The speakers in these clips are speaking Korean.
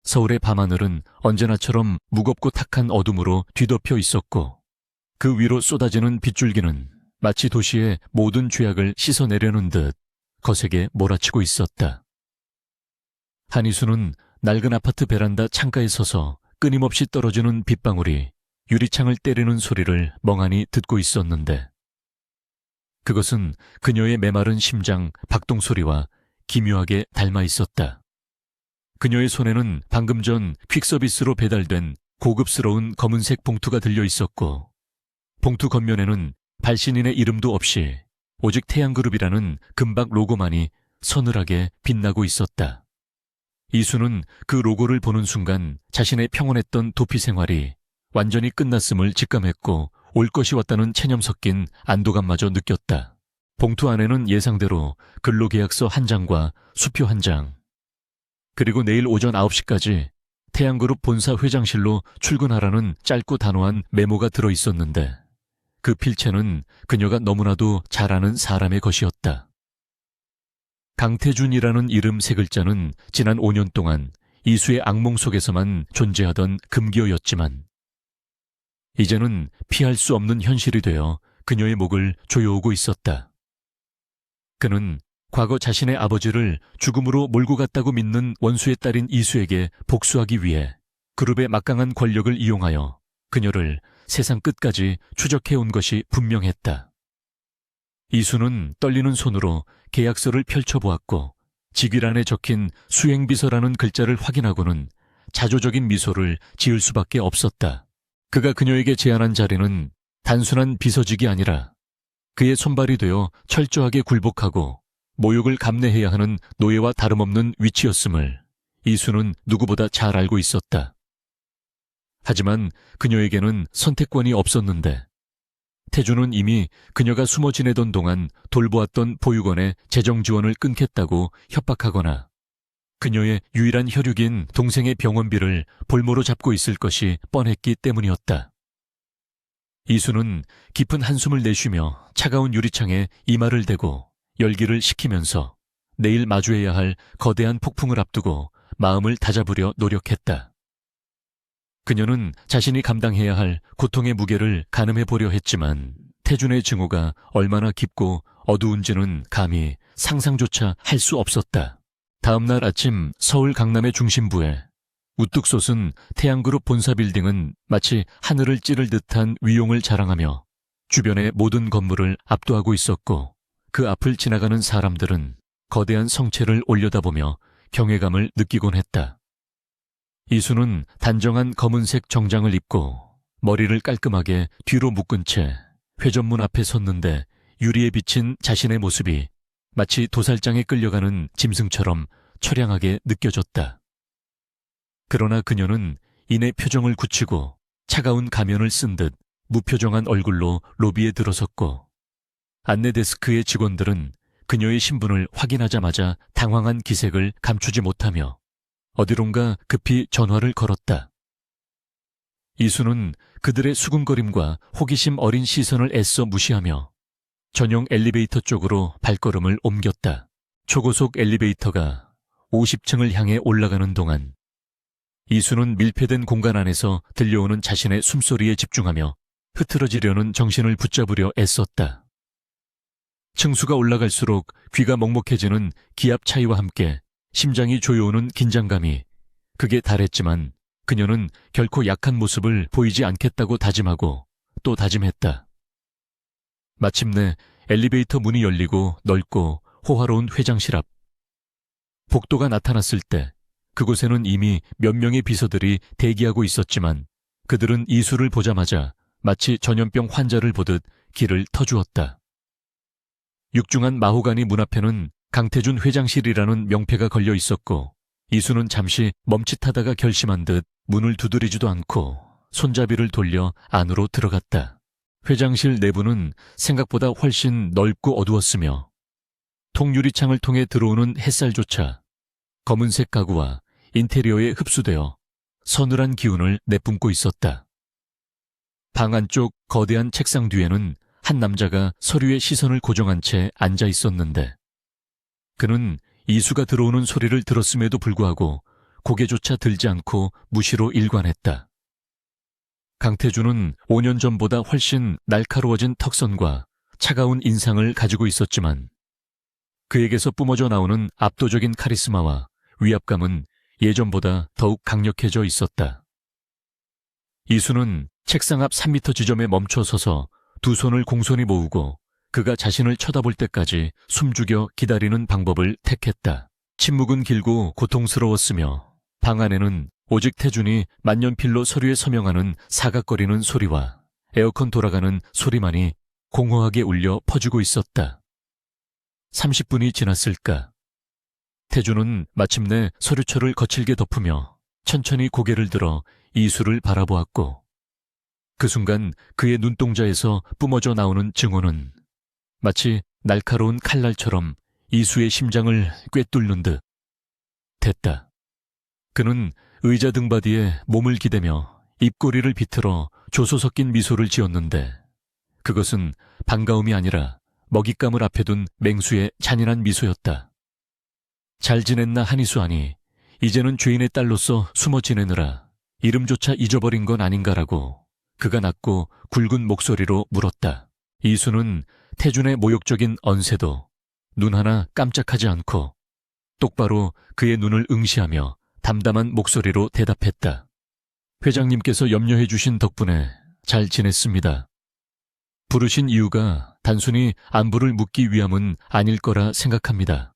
서울의 밤하늘은 언제나처럼 무겁고 탁한 어둠으로 뒤덮여 있었고 그 위로 쏟아지는 빗줄기는 마치 도시의 모든 죄악을 씻어내려는 듯 거세게 몰아치고 있었다. 한이수는 낡은 아파트 베란다 창가에 서서 끊임없이 떨어지는 빗방울이 유리창을 때리는 소리를 멍하니 듣고 있었는데 그것은 그녀의 메마른 심장 박동 소리와 기묘하게 닮아 있었다. 그녀의 손에는 방금 전 퀵서비스로 배달된 고급스러운 검은색 봉투가 들려 있었고 봉투 겉면에는 발신인의 이름도 없이 오직 태양그룹이라는 금박 로고만이 서늘하게 빛나고 있었다. 이수는 그 로고를 보는 순간 자신의 평온했던 도피 생활이 완전히 끝났음을 직감했고 올 것이 왔다는 체념 섞인 안도감마저 느꼈다. 봉투 안에는 예상대로 근로계약서 한 장과 수표 한 장, 그리고 내일 오전 9시까지 태양그룹 본사 회장실로 출근하라는 짧고 단호한 메모가 들어있었는데 그 필체는 그녀가 너무나도 잘 아는 사람의 것이었다. 강태준이라는 이름 세 글자는 지난 5년 동안 이수의 악몽 속에서만 존재하던 금기어였지만 이제는 피할 수 없는 현실이 되어 그녀의 목을 조여오고 있었다. 그는 과거 자신의 아버지를 죽음으로 몰고 갔다고 믿는 원수의 딸인 이수에게 복수하기 위해 그룹의 막강한 권력을 이용하여 그녀를 세상 끝까지 추적해온 것이 분명했다. 이수는 떨리는 손으로 계약서를 펼쳐보았고 직위란에 적힌 수행비서라는 글자를 확인하고는 자조적인 미소를 지을 수밖에 없었다. 그가 그녀에게 제안한 자리는 단순한 비서직이 아니라 그의 손발이 되어 철저하게 굴복하고 모욕을 감내해야 하는 노예와 다름없는 위치였음을 이수는 누구보다 잘 알고 있었다. 하지만 그녀에게는 선택권이 없었는데 태준은 이미 그녀가 숨어 지내던 동안 돌보았던 보육원의 재정 지원을 끊겠다고 협박하거나 그녀의 유일한 혈육인 동생의 병원비를 볼모로 잡고 있을 것이 뻔했기 때문이었다. 이수는 깊은 한숨을 내쉬며 차가운 유리창에 이마를 대고 열기를 식히면서 내일 마주해야 할 거대한 폭풍을 앞두고 마음을 다잡으려 노력했다. 그녀는 자신이 감당해야 할 고통의 무게를 가늠해 보려 했지만 태준의 증오가 얼마나 깊고 어두운지는 감히 상상조차 할 수 없었다. 다음 날 아침 서울 강남의 중심부에 우뚝 솟은 태양그룹 본사 빌딩은 마치 하늘을 찌를 듯한 위용을 자랑하며 주변의 모든 건물을 압도하고 있었고 그 앞을 지나가는 사람들은 거대한 성체를 올려다보며 경외감을 느끼곤 했다. 이수는 단정한 검은색 정장을 입고 머리를 깔끔하게 뒤로 묶은 채 회전문 앞에 섰는데 유리에 비친 자신의 모습이 마치 도살장에 끌려가는 짐승처럼 처량하게 느껴졌다. 그러나 그녀는 이내 표정을 굳히고 차가운 가면을 쓴 듯 무표정한 얼굴로 로비에 들어섰고 안내 데스크의 직원들은 그녀의 신분을 확인하자마자 당황한 기색을 감추지 못하며 어디론가 급히 전화를 걸었다. 이수는 그들의 수군거림과 호기심 어린 시선을 애써 무시하며 전용 엘리베이터 쪽으로 발걸음을 옮겼다. 초고속 엘리베이터가 50층을 향해 올라가는 동안 이수는 밀폐된 공간 안에서 들려오는 자신의 숨소리에 집중하며 흐트러지려는 정신을 붙잡으려 애썼다. 층수가 올라갈수록 귀가 먹먹해지는 기압 차이와 함께 심장이 조여오는 긴장감이 극에 달했지만 그녀는 결코 약한 모습을 보이지 않겠다고 다짐하고 또 다짐했다. 마침내 엘리베이터 문이 열리고 넓고 호화로운 회장실 앞. 복도가 나타났을 때 그곳에는 이미 몇 명의 비서들이 대기하고 있었지만 그들은 이수를 보자마자 마치 전염병 환자를 보듯 길을 터주었다. 육중한 마호가니 문 앞에는 강태준 회장실이라는 명패가 걸려 있었고 이수는 잠시 멈칫하다가 결심한 듯 문을 두드리지도 않고 손잡이를 돌려 안으로 들어갔다. 회장실 내부는 생각보다 훨씬 넓고 어두웠으며 통유리창을 통해 들어오는 햇살조차 검은색 가구와 인테리어에 흡수되어 서늘한 기운을 내뿜고 있었다. 방 안쪽 거대한 책상 뒤에는 한 남자가 서류에 시선을 고정한 채 앉아 있었는데 그는 이수가 들어오는 소리를 들었음에도 불구하고 고개조차 들지 않고 무시로 일관했다. 강태주는 5년 전보다 훨씬 날카로워진 턱선과 차가운 인상을 가지고 있었지만 그에게서 뿜어져 나오는 압도적인 카리스마와 위압감은 예전보다 더욱 강력해져 있었다. 이수는 책상 앞 3미터 지점에 멈춰 서서 두 손을 공손히 모으고 그가 자신을 쳐다볼 때까지 숨죽여 기다리는 방법을 택했다. 침묵은 길고 고통스러웠으며 방 안에는 오직 태준이 만년필로 서류에 서명하는 사각거리는 소리와 에어컨 돌아가는 소리만이 공허하게 울려 퍼지고 있었다. 30분이 지났을까? 태준은 마침내 서류철을 거칠게 덮으며 천천히 고개를 들어 이수를 바라보았고 그 순간 그의 눈동자에서 뿜어져 나오는 증오는 마치 날카로운 칼날처럼 이수의 심장을 꿰뚫는 듯 됐다. 그는 의자 등받이에 몸을 기대며 입꼬리를 비틀어 조소 섞인 미소를 지었는데 그것은 반가움이 아니라 먹잇감을 앞에 둔 맹수의 잔인한 미소였다. 잘 지냈나 한이수 아니, 이제는 죄인의 딸로서 숨어 지내느라 이름조차 잊어버린 건 아닌가라고 그가 낮고 굵은 목소리로 물었다. 이수는 태준의 모욕적인 언세도 눈 하나 깜짝하지 않고 똑바로 그의 눈을 응시하며 담담한 목소리로 대답했다. 회장님께서 염려해 주신 덕분에 잘 지냈습니다. 부르신 이유가 단순히 안부를 묻기 위함은 아닐 거라 생각합니다.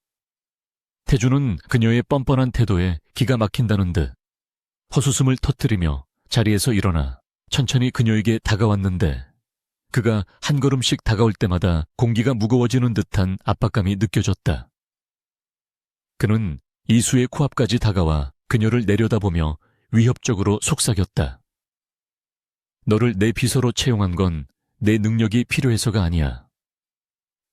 태준은 그녀의 뻔뻔한 태도에 기가 막힌다는 듯 헛웃음을 터뜨리며 자리에서 일어나 천천히 그녀에게 다가왔는데 그가 한 걸음씩 다가올 때마다 공기가 무거워지는 듯한 압박감이 느껴졌다. 그는 이수의 코앞까지 다가와 그녀를 내려다보며 위협적으로 속삭였다. 너를 내 비서로 채용한 건 내 능력이 필요해서가 아니야.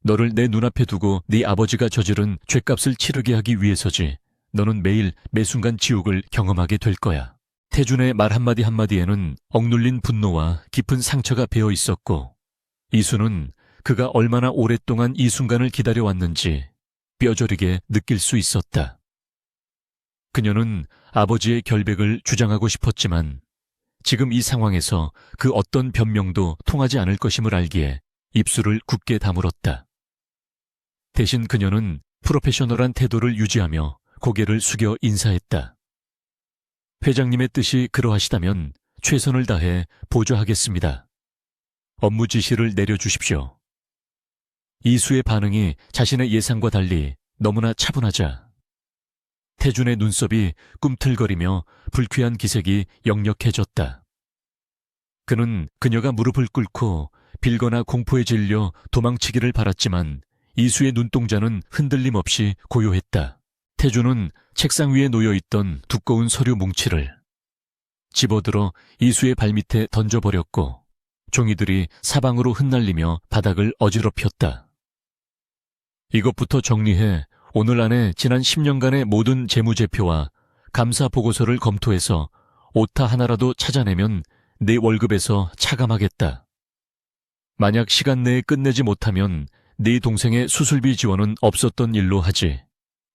너를 내 눈앞에 두고 네 아버지가 저지른 죗값을 치르게 하기 위해서지. 너는 매일 매순간 지옥을 경험하게 될 거야. 태준의 말 한마디 한마디에는 억눌린 분노와 깊은 상처가 배어 있었고 이수는 그가 얼마나 오랫동안 이 순간을 기다려왔는지 뼈저리게 느낄 수 있었다. 그녀는 아버지의 결백을 주장하고 싶었지만 지금 이 상황에서 그 어떤 변명도 통하지 않을 것임을 알기에 입술을 굳게 다물었다. 대신 그녀는 프로페셔널한 태도를 유지하며 고개를 숙여 인사했다. 회장님의 뜻이 그러하시다면 최선을 다해 보좌하겠습니다. 업무 지시를 내려주십시오. 이수의 반응이 자신의 예상과 달리 너무나 차분하자 태준의 눈썹이 꿈틀거리며 불쾌한 기색이 역력해졌다. 그는 그녀가 무릎을 꿇고 빌거나 공포에 질려 도망치기를 바랐지만 이수의 눈동자는 흔들림 없이 고요했다. 태준은 책상 위에 놓여있던 두꺼운 서류 뭉치를 집어들어 이수의 발밑에 던져버렸고 종이들이 사방으로 흩날리며 바닥을 어지럽혔다. 이것부터 정리해 오늘 안에 지난 10년간의 모든 재무제표와 감사 보고서를 검토해서 오타 하나라도 찾아내면 내 월급에서 차감하겠다. 만약 시간 내에 끝내지 못하면 네 동생의 수술비 지원은 없었던 일로 하지.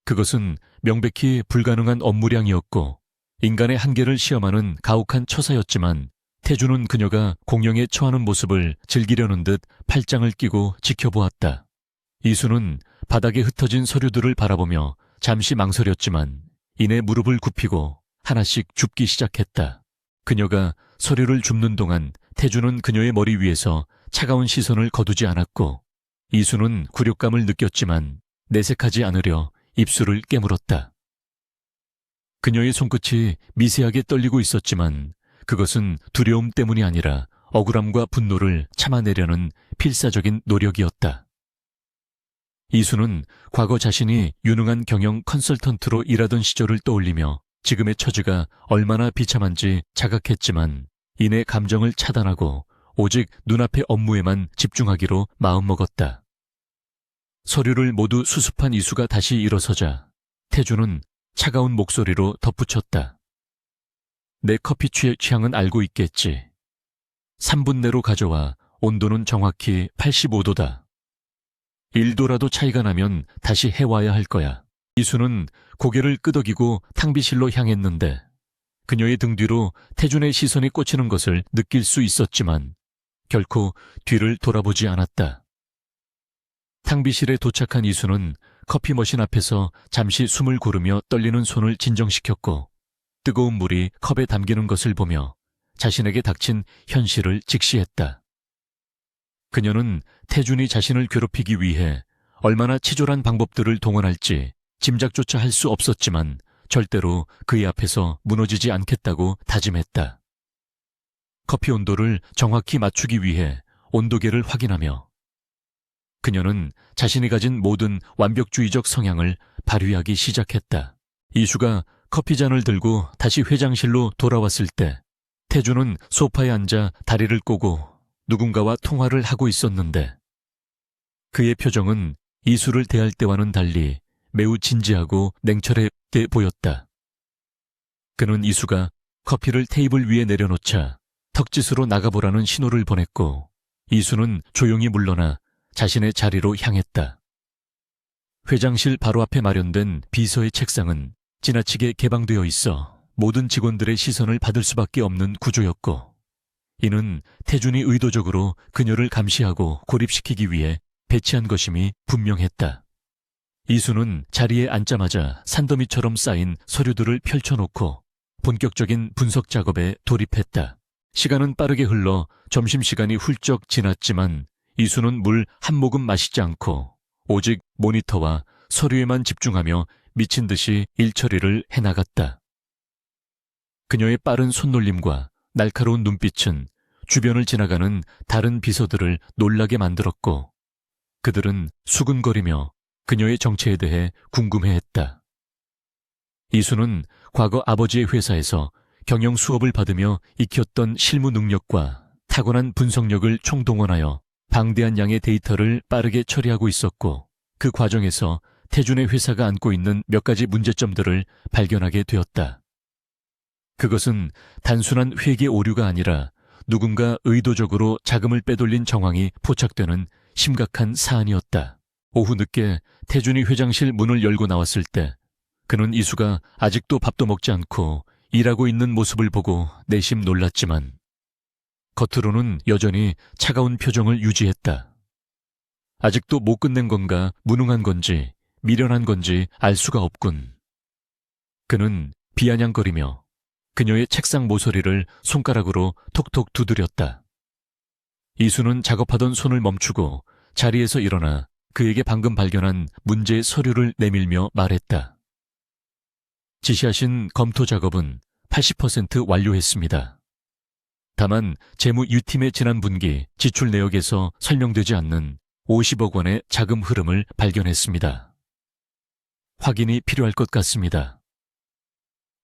그것은 명백히 불가능한 업무량이었고 인간의 한계를 시험하는 가혹한 처사였지만 태준은 그녀가 공영에 처하는 모습을 즐기려는 듯 팔짱을 끼고 지켜보았다. 이수는 바닥에 흩어진 서류들을 바라보며 잠시 망설였지만 이내 무릎을 굽히고 하나씩 줍기 시작했다. 그녀가 서류를 줍는 동안 태준은 그녀의 머리 위에서 차가운 시선을 거두지 않았고 이수는 굴욕감을 느꼈지만 내색하지 않으려 입술을 깨물었다. 그녀의 손끝이 미세하게 떨리고 있었지만 그것은 두려움 때문이 아니라 억울함과 분노를 참아내려는 필사적인 노력이었다. 이수는 과거 자신이 유능한 경영 컨설턴트로 일하던 시절을 떠올리며 지금의 처지가 얼마나 비참한지 자각했지만 이내 감정을 차단하고 오직 눈앞의 업무에만 집중하기로 마음먹었다. 서류를 모두 수습한 이수가 다시 일어서자 태준은 차가운 목소리로 덧붙였다. 내 커피 취향은 알고 있겠지. 3분 내로 가져와 온도는 정확히 85도다. 1도라도 차이가 나면 다시 해와야 할 거야. 이수는 고개를 끄덕이고 탕비실로 향했는데 그녀의 등 뒤로 태준의 시선이 꽂히는 것을 느낄 수 있었지만 결코 뒤를 돌아보지 않았다. 탕비실에 도착한 이수는 커피 머신 앞에서 잠시 숨을 고르며 떨리는 손을 진정시켰고 뜨거운 물이 컵에 담기는 것을 보며 자신에게 닥친 현실을 직시했다. 그녀는 태준이 자신을 괴롭히기 위해 얼마나 치졸한 방법들을 동원할지 짐작조차 할 수 없었지만 절대로 그의 앞에서 무너지지 않겠다고 다짐했다. 커피 온도를 정확히 맞추기 위해 온도계를 확인하며 그녀는 자신이 가진 모든 완벽주의적 성향을 발휘하기 시작했다. 이수가 커피잔을 들고 다시 회장실로 돌아왔을 때 태준은 소파에 앉아 다리를 꼬고 누군가와 통화를 하고 있었는데 그의 표정은 이수를 대할 때와는 달리 매우 진지하고 냉철해 보였다. 그는 이수가 커피를 테이블 위에 내려놓자 턱짓으로 나가보라는 신호를 보냈고 이수는 조용히 물러나 자신의 자리로 향했다. 회장실 바로 앞에 마련된 비서의 책상은 지나치게 개방되어 있어 모든 직원들의 시선을 받을 수밖에 없는 구조였고 이는 태준이 의도적으로 그녀를 감시하고 고립시키기 위해 배치한 것임이 분명했다. 이수는 자리에 앉자마자 산더미처럼 쌓인 서류들을 펼쳐놓고 본격적인 분석 작업에 돌입했다. 시간은 빠르게 흘러 점심시간이 훌쩍 지났지만 이수는 물 한 모금 마시지 않고 오직 모니터와 서류에만 집중하며 미친 듯이 일처리를 해나갔다. 그녀의 빠른 손놀림과 날카로운 눈빛은 주변을 지나가는 다른 비서들을 놀라게 만들었고 그들은 수근거리며 그녀의 정체에 대해 궁금해했다. 이수는 과거 아버지의 회사에서 경영 수업을 받으며 익혔던 실무 능력과 타고난 분석력을 총동원하여 방대한 양의 데이터를 빠르게 처리하고 있었고 그 과정에서 태준의 회사가 안고 있는 몇 가지 문제점들을 발견하게 되었다. 그것은 단순한 회계 오류가 아니라 누군가 의도적으로 자금을 빼돌린 정황이 포착되는 심각한 사안이었다. 오후 늦게 태준이 회장실 문을 열고 나왔을 때 그는 이수가 아직도 밥도 먹지 않고 일하고 있는 모습을 보고 내심 놀랐지만 겉으로는 여전히 차가운 표정을 유지했다. 아직도 못 끝낸 건가 무능한 건지 미련한 건지 알 수가 없군. 그는 비아냥거리며 그녀의 책상 모서리를 손가락으로 톡톡 두드렸다. 이수는 작업하던 손을 멈추고 자리에서 일어나 그에게 방금 발견한 문제의 서류를 내밀며 말했다. 지시하신 검토 작업은 80% 완료했습니다. 다만 재무 유팀의 지난 분기 지출 내역에서 설명되지 않는 50억 원의 자금 흐름을 발견했습니다. 확인이 필요할 것 같습니다.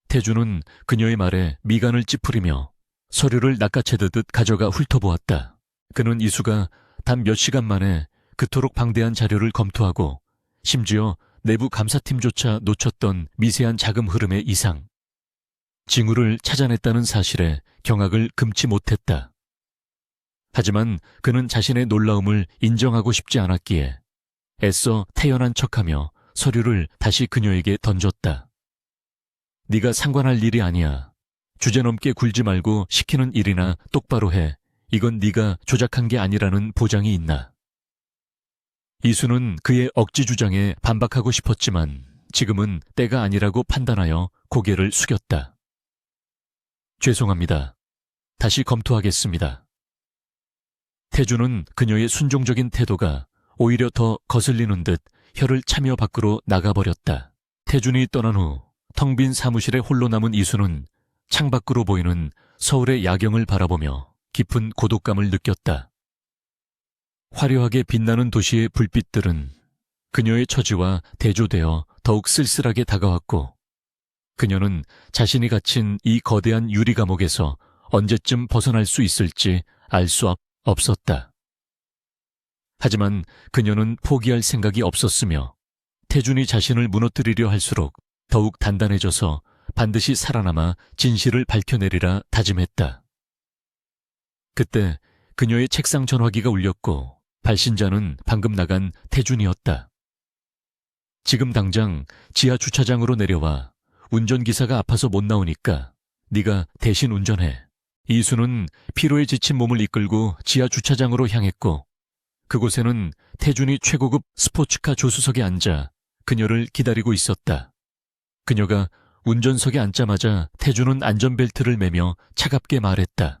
태준은 그녀의 말에 미간을 찌푸리며 서류를 낚아채듯 가져가 훑어보았다. 그는 이수가 단 몇 시간 만에 그토록 방대한 자료를 검토하고 심지어 내부 감사팀조차 놓쳤던 미세한 자금 흐름의 이상, 징후를 찾아냈다는 사실에 경악을 금치 못했다. 하지만 그는 자신의 놀라움을 인정하고 싶지 않았기에 애써 태연한 척하며 서류를 다시 그녀에게 던졌다. 네가 상관할 일이 아니야. 주제넘게 굴지 말고 시키는 일이나 똑바로 해. 이건 네가 조작한 게 아니라는 보장이 있나. 이수는 그의 억지 주장에 반박하고 싶었지만 지금은 때가 아니라고 판단하여 고개를 숙였다. 죄송합니다. 다시 검토하겠습니다. 태준은 그녀의 순종적인 태도가 오히려 더 거슬리는 듯 혀를 차며 밖으로 나가버렸다. 태준이 떠난 후 텅 빈 사무실에 홀로 남은 이수는 창밖으로 보이는 서울의 야경을 바라보며 깊은 고독감을 느꼈다. 화려하게 빛나는 도시의 불빛들은 그녀의 처지와 대조되어 더욱 쓸쓸하게 다가왔고 그녀는 자신이 갇힌 이 거대한 유리 감옥에서 언제쯤 벗어날 수 있을지 알 수 없었다. 하지만 그녀는 포기할 생각이 없었으며 태준이 자신을 무너뜨리려 할수록 더욱 단단해져서 반드시 살아남아 진실을 밝혀내리라 다짐했다. 그때 그녀의 책상 전화기가 울렸고 발신자는 방금 나간 태준이었다. 지금 당장 지하 주차장으로 내려와. 운전기사가 아파서 못 나오니까 네가 대신 운전해. 이수는 피로에 지친 몸을 이끌고 지하 주차장으로 향했고 그곳에는 태준이 최고급 스포츠카 조수석에 앉아 그녀를 기다리고 있었다. 그녀가 운전석에 앉자마자 태준은 안전벨트를 매며 차갑게 말했다.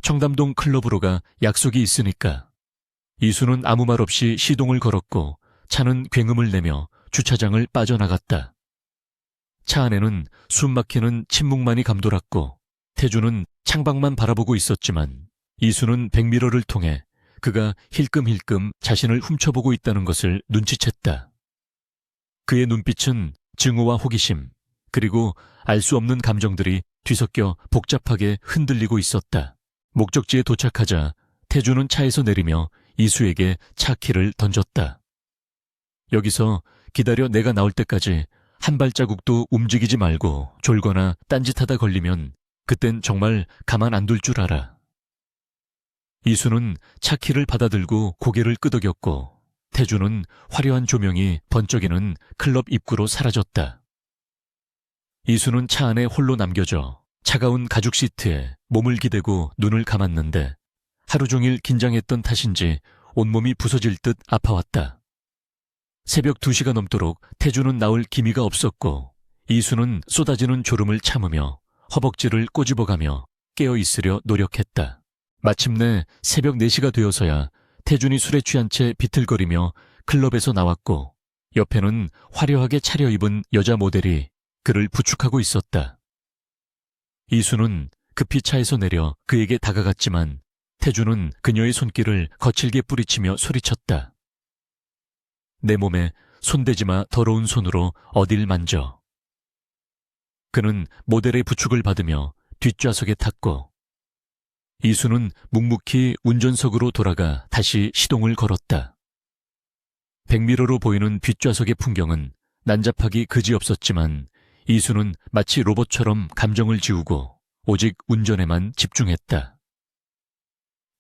청담동 클럽으로 가 약속이 있으니까. 이수는 아무 말 없이 시동을 걸었고 차는 굉음을 내며 주차장을 빠져나갔다. 차 안에는 숨막히는 침묵만이 감돌았고 태준은 창밖만 바라보고 있었지만 이수는 백미러를 통해 그가 힐끔힐끔 자신을 훔쳐보고 있다는 것을 눈치챘다. 그의 눈빛은 증오와 호기심, 그리고 알 수 없는 감정들이 뒤섞여 복잡하게 흔들리고 있었다. 목적지에 도착하자 태준은 차에서 내리며 이수에게 차 키를 던졌다. 여기서 기다려 내가 나올 때까지 한 발자국도 움직이지 말고 졸거나 딴짓하다 걸리면 그땐 정말 가만 안 둘 줄 알아. 이수는 차 키를 받아들고 고개를 끄덕였고 태준은 화려한 조명이 번쩍이는 클럽 입구로 사라졌다. 이수는 차 안에 홀로 남겨져 차가운 가죽 시트에 몸을 기대고 눈을 감았는데 하루 종일 긴장했던 탓인지 온몸이 부서질 듯 아파왔다. 새벽 2시가 넘도록 태준은 나올 기미가 없었고 이수는 쏟아지는 졸음을 참으며 허벅지를 꼬집어가며 깨어있으려 노력했다. 마침내 새벽 4시가 되어서야 태준이 술에 취한 채 비틀거리며 클럽에서 나왔고 옆에는 화려하게 차려입은 여자 모델이 그를 부축하고 있었다. 이수는 급히 차에서 내려 그에게 다가갔지만 태준은 그녀의 손길을 거칠게 뿌리치며 소리쳤다. 내 몸에 손대지 마 더러운 손으로 어딜 만져. 그는 모델의 부축을 받으며 뒷좌석에 탔고 이수는 묵묵히 운전석으로 돌아가 다시 시동을 걸었다. 백미러로 보이는 뒷좌석의 풍경은 난잡하기 그지없었지만 이수는 마치 로봇처럼 감정을 지우고 오직 운전에만 집중했다.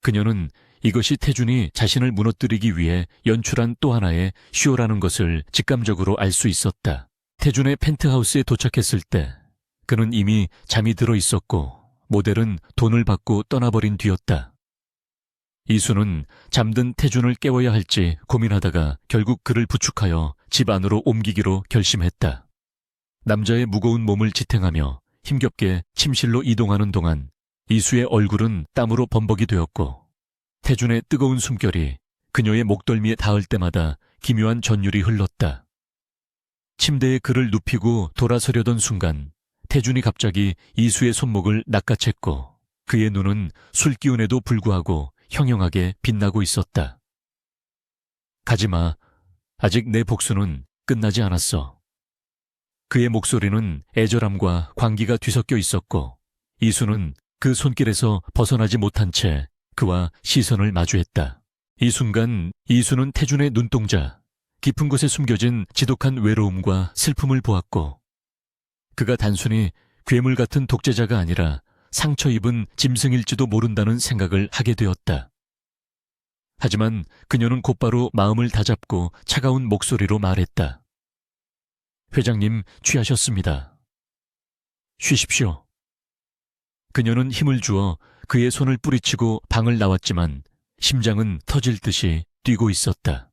그녀는 이것이 태준이 자신을 무너뜨리기 위해 연출한 또 하나의 쇼라는 것을 직감적으로 알 수 있었다. 태준의 펜트하우스에 도착했을 때 그는 이미 잠이 들어 있었고 모델은 돈을 받고 떠나버린 뒤였다. 이수는 잠든 태준을 깨워야 할지 고민하다가 결국 그를 부축하여 집 안으로 옮기기로 결심했다. 남자의 무거운 몸을 지탱하며 힘겹게 침실로 이동하는 동안 이수의 얼굴은 땀으로 범벅이 되었고 태준의 뜨거운 숨결이 그녀의 목덜미에 닿을 때마다 기묘한 전율이 흘렀다. 침대에 그를 눕히고 돌아서려던 순간 태준이 갑자기 이수의 손목을 낚아챘고 그의 눈은 술기운에도 불구하고 형형하게 빛나고 있었다. 가지마. 아직 내 복수는 끝나지 않았어. 그의 목소리는 애절함과 광기가 뒤섞여 있었고 이수는 그 손길에서 벗어나지 못한 채 그와 시선을 마주했다. 이 순간 이수는 태준의 눈동자, 깊은 곳에 숨겨진 지독한 외로움과 슬픔을 보았고 그가 단순히 괴물 같은 독재자가 아니라 상처 입은 짐승일지도 모른다는 생각을 하게 되었다. 하지만 그녀는 곧바로 마음을 다잡고 차가운 목소리로 말했다. 회장님 취하셨습니다. 쉬십시오. 그녀는 힘을 주어 그의 손을 뿌리치고 방을 나왔지만 심장은 터질 듯이 뛰고 있었다.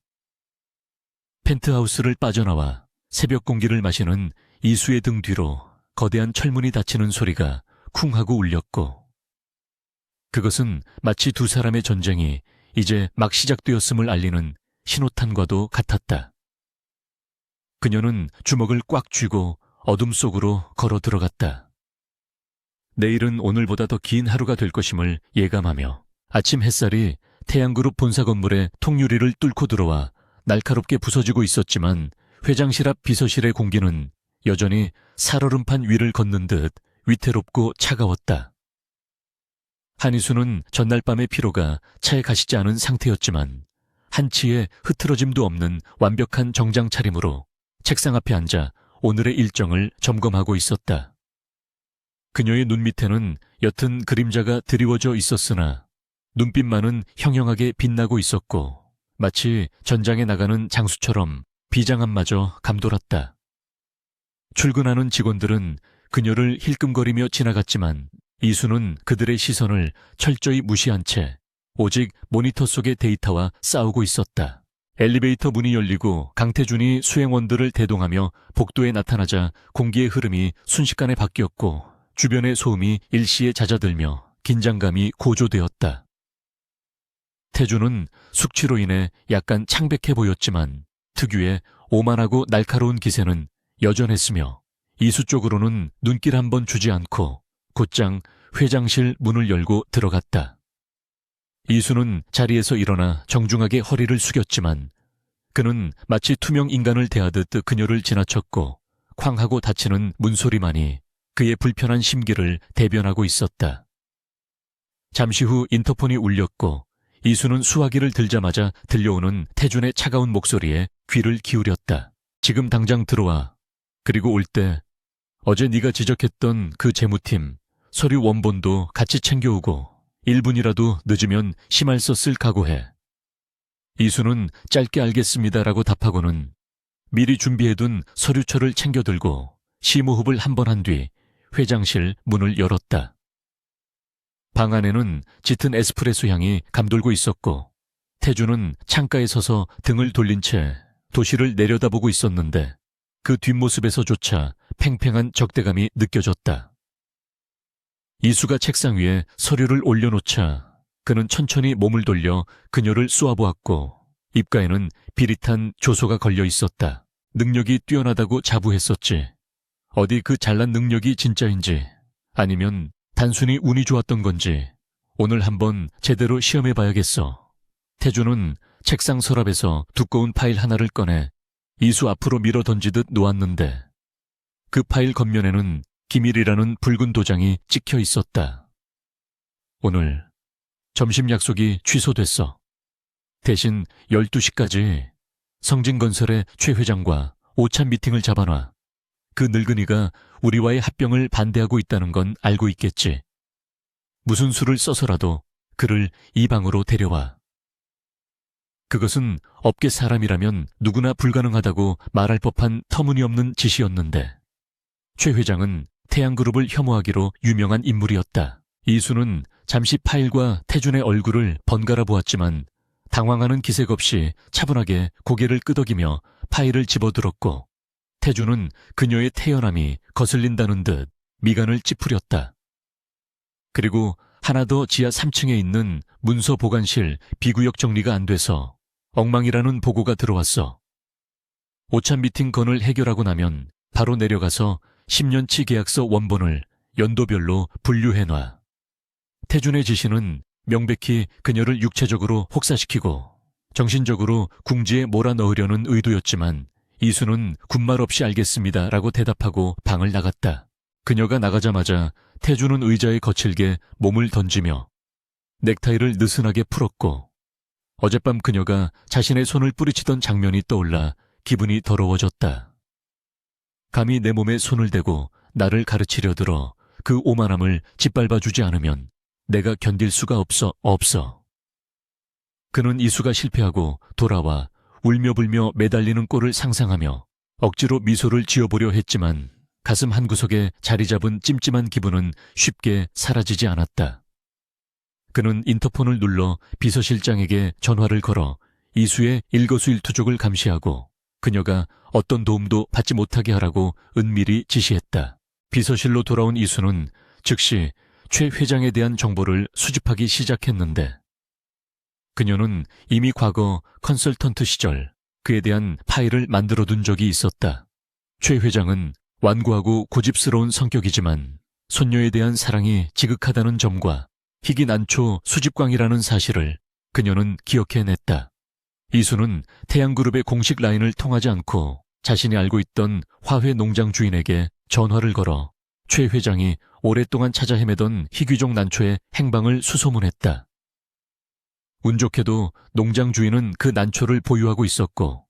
펜트하우스를 빠져나와 새벽 공기를 마시는 이수의 등 뒤로 거대한 철문이 닫히는 소리가 쿵 하고 울렸고 그것은 마치 두 사람의 전쟁이 이제 막 시작되었음을 알리는 신호탄과도 같았다. 그녀는 주먹을 꽉 쥐고 어둠 속으로 걸어 들어갔다. 내일은 오늘보다 더 긴 하루가 될 것임을 예감하며 아침 햇살이 태양그룹 본사 건물의 통유리를 뚫고 들어와 날카롭게 부서지고 있었지만 회장실 앞 비서실의 공기는 여전히 살얼음판 위를 걷는 듯 위태롭고 차가웠다. 한희수는 전날 밤의 피로가 차에 가시지 않은 상태였지만 한치의 흐트러짐도 없는 완벽한 정장 차림으로 책상 앞에 앉아 오늘의 일정을 점검하고 있었다. 그녀의 눈 밑에는 옅은 그림자가 드리워져 있었으나 눈빛만은 형형하게 빛나고 있었고 마치 전장에 나가는 장수처럼 비장함마저 감돌았다. 출근하는 직원들은 그녀를 힐끔거리며 지나갔지만 이수는 그들의 시선을 철저히 무시한 채 오직 모니터 속의 데이터와 싸우고 있었다. 엘리베이터 문이 열리고 강태준이 수행원들을 대동하며 복도에 나타나자 공기의 흐름이 순식간에 바뀌었고 주변의 소음이 일시에 잦아들며 긴장감이 고조되었다. 태준은 숙취로 인해 약간 창백해 보였지만 특유의 오만하고 날카로운 기세는 여전했으며 이수 쪽으로는 눈길 한번 주지 않고 곧장 회장실 문을 열고 들어갔다. 이수는 자리에서 일어나 정중하게 허리를 숙였지만 그는 마치 투명 인간을 대하듯 그녀를 지나쳤고 쾅하고 닫히는 문소리만이 그의 불편한 심기를 대변하고 있었다. 잠시 후 인터폰이 울렸고 이수는 수화기를 들자마자 들려오는 태준의 차가운 목소리에 귀를 기울였다. 지금 당장 들어와. 그리고 올 때 어제 네가 지적했던 그 재무팀 서류 원본도 같이 챙겨오고 1분이라도 늦으면 심할서 쓸 각오해. 이수는 짧게 알겠습니다라고 답하고는 미리 준비해둔 서류철을 챙겨들고 심호흡을 한 번 한 뒤 회장실 문을 열었다. 방 안에는 짙은 에스프레소 향이 감돌고 있었고 태준은 창가에 서서 등을 돌린 채 도시를 내려다보고 있었는데 그 뒷모습에서조차 팽팽한 적대감이 느껴졌다. 이수가 책상 위에 서류를 올려놓자 그는 천천히 몸을 돌려 그녀를 쏘아보았고 입가에는 비릿한 조소가 걸려 있었다. 능력이 뛰어나다고 자부했었지. 어디 그 잘난 능력이 진짜인지 아니면 단순히 운이 좋았던 건지 오늘 한번 제대로 시험해봐야겠어. 태준은 책상 서랍에서 두꺼운 파일 하나를 꺼내 이수 앞으로 밀어 던지듯 놓았는데 그 파일 겉면에는 기밀이라는 붉은 도장이 찍혀 있었다. 오늘 점심 약속이 취소됐어. 대신 12시까지 성진건설의 최 회장과 오찬 미팅을 잡아놔. 그 늙은이가 우리와의 합병을 반대하고 있다는 건 알고 있겠지. 무슨 수를 써서라도 그를 이 방으로 데려와. 그것은 업계 사람이라면 누구나 불가능하다고 말할 법한 터무니없는 짓이었는데 최 회장은 태양그룹을 혐오하기로 유명한 인물이었다. 이수는 잠시 파일과 태준의 얼굴을 번갈아 보았지만 당황하는 기색 없이 차분하게 고개를 끄덕이며 파일을 집어들었고 태준은 그녀의 태연함이 거슬린다는 듯 미간을 찌푸렸다. 그리고 하나 더 지하 3층에 있는 문서 보관실 비구역 정리가 안 돼서 엉망이라는 보고가 들어왔어. 오찬 미팅 건을 해결하고 나면 바로 내려가서 10년치 계약서 원본을 연도별로 분류해놔. 태준의 지시는 명백히 그녀를 육체적으로 혹사시키고 정신적으로 궁지에 몰아넣으려는 의도였지만 이수는 군말 없이 알겠습니다라고 대답하고 방을 나갔다. 그녀가 나가자마자 태준은 의자에 거칠게 몸을 던지며 넥타이를 느슨하게 풀었고 어젯밤 그녀가 자신의 손을 뿌리치던 장면이 떠올라 기분이 더러워졌다. 감히 내 몸에 손을 대고 나를 가르치려 들어 그 오만함을 짓밟아주지 않으면 내가 견딜 수가 없어. 그는 이수가 실패하고 돌아와 울며불며 매달리는 꼴을 상상하며 억지로 미소를 지어보려 했지만 가슴 한구석에 자리 잡은 찜찜한 기분은 쉽게 사라지지 않았다. 그는 인터폰을 눌러 비서실장에게 전화를 걸어 이수의 일거수일투족을 감시하고 그녀가 어떤 도움도 받지 못하게 하라고 은밀히 지시했다. 비서실로 돌아온 이수는 즉시 최 회장에 대한 정보를 수집하기 시작했는데 그녀는 이미 과거 컨설턴트 시절 그에 대한 파일을 만들어둔 적이 있었다. 최 회장은 완고하고 고집스러운 성격이지만 손녀에 대한 사랑이 지극하다는 점과 희귀 난초 수집광이라는 사실을 그녀는 기억해냈다. 이수는 태양그룹의 공식 라인을 통하지 않고 자신이 알고 있던 화훼 농장 주인에게 전화를 걸어 최 회장이 오랫동안 찾아 헤매던 희귀종 난초의 행방을 수소문했다. 운 좋게도 농장 주인은 그 난초를 보유하고 있었고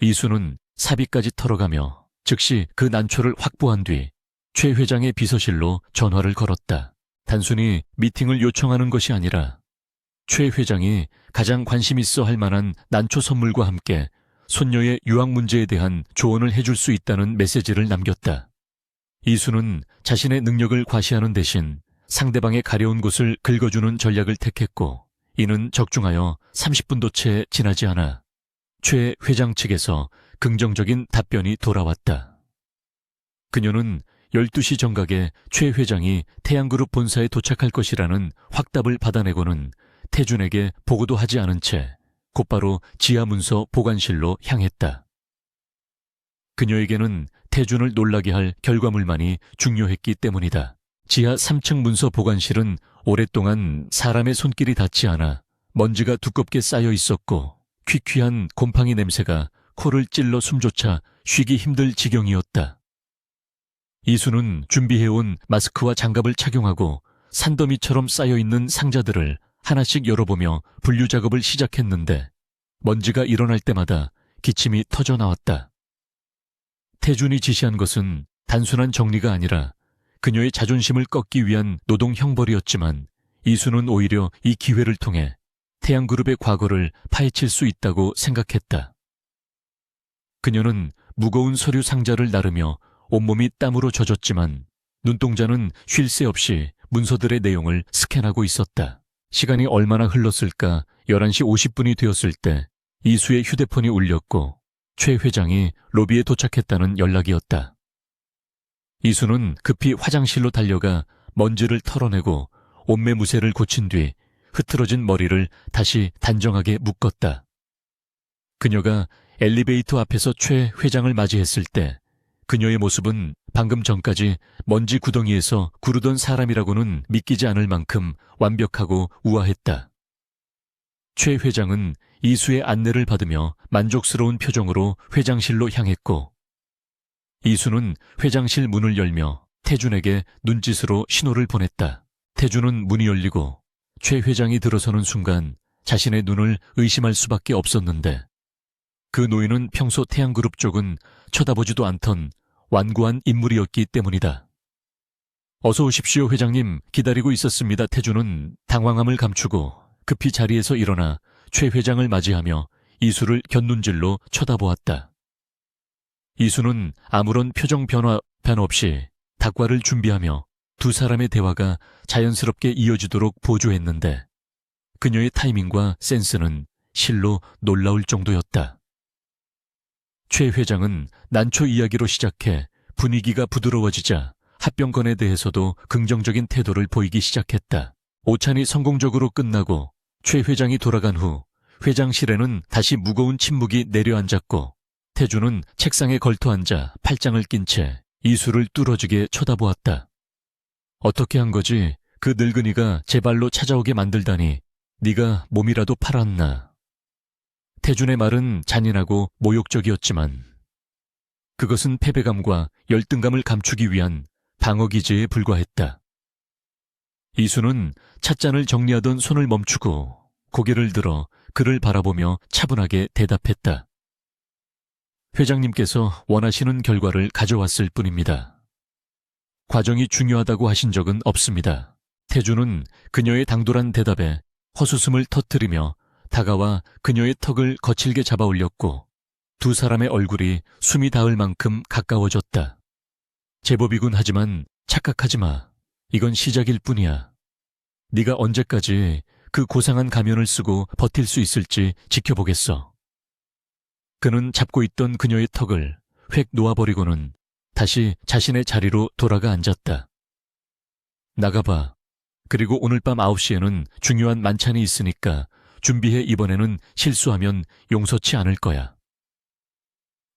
이수는 사비까지 털어가며 즉시 그 난초를 확보한 뒤 최 회장의 비서실로 전화를 걸었다. 단순히 미팅을 요청하는 것이 아니라 최 회장이 가장 관심 있어 할 만한 난초 선물과 함께 손녀의 유학 문제에 대한 조언을 해줄 수 있다는 메시지를 남겼다. 이수는 자신의 능력을 과시하는 대신 상대방의 가려운 곳을 긁어주는 전략을 택했고, 이는 적중하여 30분도 채 지나지 않아 최 회장 측에서 긍정적인 답변이 돌아왔다. 그녀는 12시 정각에 최 회장이 태양그룹 본사에 도착할 것이라는 확답을 받아내고는 태준에게 보고도 하지 않은 채 곧바로 지하문서 보관실로 향했다. 그녀에게는 태준을 놀라게 할 결과물만이 중요했기 때문이다. 지하 3층 문서 보관실은 오랫동안 사람의 손길이 닿지 않아 먼지가 두껍게 쌓여 있었고, 퀴퀴한 곰팡이 냄새가 코를 찔러 숨조차 쉬기 힘들 지경이었다. 이수는 준비해온 마스크와 장갑을 착용하고 산더미처럼 쌓여있는 상자들을 하나씩 열어보며 분류 작업을 시작했는데, 먼지가 일어날 때마다 기침이 터져 나왔다. 태준이 지시한 것은 단순한 정리가 아니라 그녀의 자존심을 꺾기 위한 노동 형벌이었지만, 이수는 오히려 이 기회를 통해 태양그룹의 과거를 파헤칠 수 있다고 생각했다. 그녀는 무거운 서류 상자를 나르며 온몸이 땀으로 젖었지만 눈동자는 쉴 새 없이 문서들의 내용을 스캔하고 있었다. 시간이 얼마나 흘렀을까? 11시 50분이 되었을 때 이수의 휴대폰이 울렸고 최 회장이 로비에 도착했다는 연락이었다. 이수는 급히 화장실로 달려가 먼지를 털어내고 옷매 무새를 고친 뒤 흐트러진 머리를 다시 단정하게 묶었다. 그녀가 엘리베이터 앞에서 최 회장을 맞이했을 때 그녀의 모습은 방금 전까지 먼지 구덩이에서 구르던 사람이라고는 믿기지 않을 만큼 완벽하고 우아했다. 최 회장은 이수의 안내를 받으며 만족스러운 표정으로 회장실로 향했고, 이수는 회장실 문을 열며 태준에게 눈짓으로 신호를 보냈다. 태준은 문이 열리고 최 회장이 들어서는 순간 자신의 눈을 의심할 수밖에 없었는데, 그 노인은 평소 태양그룹 쪽은 쳐다보지도 않던 완고한 인물이었기 때문이다. 어서 오십시오, 회장님. 기다리고 있었습니다. 태준은 당황함을 감추고 급히 자리에서 일어나 최 회장을 맞이하며 이수를 곁눈질로 쳐다보았다. 이수는 아무런 표정 변화 없이 닭과를 준비하며 두 사람의 대화가 자연스럽게 이어지도록 보조했는데, 그녀의 타이밍과 센스는 실로 놀라울 정도였다. 최 회장은 난초 이야기로 시작해 분위기가 부드러워지자 합병건에 대해서도 긍정적인 태도를 보이기 시작했다. 오찬이 성공적으로 끝나고 최 회장이 돌아간 후 회장실에는 다시 무거운 침묵이 내려앉았고, 태준은 책상에 걸터앉아 팔짱을 낀 채 이수를 뚫어지게 쳐다보았다. 어떻게 한 거지? 그 늙은이가 제 발로 찾아오게 만들다니. 네가 몸이라도 팔았나? 태준의 말은 잔인하고 모욕적이었지만 그것은 패배감과 열등감을 감추기 위한 방어기제에 불과했다. 이수는 찻잔을 정리하던 손을 멈추고 고개를 들어 그를 바라보며 차분하게 대답했다. 회장님께서 원하시는 결과를 가져왔을 뿐입니다. 과정이 중요하다고 하신 적은 없습니다. 태준은 그녀의 당돌한 대답에 헛웃음을 터뜨리며 다가와 그녀의 턱을 거칠게 잡아 올렸고, 두 사람의 얼굴이 숨이 닿을 만큼 가까워졌다. 제법이군. 하지만 착각하지 마. 이건 시작일 뿐이야. 네가 언제까지 그 고상한 가면을 쓰고 버틸 수 있을지 지켜보겠어. 그는 잡고 있던 그녀의 턱을 획 놓아버리고는 다시 자신의 자리로 돌아가 앉았다. 나가봐. 그리고 오늘 밤 9시에는 중요한 만찬이 있으니까 준비해. 이번에는 실수하면 용서치 않을 거야.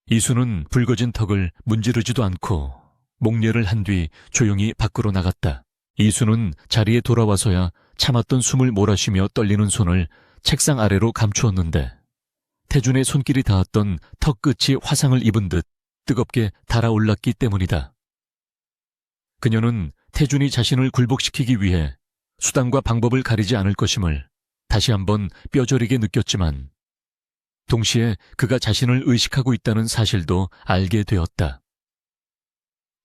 이수는 붉어진 턱을 문지르지도 않고 목례를 한 뒤 조용히 밖으로 나갔다. 이수는 자리에 돌아와서야 참았던 숨을 몰아쉬며 떨리는 손을 책상 아래로 감추었는데, 태준의 손길이 닿았던 턱 끝이 화상을 입은 듯 뜨겁게 달아올랐기 때문이다. 그녀는 태준이 자신을 굴복시키기 위해 수단과 방법을 가리지 않을 것임을 다시 한번 뼈저리게 느꼈지만, 동시에 그가 자신을 의식하고 있다는 사실도 알게 되었다.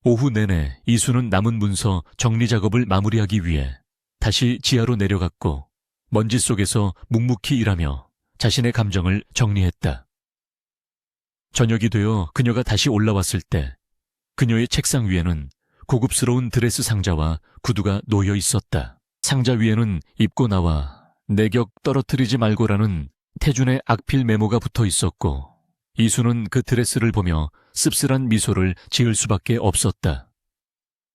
오후 내내 이수는 남은 문서 정리 작업을 마무리하기 위해 다시 지하로 내려갔고, 먼지 속에서 묵묵히 일하며 자신의 감정을 정리했다. 저녁이 되어 그녀가 다시 올라왔을 때 그녀의 책상 위에는 고급스러운 드레스 상자와 구두가 놓여 있었다. 상자 위에는 입고 나와 내 격 떨어뜨리지 말고라는 태준의 악필 메모가 붙어 있었고 이수는 그 드레스를 보며 씁쓸한 미소를 지을 수밖에 없었다.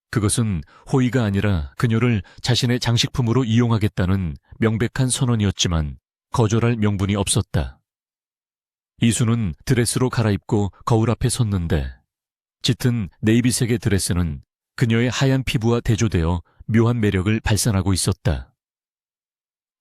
그것은 호의가 아니라 그녀를 자신의 장식품으로 이용하겠다는 명백한 선언이었지만 거절할 명분이 없었다. 이수는 드레스로 갈아입고 거울 앞에 섰는데 짙은 네이비색의 드레스는 그녀의 하얀 피부와 대조되어 묘한 매력을 발산하고 있었다.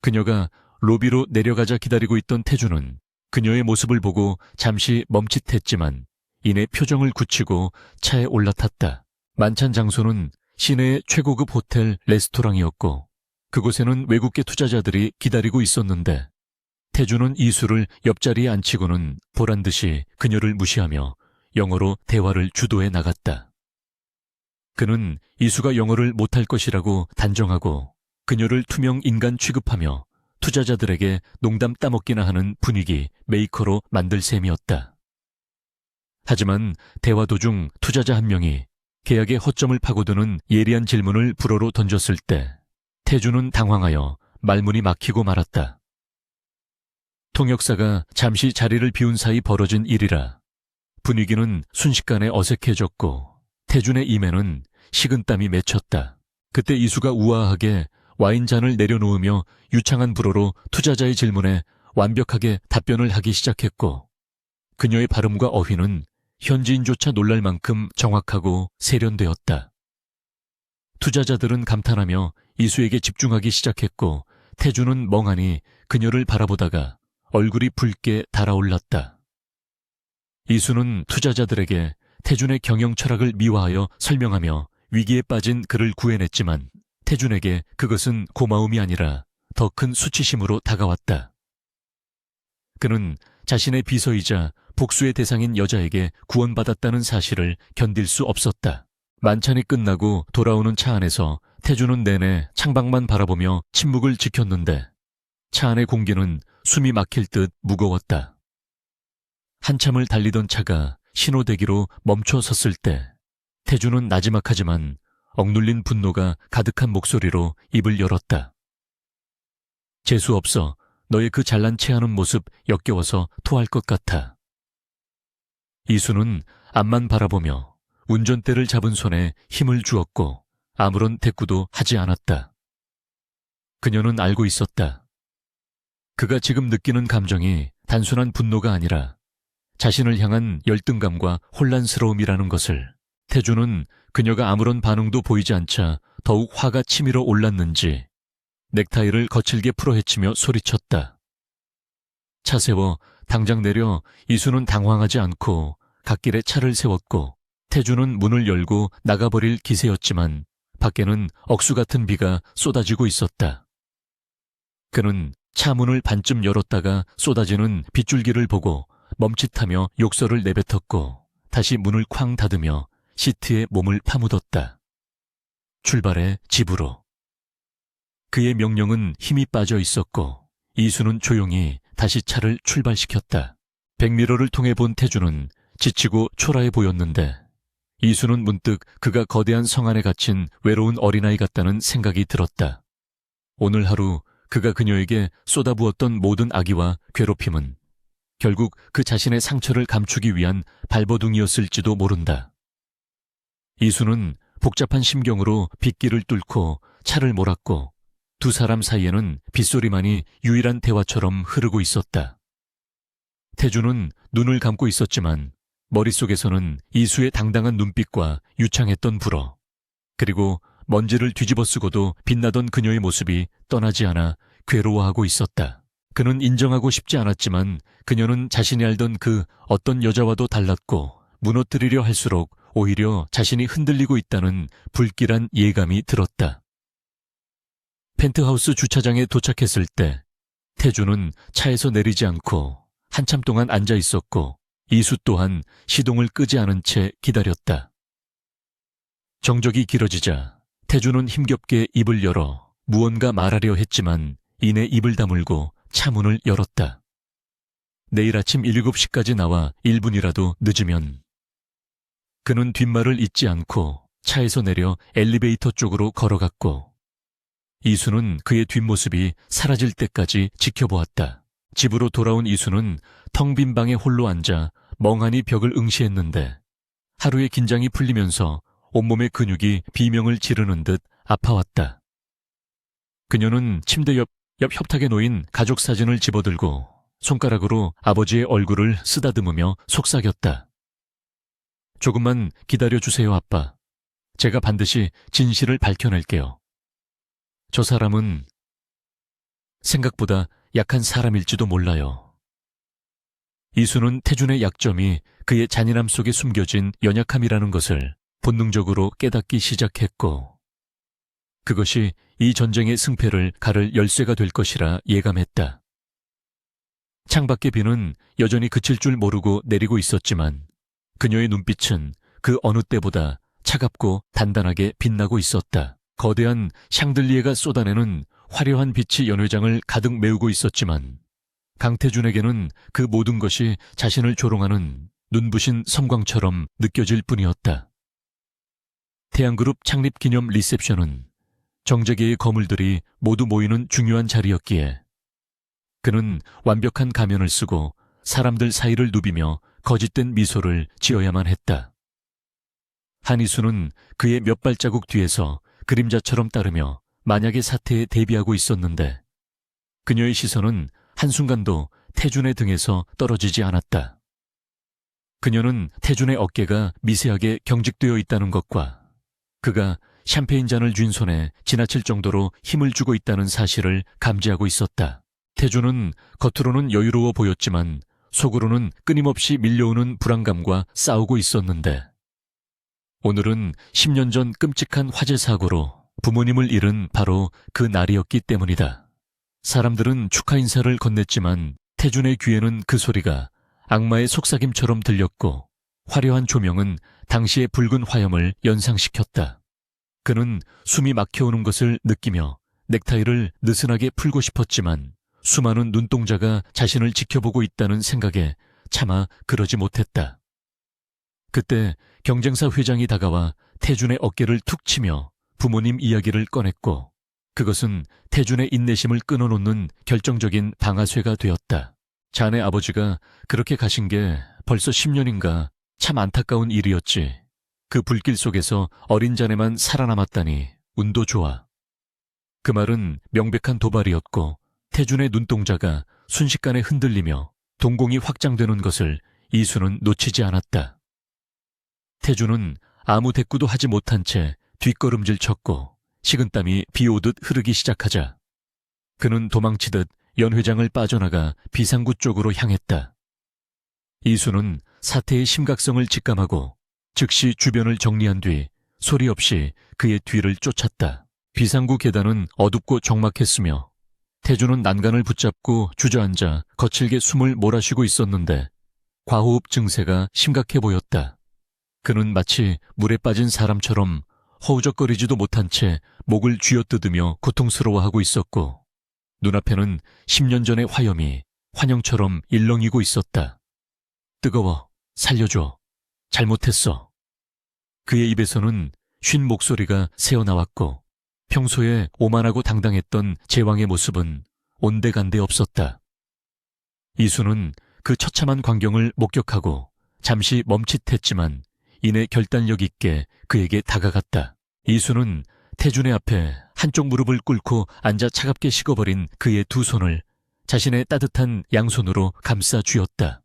그녀가 로비로 내려가자 기다리고 있던 태준은 그녀의 모습을 보고 잠시 멈칫했지만 이내 표정을 굳히고 차에 올라탔다. 만찬 장소는 시내의 최고급 호텔 레스토랑이었고 그곳에는 외국계 투자자들이 기다리고 있었는데 태준은 이수를 옆자리에 앉히고는 보란듯이 그녀를 무시하며 영어로 대화를 주도해 나갔다. 그는 이수가 영어를 못할 것이라고 단정하고 그녀를 투명 인간 취급하며 투자자들에게 농담 따먹기나 하는 분위기 메이커로 만들 셈이었다. 하지만 대화 도중 투자자 한 명이 계약의 허점을 파고드는 예리한 질문을 불어로 던졌을 때 태준은 당황하여 말문이 막히고 말았다. 통역사가 잠시 자리를 비운 사이 벌어진 일이라 분위기는 순식간에 어색해졌고 태준의 입에는 식은땀이 맺혔다. 그때 이수가 우아하게 와인잔을 내려놓으며 유창한 불어로 투자자의 질문에 완벽하게 답변을 하기 시작했고 그녀의 발음과 어휘는 현지인조차 놀랄 만큼 정확하고 세련되었다. 투자자들은 감탄하며 이수에게 집중하기 시작했고 태준은 멍하니 그녀를 바라보다가 얼굴이 붉게 달아올랐다. 이수는 투자자들에게 태준의 경영 철학을 미화하여 설명하며 위기에 빠진 그를 구해냈지만 태준에게 그것은 고마움이 아니라 더 큰 수치심으로 다가왔다. 그는 자신의 비서이자 복수의 대상인 여자에게 구원받았다는 사실을 견딜 수 없었다. 만찬이 끝나고 돌아오는 차 안에서 태준은 내내 창밖만 바라보며 침묵을 지켰는데 차 안의 공기는 숨이 막힐 듯 무거웠다. 한참을 달리던 차가 신호대기로 멈춰 섰을 때 태준은 나지막하지만 억눌린 분노가 가득한 목소리로 입을 열었다. 재수없어. 너의 그 잘난 체하는 모습 역겨워서 토할 것 같아. 이수는 앞만 바라보며 운전대를 잡은 손에 힘을 주었고 아무런 대꾸도 하지 않았다. 그녀는 알고 있었다. 그가 지금 느끼는 감정이 단순한 분노가 아니라 자신을 향한 열등감과 혼란스러움이라는 것을. 태준은 그녀가 아무런 반응도 보이지 않자 더욱 화가 치밀어 올랐는지 넥타이를 거칠게 풀어헤치며 소리쳤다. 차 세워 당장 내려. 이수는 당황하지 않고 갓길에 차를 세웠고 태준은 문을 열고 나가버릴 기세였지만 밖에는 억수 같은 비가 쏟아지고 있었다. 그는 차 문을 반쯤 열었다가 쏟아지는 빗줄기를 보고 멈칫하며 욕설을 내뱉었고 다시 문을 쾅 닫으며 시트에 몸을 파묻었다. 출발해 집으로. 그의 명령은 힘이 빠져 있었고 이수는 조용히 다시 차를 출발시켰다. 백미러를 통해 본 태준은 지치고 초라해 보였는데 이수는 문득 그가 거대한 성 안에 갇힌 외로운 어린아이 같다는 생각이 들었다. 오늘 하루 그가 그녀에게 쏟아부었던 모든 악의와 괴롭힘은 결국 그 자신의 상처를 감추기 위한 발버둥이었을지도 모른다. 이수는 복잡한 심경으로 빗길을 뚫고 차를 몰았고 두 사람 사이에는 빗소리만이 유일한 대화처럼 흐르고 있었다. 태준은 눈을 감고 있었지만 머릿속에서는 이수의 당당한 눈빛과 유창했던 불어, 그리고 먼지를 뒤집어 쓰고도 빛나던 그녀의 모습이 떠나지 않아 괴로워하고 있었다. 그는 인정하고 싶지 않았지만 그녀는 자신이 알던 그 어떤 여자와도 달랐고 무너뜨리려 할수록 오히려 자신이 흔들리고 있다는 불길한 예감이 들었다. 펜트하우스 주차장에 도착했을 때 태준은 차에서 내리지 않고 한참 동안 앉아 있었고 이수 또한 시동을 끄지 않은 채 기다렸다. 정적이 길어지자 태준은 힘겹게 입을 열어 무언가 말하려 했지만 이내 입을 다물고 차 문을 열었다. 내일 아침 7시까지 나와 1분이라도 늦으면. 그는 뒷말을 잇지 않고 차에서 내려 엘리베이터 쪽으로 걸어갔고 이수는 그의 뒷모습이 사라질 때까지 지켜보았다. 집으로 돌아온 이수는 텅 빈 방에 홀로 앉아 멍하니 벽을 응시했는데 하루의 긴장이 풀리면서 온몸의 근육이 비명을 지르는 듯 아파왔다. 그녀는 침대 옆 협탁에 놓인 가족 사진을 집어들고 손가락으로 아버지의 얼굴을 쓰다듬으며 속삭였다. 조금만 기다려주세요, 아빠. 제가 반드시 진실을 밝혀낼게요. 저 사람은 생각보다 약한 사람일지도 몰라요. 이수는 태준의 약점이 그의 잔인함 속에 숨겨진 연약함이라는 것을 본능적으로 깨닫기 시작했고 그것이 이 전쟁의 승패를 가를 열쇠가 될 것이라 예감했다. 창밖의 비는 여전히 그칠 줄 모르고 내리고 있었지만 그녀의 눈빛은 그 어느 때보다 차갑고 단단하게 빛나고 있었다. 거대한 샹들리에가 쏟아내는 화려한 빛이 연회장을 가득 메우고 있었지만 강태준에게는 그 모든 것이 자신을 조롱하는 눈부신 섬광처럼 느껴질 뿐이었다. 태양그룹 창립 기념 리셉션은 정재계의 거물들이 모두 모이는 중요한 자리였기에 그는 완벽한 가면을 쓰고 사람들 사이를 누비며 거짓된 미소를 지어야만 했다. 한이수는 그의 몇 발자국 뒤에서 그림자처럼 따르며 만약의 사태에 대비하고 있었는데 그녀의 시선은 한순간도 태준의 등에서 떨어지지 않았다. 그녀는 태준의 어깨가 미세하게 경직되어 있다는 것과 그가 샴페인 잔을 쥔 손에 지나칠 정도로 힘을 주고 있다는 사실을 감지하고 있었다. 태준은 겉으로는 여유로워 보였지만 속으로는 끊임없이 밀려오는 불안감과 싸우고 있었는데 오늘은 10년 전 끔찍한 화재 사고로 부모님을 잃은 바로 그 날이었기 때문이다. 사람들은 축하 인사를 건넸지만 태준의 귀에는 그 소리가 악마의 속삭임처럼 들렸고 화려한 조명은 당시의 붉은 화염을 연상시켰다. 그는 숨이 막혀오는 것을 느끼며 넥타이를 느슨하게 풀고 싶었지만 수많은 눈동자가 자신을 지켜보고 있다는 생각에 차마 그러지 못했다. 그때 경쟁사 회장이 다가와 태준의 어깨를 툭 치며 부모님 이야기를 꺼냈고 그것은 태준의 인내심을 끊어놓는 결정적인 방아쇠가 되었다. 자네 아버지가 그렇게 가신 게 벌써 10년인가 참 안타까운 일이었지. 그 불길 속에서 어린 자네만 살아남았다니 운도 좋아. 그 말은 명백한 도발이었고 태준의 눈동자가 순식간에 흔들리며 동공이 확장되는 것을 이수는 놓치지 않았다. 태준은 아무 대꾸도 하지 못한 채 뒷걸음질 쳤고 식은땀이 비오듯 흐르기 시작하자 그는 도망치듯 연회장을 빠져나가 비상구 쪽으로 향했다. 이수는 사태의 심각성을 직감하고 즉시 주변을 정리한 뒤 소리 없이 그의 뒤를 쫓았다. 비상구 계단은 어둡고 적막했으며 태준은 난간을 붙잡고 주저앉아 거칠게 숨을 몰아쉬고 있었는데 과호흡 증세가 심각해 보였다. 그는 마치 물에 빠진 사람처럼 허우적거리지도 못한 채 목을 쥐어뜯으며 고통스러워하고 있었고 눈앞에는 10년 전의 화염이 환영처럼 일렁이고 있었다. 뜨거워, 살려줘, 잘못했어. 그의 입에서는 쉰 목소리가 새어나왔고 평소에 오만하고 당당했던 제왕의 모습은 온데간데 없었다. 이수는 그 처참한 광경을 목격하고 잠시 멈칫했지만 이내 결단력 있게 그에게 다가갔다. 이수는 태준의 앞에 한쪽 무릎을 꿇고 앉아 차갑게 식어버린 그의 두 손을 자신의 따뜻한 양손으로 감싸 쥐었다.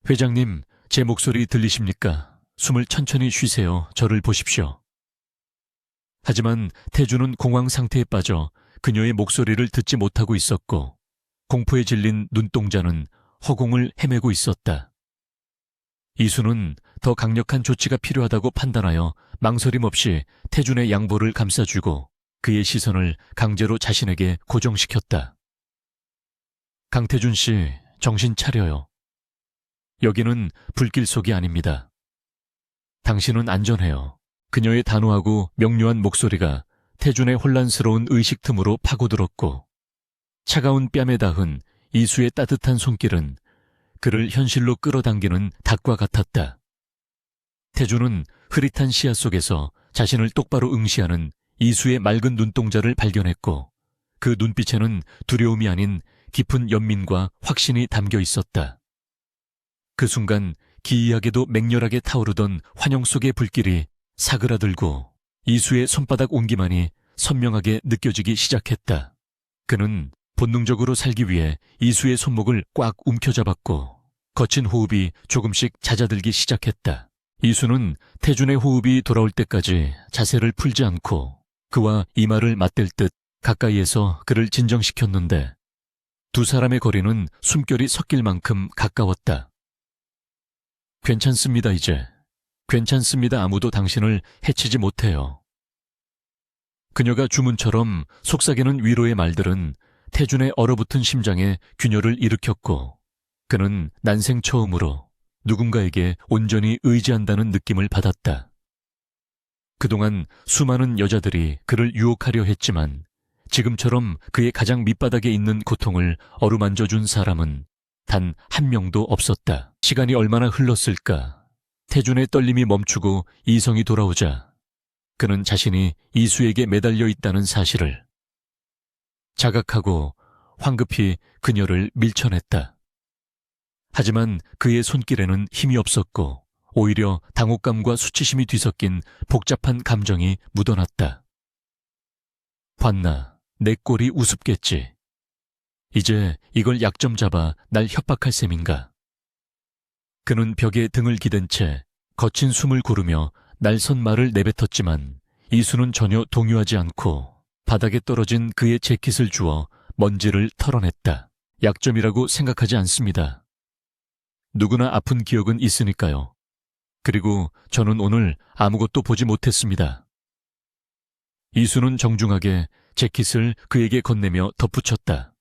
회장님, 제 목소리 들리십니까? 숨을 천천히 쉬세요. 저를 보십시오. 하지만 태준은 공황 상태에 빠져 그녀의 목소리를 듣지 못하고 있었고 공포에 질린 눈동자는 허공을 헤매고 있었다. 이수는 더 강력한 조치가 필요하다고 판단하여 망설임 없이 태준의 양보를 감싸주고 그의 시선을 강제로 자신에게 고정시켰다. 강태준 씨, 정신 차려요. 여기는 불길 속이 아닙니다. 당신은 안전해요. 그녀의 단호하고 명료한 목소리가 태준의 혼란스러운 의식 틈으로 파고들었고 차가운 뺨에 닿은 이수의 따뜻한 손길은 그를 현실로 끌어당기는 닭과 같았다. 태주는 흐릿한 시야 속에서 자신을 똑바로 응시하는 이수의 맑은 눈동자를 발견했고 그 눈빛에는 두려움이 아닌 깊은 연민과 확신이 담겨 있었다. 그 순간 기이하게도 맹렬하게 타오르던 환영 속의 불길이 사그라들고 이수의 손바닥 온기만이 선명하게 느껴지기 시작했다. 그는 본능적으로 살기 위해 이수의 손목을 꽉 움켜잡았고 거친 호흡이 조금씩 잦아들기 시작했다. 이수는 태준의 호흡이 돌아올 때까지 자세를 풀지 않고 그와 이마를 맞댈 듯 가까이에서 그를 진정시켰는데 두 사람의 거리는 숨결이 섞일 만큼 가까웠다. 괜찮습니다, 이제. 괜찮습니다. 아무도 당신을 해치지 못해요. 그녀가 주문처럼 속삭이는 위로의 말들은 태준의 얼어붙은 심장에 균열을 일으켰고 그는 난생 처음으로 누군가에게 온전히 의지한다는 느낌을 받았다. 그동안 수많은 여자들이 그를 유혹하려 했지만 지금처럼 그의 가장 밑바닥에 있는 고통을 어루만져준 사람은 단 한 명도 없었다. 시간이 얼마나 흘렀을까? 태준의 떨림이 멈추고 이성이 돌아오자 그는 자신이 이수에게 매달려 있다는 사실을 자각하고 황급히 그녀를 밀쳐냈다. 하지만 그의 손길에는 힘이 없었고 오히려 당혹감과 수치심이 뒤섞인 복잡한 감정이 묻어났다. 봤나, 내 꼴이 우습겠지. 이제 이걸 약점 잡아 날 협박할 셈인가. 그는 벽에 등을 기댄 채 거친 숨을 고르며 날선 말을 내뱉었지만 이수는 전혀 동요하지 않고 바닥에 떨어진 그의 재킷을 주워 먼지를 털어냈다. 약점이라고 생각하지 않습니다. 누구나 아픈 기억은 있으니까요. 그리고 저는 오늘 아무것도 보지 못했습니다. 이수는 정중하게 재킷을 그에게 건네며 덧붙였다.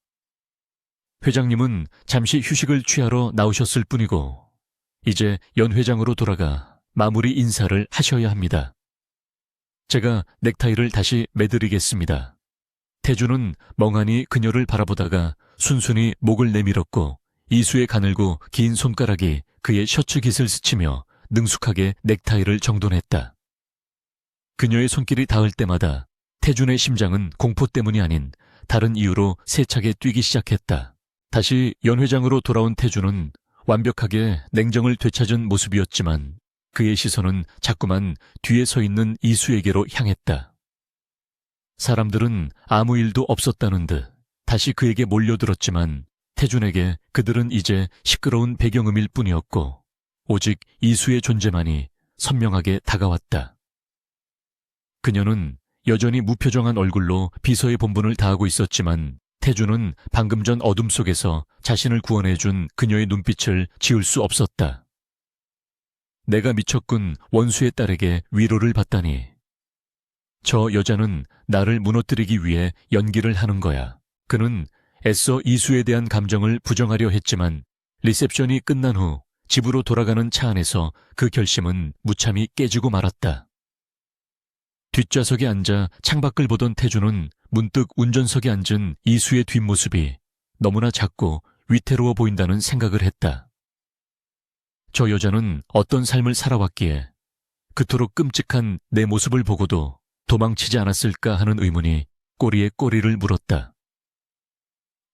회장님은 잠시 휴식을 취하러 나오셨을 뿐이고 이제 연 회장으로 돌아가 마무리 인사를 하셔야 합니다. 제가 넥타이를 다시 매드리겠습니다. 태주는 멍하니 그녀를 바라보다가 순순히 목을 내밀었고 이수의 가늘고 긴 손가락이 그의 셔츠 깃을 스치며 능숙하게 넥타이를 정돈했다. 그녀의 손길이 닿을 때마다 태준의 심장은 공포 때문이 아닌 다른 이유로 세차게 뛰기 시작했다. 다시 연 회장으로 돌아온 태준은 완벽하게 냉정을 되찾은 모습이었지만 그의 시선은 자꾸만 뒤에 서 있는 이수에게로 향했다. 사람들은 아무 일도 없었다는 듯 다시 그에게 몰려들었지만 태준에게 그들은 이제 시끄러운 배경음일 뿐이었고 오직 이수의 존재만이 선명하게 다가왔다. 그녀는 여전히 무표정한 얼굴로 비서의 본분을 다하고 있었지만 태준은 방금 전 어둠 속에서 자신을 구원해준 그녀의 눈빛을 지울 수 없었다. 내가 미쳤군. 원수의 딸에게 위로를 받다니. 저 여자는 나를 무너뜨리기 위해 연기를 하는 거야. 그는 애써 이수에 대한 감정을 부정하려 했지만 리셉션이 끝난 후 집으로 돌아가는 차 안에서 그 결심은 무참히 깨지고 말았다. 뒷좌석에 앉아 창밖을 보던 태준은 문득 운전석에 앉은 이수의 뒷모습이 너무나 작고 위태로워 보인다는 생각을 했다. 저 여자는 어떤 삶을 살아왔기에 그토록 끔찍한 내 모습을 보고도 도망치지 않았을까 하는 의문이 꼬리에 꼬리를 물었다.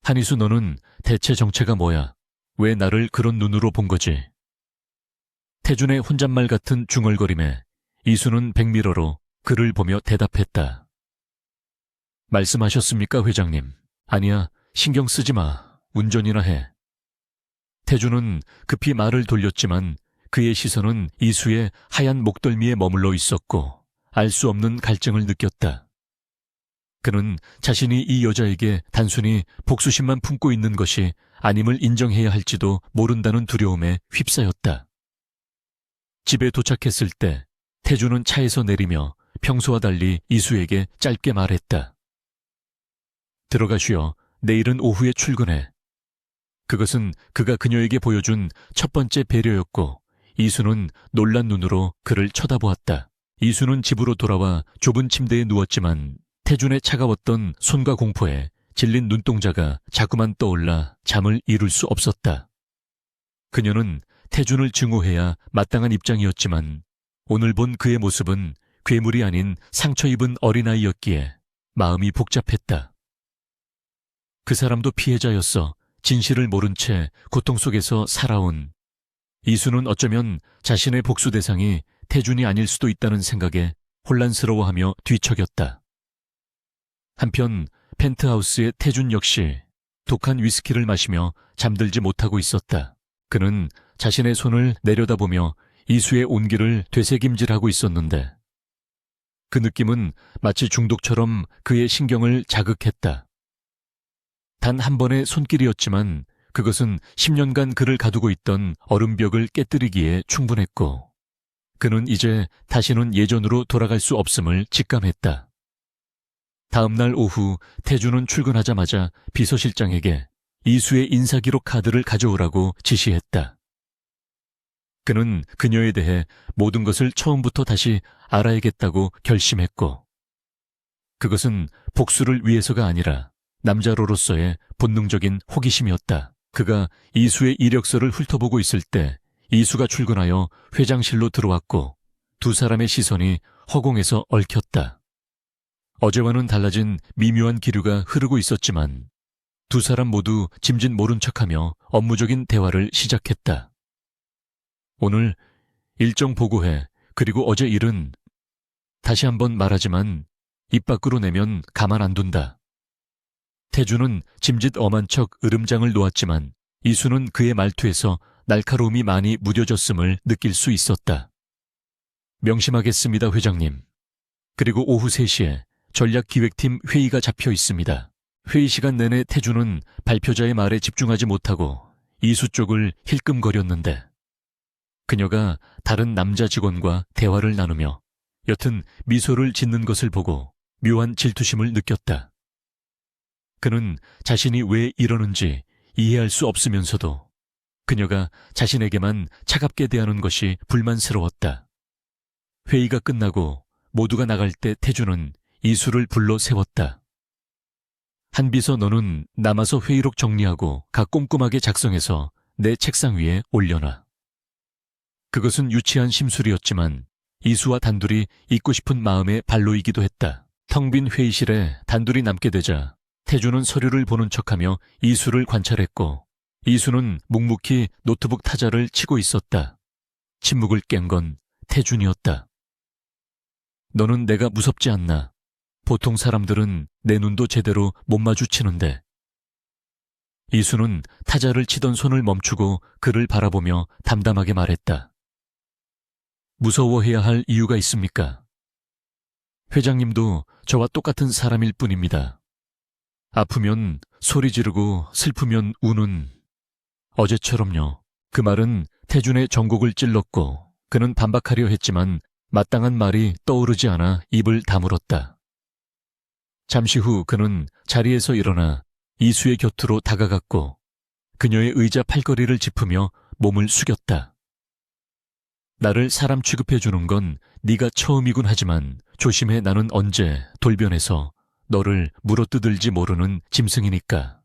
한이수, 너는 대체 정체가 뭐야? 왜 나를 그런 눈으로 본 거지? 태준의 혼잣말 같은 중얼거림에 이수는 백미러로 그를 보며 대답했다. 말씀하셨습니까, 회장님? 아니야, 신경 쓰지 마. 운전이나 해. 태준은 급히 말을 돌렸지만 그의 시선은 이수의 하얀 목덜미에 머물러 있었고 알 수 없는 갈증을 느꼈다. 그는 자신이 이 여자에게 단순히 복수심만 품고 있는 것이 아님을 인정해야 할지도 모른다는 두려움에 휩싸였다. 집에 도착했을 때 태준은 차에서 내리며 평소와 달리 이수에게 짧게 말했다. 들어가 쉬어. 내일은 오후에 출근해. 그것은 그가 그녀에게 보여준 첫 번째 배려였고 이수는 놀란 눈으로 그를 쳐다보았다. 이수는 집으로 돌아와 좁은 침대에 누웠지만 태준의 차가웠던 손과 공포에 질린 눈동자가 자꾸만 떠올라 잠을 이룰 수 없었다. 그녀는 태준을 증오해야 마땅한 입장이었지만 오늘 본 그의 모습은 괴물이 아닌 상처 입은 어린아이였기에 마음이 복잡했다. 그 사람도 피해자였어. 진실을 모른 채 고통 속에서 살아온 이수는 어쩌면 자신의 복수 대상이 태준이 아닐 수도 있다는 생각에 혼란스러워하며 뒤척였다. 한편 펜트하우스의 태준 역시 독한 위스키를 마시며 잠들지 못하고 있었다. 그는 자신의 손을 내려다보며 이수의 온기를 되새김질하고 있었는데 그 느낌은 마치 중독처럼 그의 신경을 자극했다. 단 한 번의 손길이었지만 그것은 10년간 그를 가두고 있던 얼음벽을 깨뜨리기에 충분했고 그는 이제 다시는 예전으로 돌아갈 수 없음을 직감했다. 다음 날 오후 태준은 출근하자마자 비서실장에게 이수의 인사기록 카드를 가져오라고 지시했다. 그는 그녀에 대해 모든 것을 처음부터 다시 알아야겠다고 결심했고 그것은 복수를 위해서가 아니라 남자로서의 본능적인 호기심이었다. 그가 이수의 이력서를 훑어보고 있을 때 이수가 출근하여 회장실로 들어왔고 두 사람의 시선이 허공에서 얽혔다. 어제와는 달라진 미묘한 기류가 흐르고 있었지만 두 사람 모두 짐짓 모른 척하며 업무적인 대화를 시작했다. 오늘 일정 보고해. 그리고 어제 일은 다시 한번 말하지만 입 밖으로 내면 가만 안 둔다. 태준은 짐짓 엄한 척 으름장을 놓았지만 이수는 그의 말투에서 날카로움이 많이 무뎌졌음을 느낄 수 있었다. 명심하겠습니다, 회장님. 그리고 오후 3시에 전략기획팀 회의가 잡혀 있습니다. 회의 시간 내내 태준은 발표자의 말에 집중하지 못하고 이수 쪽을 힐끔거렸는데 그녀가 다른 남자 직원과 대화를 나누며 여튼 미소를 짓는 것을 보고 묘한 질투심을 느꼈다. 그는 자신이 왜 이러는지 이해할 수 없으면서도 그녀가 자신에게만 차갑게 대하는 것이 불만스러웠다. 회의가 끝나고 모두가 나갈 때 태준은 이수를 불러 세웠다. 한비서 너는 남아서 회의록 정리하고 각 꼼꼼하게 작성해서 내 책상 위에 올려놔. 그것은 유치한 심술이었지만 이수와 단둘이 있고 싶은 마음의 발로이기도 했다. 텅 빈 회의실에 단둘이 남게 되자 태준은 서류를 보는 척하며 이수를 관찰했고 이수는 묵묵히 노트북 타자를 치고 있었다. 침묵을 깬 건 태준이었다. 너는 내가 무섭지 않나? 보통 사람들은 내 눈도 제대로 못 마주치는데. 이수는 타자를 치던 손을 멈추고 그를 바라보며 담담하게 말했다. 무서워해야 할 이유가 있습니까? 회장님도 저와 똑같은 사람일 뿐입니다. 아프면 소리 지르고 슬프면 우는 어제처럼요. 그 말은 태준의 전곡을 찔렀고 그는 반박하려 했지만 마땅한 말이 떠오르지 않아 입을 다물었다. 잠시 후 그는 자리에서 일어나 이수의 곁으로 다가갔고 그녀의 의자 팔걸이를 짚으며 몸을 숙였다. 나를 사람 취급해주는 건 네가 처음이군 하지만 조심해. 나는 언제 돌변해서 너를 물어뜯을지 모르는 짐승이니까.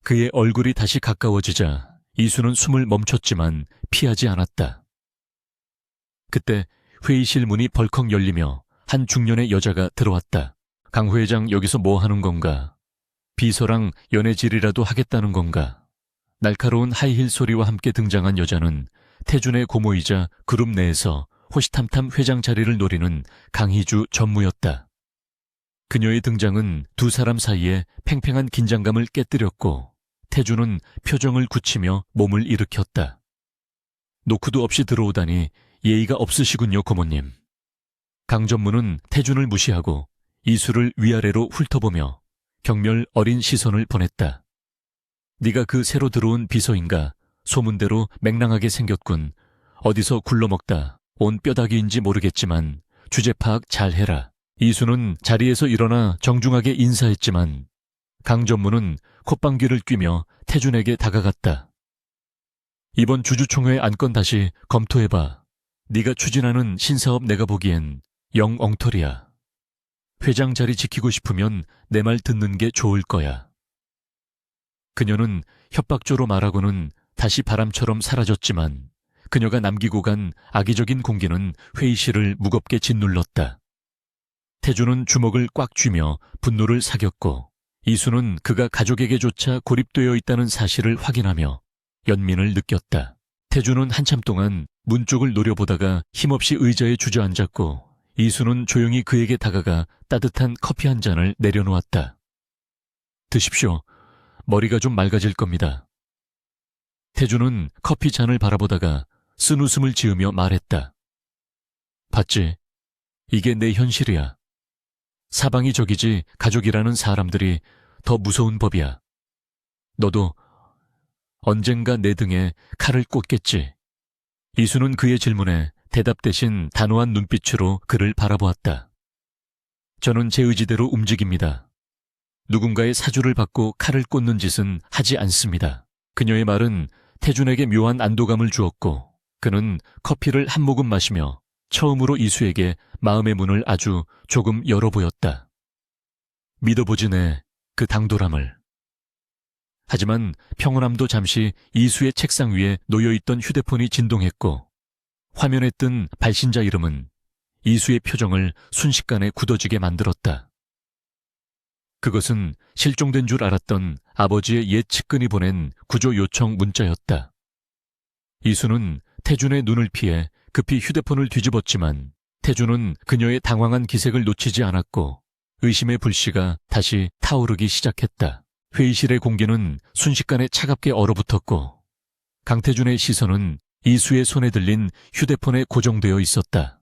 그의 얼굴이 다시 가까워지자 이수는 숨을 멈췄지만 피하지 않았다. 그때 회의실 문이 벌컥 열리며 한 중년의 여자가 들어왔다. 강 회장 여기서 뭐 하는 건가? 비서랑 연애질이라도 하겠다는 건가? 날카로운 하이힐 소리와 함께 등장한 여자는 태준의 고모이자 그룹 내에서 호시탐탐 회장 자리를 노리는 강희주 전무였다. 그녀의 등장은 두 사람 사이에 팽팽한 긴장감을 깨뜨렸고 태준은 표정을 굳히며 몸을 일으켰다. 노크도 없이 들어오다니 예의가 없으시군요, 고모님. 강 전무는 태준을 무시하고 이수를 위아래로 훑어보며 경멸 어린 시선을 보냈다. 네가 그 새로 들어온 비서인가? 소문대로 맹랑하게 생겼군. 어디서 굴러먹다 온 뼈다귀인지 모르겠지만 주제 파악 잘해라. 이수는 자리에서 일어나 정중하게 인사했지만 강 전무는 콧방귀를 뀌며 태준에게 다가갔다. 이번 주주총회 안건 다시 검토해봐. 네가 추진하는 신사업 내가 보기엔 영 엉터리야. 회장 자리 지키고 싶으면 내 말 듣는 게 좋을 거야. 그녀는 협박조로 말하고는 다시 바람처럼 사라졌지만 그녀가 남기고 간 악의적인 공기는 회의실을 무겁게 짓눌렀다. 태주는 주먹을 꽉 쥐며 분노를 사겼고 이수는 그가 가족에게조차 고립되어 있다는 사실을 확인하며 연민을 느꼈다. 태주는 한참 동안 문 쪽을 노려보다가 힘없이 의자에 주저앉았고 이수는 조용히 그에게 다가가 따뜻한 커피 한 잔을 내려놓았다. 드십시오. 머리가 좀 맑아질 겁니다. 태주는 커피 잔을 바라보다가 쓴 웃음을 지으며 말했다. 봤지? 이게 내 현실이야. 사방이 적이지 가족이라는 사람들이 더 무서운 법이야. 너도 언젠가 내 등에 칼을 꽂겠지. 이수는 그의 질문에 대답 대신 단호한 눈빛으로 그를 바라보았다. 저는 제 의지대로 움직입니다. 누군가의 사주를 받고 칼을 꽂는 짓은 하지 않습니다. 그녀의 말은 태준에게 묘한 안도감을 주었고 그는 커피를 한 모금 마시며 처음으로 이수에게 마음의 문을 아주 조금 열어보였다. 믿어보지네, 그 당돌함을. 하지만 평온함도 잠시 이수의 책상 위에 놓여있던 휴대폰이 진동했고 화면에 뜬 발신자 이름은 이수의 표정을 순식간에 굳어지게 만들었다. 그것은 실종된 줄 알았던 아버지의 옛 측근이 보낸 구조 요청 문자였다. 이수는 태준의 눈을 피해 급히 휴대폰을 뒤집었지만 태준은 그녀의 당황한 기색을 놓치지 않았고 의심의 불씨가 다시 타오르기 시작했다. 회의실의 공기는 순식간에 차갑게 얼어붙었고 강태준의 시선은 이수의 손에 들린 휴대폰에 고정되어 있었다.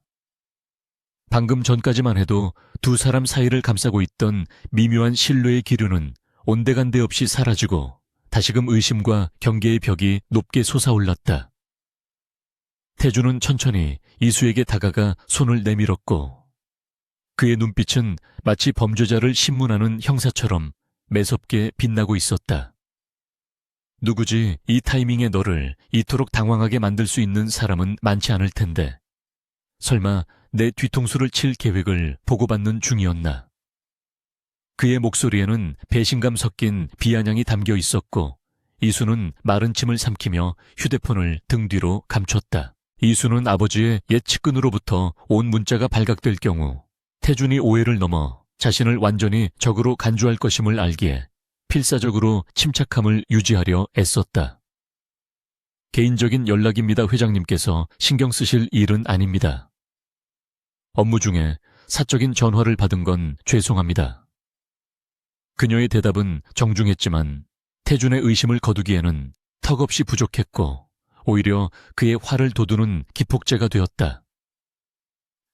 방금 전까지만 해도 두 사람 사이를 감싸고 있던 미묘한 신뢰의 기류는 온데간데 없이 사라지고 다시금 의심과 경계의 벽이 높게 솟아올랐다. 태준은 천천히 이수에게 다가가 손을 내밀었고 그의 눈빛은 마치 범죄자를 신문하는 형사처럼 매섭게 빛나고 있었다. 누구지 이 타이밍에 너를 이토록 당황하게 만들 수 있는 사람은 많지 않을 텐데 설마 내 뒤통수를 칠 계획을 보고받는 중이었나. 그의 목소리에는 배신감 섞인 비아냥이 담겨 있었고 이수는 마른 침을 삼키며 휴대폰을 등 뒤로 감췄다. 이수는 아버지의 옛 측근으로부터 온 문자가 발각될 경우 태준이 오해를 넘어 자신을 완전히 적으로 간주할 것임을 알기에 필사적으로 침착함을 유지하려 애썼다. 개인적인 연락입니다. 회장님께서 신경 쓰실 일은 아닙니다. 업무 중에 사적인 전화를 받은 건 죄송합니다. 그녀의 대답은 정중했지만 태준의 의심을 거두기에는 턱없이 부족했고 오히려 그의 화를 돋우는 기폭제가 되었다.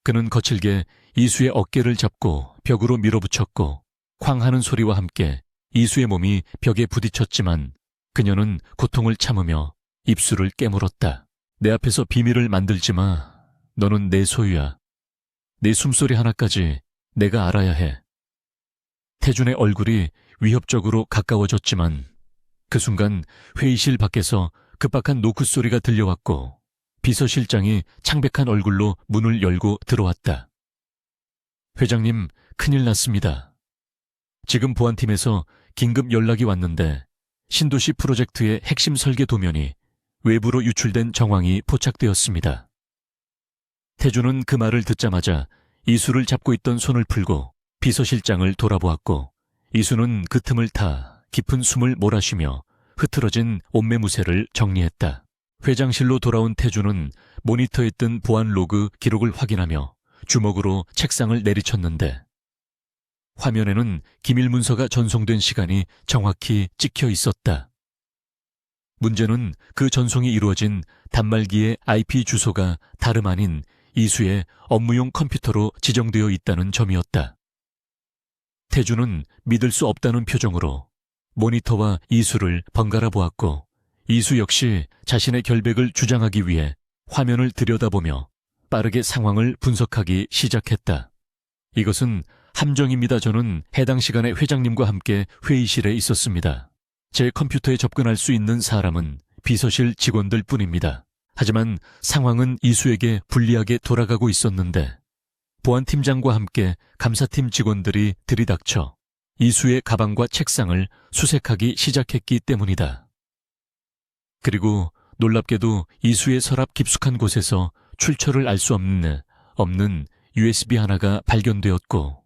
그는 거칠게 이수의 어깨를 잡고 벽으로 밀어붙였고 쾅 하는 소리와 함께 이수의 몸이 벽에 부딪혔지만 그녀는 고통을 참으며 입술을 깨물었다. 내 앞에서 비밀을 만들지 마. 너는 내 소유야. 내 숨소리 하나까지 내가 알아야 해. 태준의 얼굴이 위협적으로 가까워졌지만 그 순간 회의실 밖에서 급박한 노크 소리가 들려왔고 비서실장이 창백한 얼굴로 문을 열고 들어왔다. 회장님, 큰일 났습니다. 지금 보안팀에서 긴급 연락이 왔는데 신도시 프로젝트의 핵심 설계 도면이 외부로 유출된 정황이 포착되었습니다. 태준은 그 말을 듣자마자 이수를 잡고 있던 손을 풀고 비서실장을 돌아보았고 이수는 그 틈을 타 깊은 숨을 몰아쉬며 흐트러진 옷매무새를 정리했다. 회장실로 돌아온 태준은 모니터에 뜬 보안 로그 기록을 확인하며 주먹으로 책상을 내리쳤는데 화면에는 기밀 문서가 전송된 시간이 정확히 찍혀 있었다. 문제는 그 전송이 이루어진 단말기의 IP 주소가 다름 아닌 이수의 업무용 컴퓨터로 지정되어 있다는 점이었다. 태준은 믿을 수 없다는 표정으로 모니터와 이수를 번갈아 보았고 이수 역시 자신의 결백을 주장하기 위해 화면을 들여다보며 빠르게 상황을 분석하기 시작했다. 이것은 함정입니다. 저는 해당 시간에 회장님과 함께 회의실에 있었습니다. 제 컴퓨터에 접근할 수 있는 사람은 비서실 직원들 뿐입니다. 하지만 상황은 이수에게 불리하게 돌아가고 있었는데 보안팀장과 함께 감사팀 직원들이 들이닥쳐 이수의 가방과 책상을 수색하기 시작했기 때문이다. 그리고 놀랍게도 이수의 서랍 깊숙한 곳에서 출처를 알 수 없는 USB 하나가 발견되었고,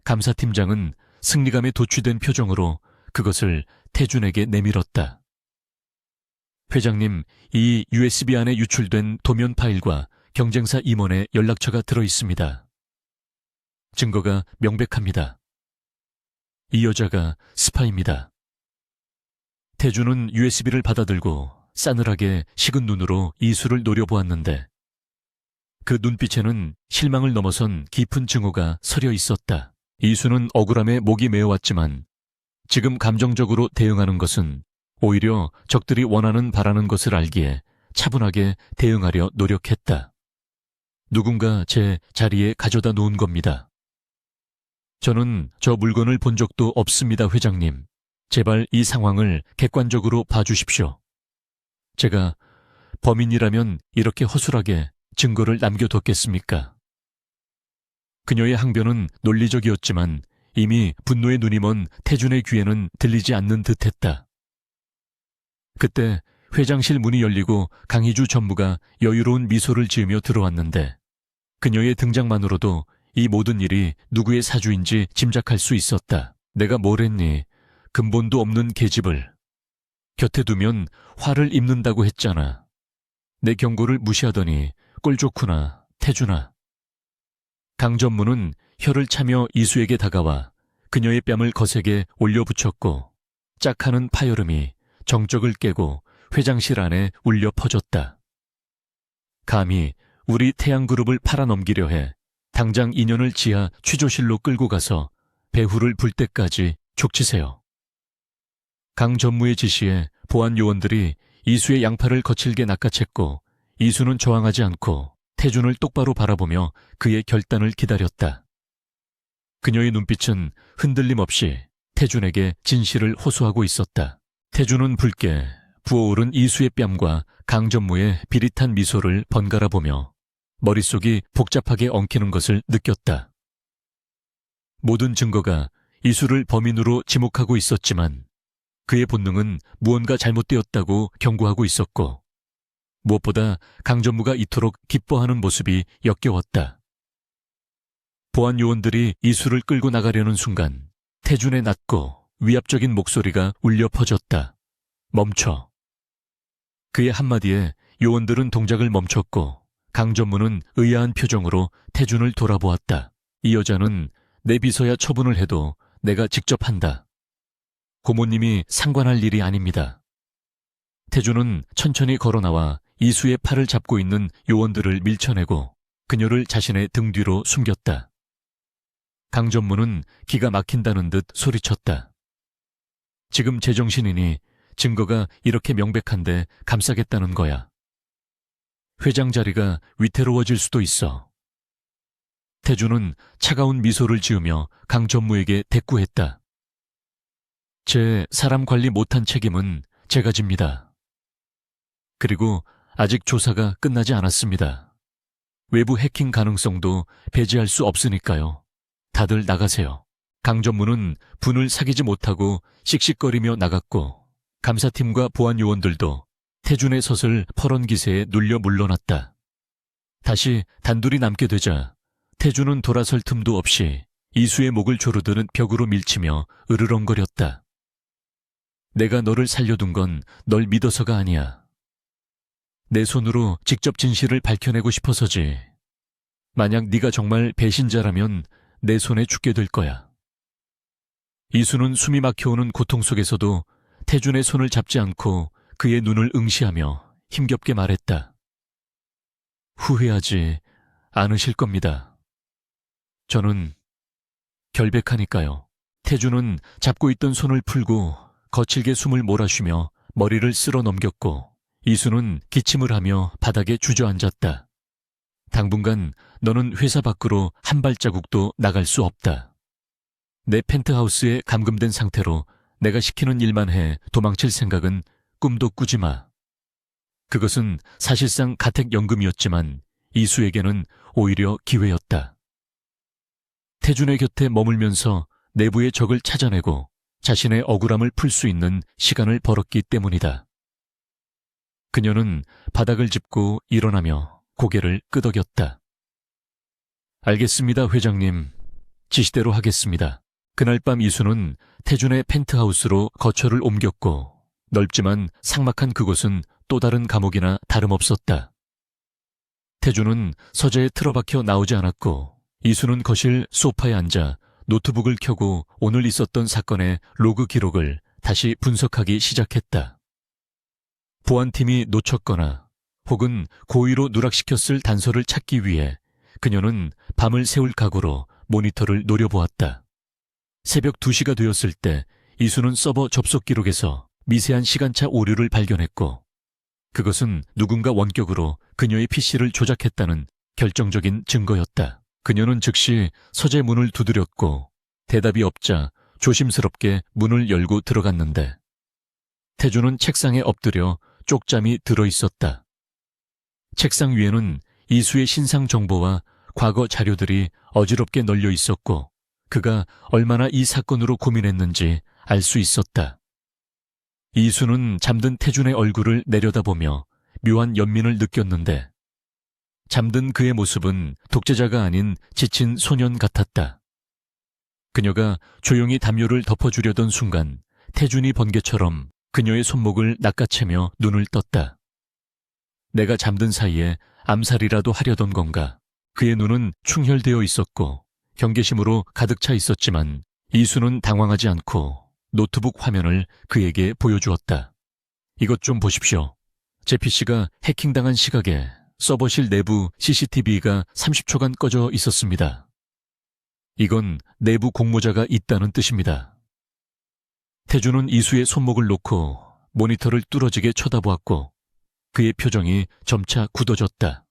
감사팀장은 승리감에 도취된 표정으로 그것을 태준에게 내밀었다. 회장님, 이 USB 안에 유출된 도면 파일과 경쟁사 임원의 연락처가 들어있습니다. 증거가 명백합니다. 이 여자가 스파입니다. 태준은 USB를 받아들고 싸늘하게 식은 눈으로 이수를 노려보았는데 그 눈빛에는 실망을 넘어선 깊은 증오가 서려 있었다. 이수는 억울함에 목이 메어왔지만 지금 감정적으로 대응하는 것은 오히려 적들이 원하는 바라는 것을 알기에 차분하게 대응하려 노력했다. 누군가 제 자리에 가져다 놓은 겁니다. 저는 저 물건을 본 적도 없습니다, 회장님. 제발 이 상황을 객관적으로 봐주십시오. 제가 범인이라면 이렇게 허술하게 증거를 남겨뒀겠습니까? 그녀의 항변은 논리적이었지만 이미 분노의 눈이 먼 태준의 귀에는 들리지 않는 듯했다. 그때 회장실 문이 열리고 강희주 전무가 여유로운 미소를 지으며 들어왔는데 그녀의 등장만으로도 이 모든 일이 누구의 사주인지 짐작할 수 있었다. 내가 뭘 했니? 근본도 없는 계집을. 곁에 두면 화를 입는다고 했잖아. 내 경고를 무시하더니 꼴 좋구나, 태준아. 강 전무는 혀를 차며 이수에게 다가와 그녀의 뺨을 거세게 올려붙였고 짝하는 파열음이 정적을 깨고 회장실 안에 울려 퍼졌다. 감히 우리 태양그룹을 팔아넘기려 해 당장 인연을 지하 취조실로 끌고 가서 배후를 불 때까지 족치세요. 강 전무의 지시에 보안 요원들이 이수의 양팔을 거칠게 낚아챘고 이수는 저항하지 않고 태준을 똑바로 바라보며 그의 결단을 기다렸다. 그녀의 눈빛은 흔들림 없이 태준에게 진실을 호소하고 있었다. 태준은 붉게 부어오른 이수의 뺨과 강 전무의 비릿한 미소를 번갈아 보며 머릿속이 복잡하게 엉키는 것을 느꼈다. 모든 증거가 이수를 범인으로 지목하고 있었지만 그의 본능은 무언가 잘못되었다고 경고하고 있었고 무엇보다 강 전무가 이토록 기뻐하는 모습이 역겨웠다. 보안 요원들이 이수를 끌고 나가려는 순간 태준의 낮고 위압적인 목소리가 울려 퍼졌다. 멈춰. 그의 한마디에 요원들은 동작을 멈췄고 강 전무는 의아한 표정으로 태준을 돌아보았다. 이 여자는 내 비서야 처분을 해도 내가 직접 한다. 고모님이 상관할 일이 아닙니다. 태준은 천천히 걸어나와 이수의 팔을 잡고 있는 요원들을 밀쳐내고 그녀를 자신의 등 뒤로 숨겼다. 강 전무는 기가 막힌다는 듯 소리쳤다. 지금 제정신이니 증거가 이렇게 명백한데 감싸겠다는 거야. 회장 자리가 위태로워질 수도 있어. 태준은 차가운 미소를 지으며 강 전무에게 대꾸했다. 제 사람 관리 못한 책임은 제가 집니다. 그리고 아직 조사가 끝나지 않았습니다. 외부 해킹 가능성도 배제할 수 없으니까요. 다들 나가세요. 강 전무는 분을 사귀지 못하고 씩씩거리며 나갔고 감사팀과 보안 요원들도 태준의 섯을 퍼런 기세에 눌려 물러났다. 다시 단둘이 남게 되자 태준은 돌아설 틈도 없이 이수의 목을 조르드는 벽으로 밀치며 으르렁거렸다. 내가 너를 살려둔 건 널 믿어서가 아니야. 내 손으로 직접 진실을 밝혀내고 싶어서지. 만약 네가 정말 배신자라면 내 손에 죽게 될 거야. 이수는 숨이 막혀오는 고통 속에서도 태준의 손을 잡지 않고 그의 눈을 응시하며 힘겹게 말했다. 후회하지 않으실 겁니다. 저는 결백하니까요. 태준은 잡고 있던 손을 풀고 거칠게 숨을 몰아쉬며 머리를 쓸어 넘겼고 이수는 기침을 하며 바닥에 주저앉았다. 당분간 너는 회사 밖으로 한 발자국도 나갈 수 없다. 내 펜트하우스에 감금된 상태로 내가 시키는 일만 해 도망칠 생각은 꿈도 꾸지 마. 그것은 사실상 가택연금이었지만 이수에게는 오히려 기회였다. 태준의 곁에 머물면서 내부의 적을 찾아내고 자신의 억울함을 풀 수 있는 시간을 벌었기 때문이다. 그녀는 바닥을 짚고 일어나며 고개를 끄덕였다. 알겠습니다, 회장님. 지시대로 하겠습니다. 그날 밤 이수는 태준의 펜트하우스로 거처를 옮겼고 넓지만 삭막한 그곳은 또 다른 감옥이나 다름없었다. 태준은 서재에 틀어박혀 나오지 않았고 이수는 거실 소파에 앉아 노트북을 켜고 오늘 있었던 사건의 로그 기록을 다시 분석하기 시작했다. 보안팀이 놓쳤거나 혹은 고의로 누락시켰을 단서를 찾기 위해 그녀는 밤을 새울 각오로 모니터를 노려보았다. 새벽 2시가 되었을 때 이수는 서버 접속 기록에서 미세한 시간차 오류를 발견했고 그것은 누군가 원격으로 그녀의 PC를 조작했다는 결정적인 증거였다. 그녀는 즉시 서재 문을 두드렸고 대답이 없자 조심스럽게 문을 열고 들어갔는데 태준은 책상에 엎드려 쪽잠이 들어있었다. 책상 위에는 이수의 신상 정보와 과거 자료들이 어지럽게 널려 있었고 그가 얼마나 이 사건으로 고민했는지 알 수 있었다. 이수는 잠든 태준의 얼굴을 내려다보며 묘한 연민을 느꼈는데 잠든 그의 모습은 독재자가 아닌 지친 소년 같았다. 그녀가 조용히 담요를 덮어주려던 순간 태준이 번개처럼 그녀의 손목을 낚아채며 눈을 떴다. 내가 잠든 사이에 암살이라도 하려던 건가? 그의 눈은 충혈되어 있었고 경계심으로 가득 차 있었지만 이수는 당황하지 않고 노트북 화면을 그에게 보여주었다. 이것 좀 보십시오. 제 PC가 해킹당한 시각에 서버실 내부 CCTV가 30초간 꺼져 있었습니다. 이건 내부 공모자가 있다는 뜻입니다. 태준은 이수의 손목을 놓고 모니터를 뚫어지게 쳐다보았고 그의 표정이 점차 굳어졌다.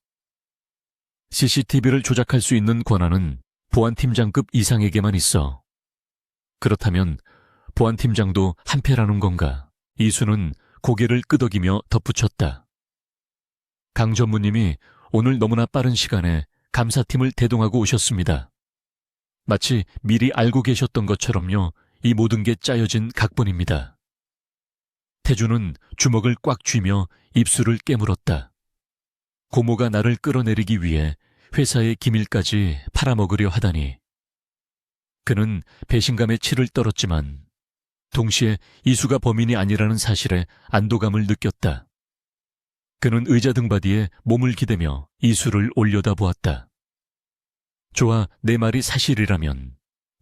CCTV를 조작할 수 있는 권한은 보안팀장급 이상에게만 있어. 그렇다면 보안팀장도 한패라는 건가? 이수는 고개를 끄덕이며 덧붙였다. 강 전무님이 오늘 너무나 빠른 시간에 감사팀을 대동하고 오셨습니다. 마치 미리 알고 계셨던 것처럼요. 이 모든 게 짜여진 각본입니다. 태준은 주먹을 꽉 쥐며 입술을 깨물었다. 고모가 나를 끌어내리기 위해 회사의 기밀까지 팔아먹으려 하다니. 그는 배신감에 치를 떨었지만 동시에 이수가 범인이 아니라는 사실에 안도감을 느꼈다. 그는 의자 등받이에 몸을 기대며 이수를 올려다보았다. 좋아, 내 말이 사실이라면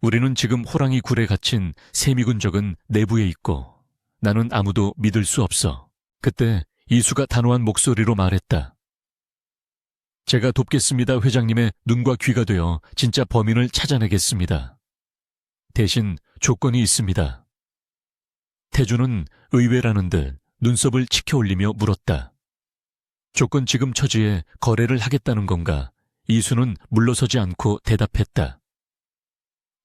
우리는 지금 호랑이 굴에 갇힌 세미군적은 내부에 있고 나는 아무도 믿을 수 없어. 그때 이수가 단호한 목소리로 말했다. 제가 돕겠습니다. 회장님의 눈과 귀가 되어 진짜 범인을 찾아내겠습니다. 대신 조건이 있습니다. 태준은 의외라는 듯 눈썹을 치켜 올리며 물었다. 조건 지금 처지에 거래를 하겠다는 건가? 이수는 물러서지 않고 대답했다.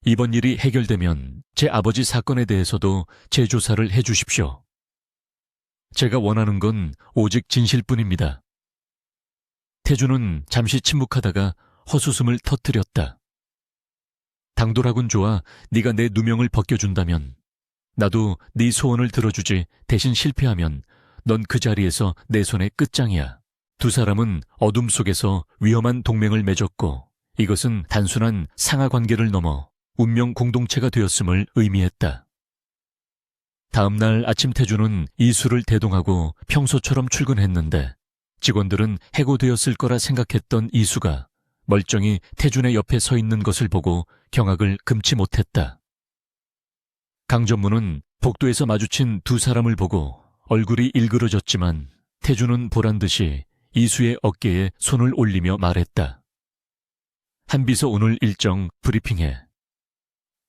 이번 일이 해결되면 제 아버지 사건에 대해서도 재조사를 해주십시오. 제가 원하는 건 오직 진실뿐입니다. 태준은 잠시 침묵하다가 헛웃음을 터뜨렸다. 당돌하군 좋아. 네가 내 누명을 벗겨준다면 나도 네 소원을 들어주지. 대신 실패하면 넌 그 자리에서 내 손의 끝장이야. 두 사람은 어둠 속에서 위험한 동맹을 맺었고 이것은 단순한 상하관계를 넘어 운명 공동체가 되었음을 의미했다. 다음 날 아침 태준은 이수를 대동하고 평소처럼 출근했는데 직원들은 해고되었을 거라 생각했던 이수가 멀쩡히 태준의 옆에 서 있는 것을 보고 경악을 금치 못했다. 강 전무는 복도에서 마주친 두 사람을 보고 얼굴이 일그러졌지만 태준은 보란듯이 이수의 어깨에 손을 올리며 말했다. 한비서 오늘 일정 브리핑해.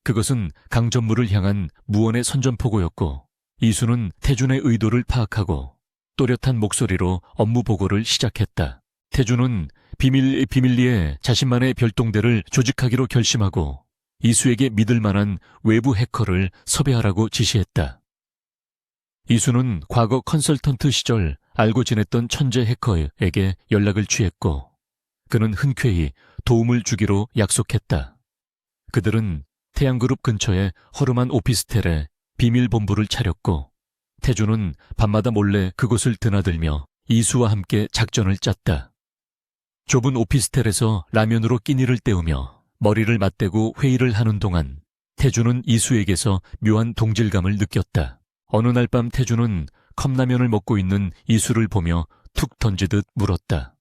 그것은 강 전무를 향한 무언의 선전포고였고 이수는 태준의 의도를 파악하고 또렷한 목소리로 업무 보고를 시작했다. 태준은 비밀리에 자신만의 별동대를 조직하기로 결심하고 이수에게 믿을 만한 외부 해커를 섭외하라고 지시했다. 이수는 과거 컨설턴트 시절 알고 지냈던 천재 해커에게 연락을 취했고 그는 흔쾌히 도움을 주기로 약속했다. 그들은 태양그룹 근처의 허름한 오피스텔에 비밀본부를 차렸고 태준은 밤마다 몰래 그곳을 드나들며 이수와 함께 작전을 짰다. 좁은 오피스텔에서 라면으로 끼니를 때우며 머리를 맞대고 회의를 하는 동안 태주는 이수에게서 묘한 동질감을 느꼈다. 어느 날 밤 태주는 컵라면을 먹고 있는 이수를 보며 툭 던지듯 물었다.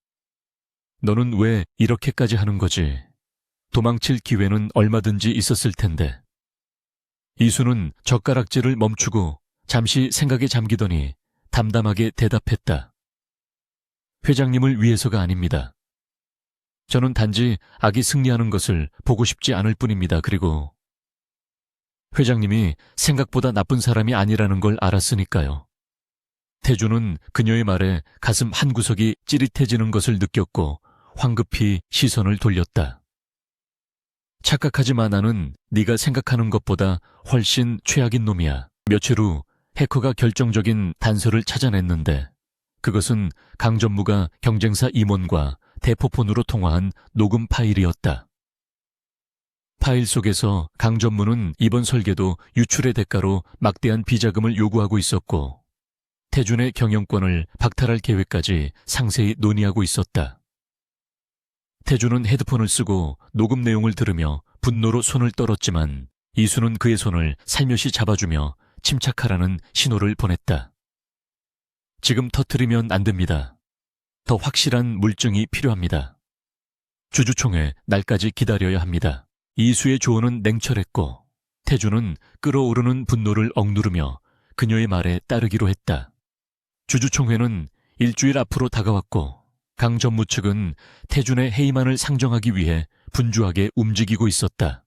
너는 왜 이렇게까지 하는 거지? 도망칠 기회는 얼마든지 있었을 텐데. 이수는 젓가락질을 멈추고 잠시 생각에 잠기더니 담담하게 대답했다. 회장님을 위해서가 아닙니다. 저는 단지 악이 승리하는 것을 보고 싶지 않을 뿐입니다. 그리고 회장님이 생각보다 나쁜 사람이 아니라는 걸 알았으니까요. 태주는 그녀의 말에 가슴 한구석이 찌릿해지는 것을 느꼈고 황급히 시선을 돌렸다. 착각하지 마. 나는 네가 생각하는 것보다 훨씬 최악인 놈이야. 며칠 후 해커가 결정적인 단서를 찾아냈는데 그것은 강전무가 경쟁사 임원과 대포폰으로 통화한 녹음 파일이었다. 파일 속에서 강전무는 이번 설계도 유출의 대가로 막대한 비자금을 요구하고 있었고 태준의 경영권을 박탈할 계획까지 상세히 논의하고 있었다. 태준은 헤드폰을 쓰고 녹음 내용을 들으며 분노로 손을 떨었지만 이수는 그의 손을 살며시 잡아주며 침착하라는 신호를 보냈다. 지금 터뜨리면 안 됩니다. 더 확실한 물증이 필요합니다. 주주총회 날까지 기다려야 합니다. 이수의 조언은 냉철했고 태주는 끓어오르는 분노를 억누르며 그녀의 말에 따르기로 했다. 주주총회는 일주일 앞으로 다가왔고 강 전무 측은 태준의 해임안을 상정하기 위해 분주하게 움직이고 있었다.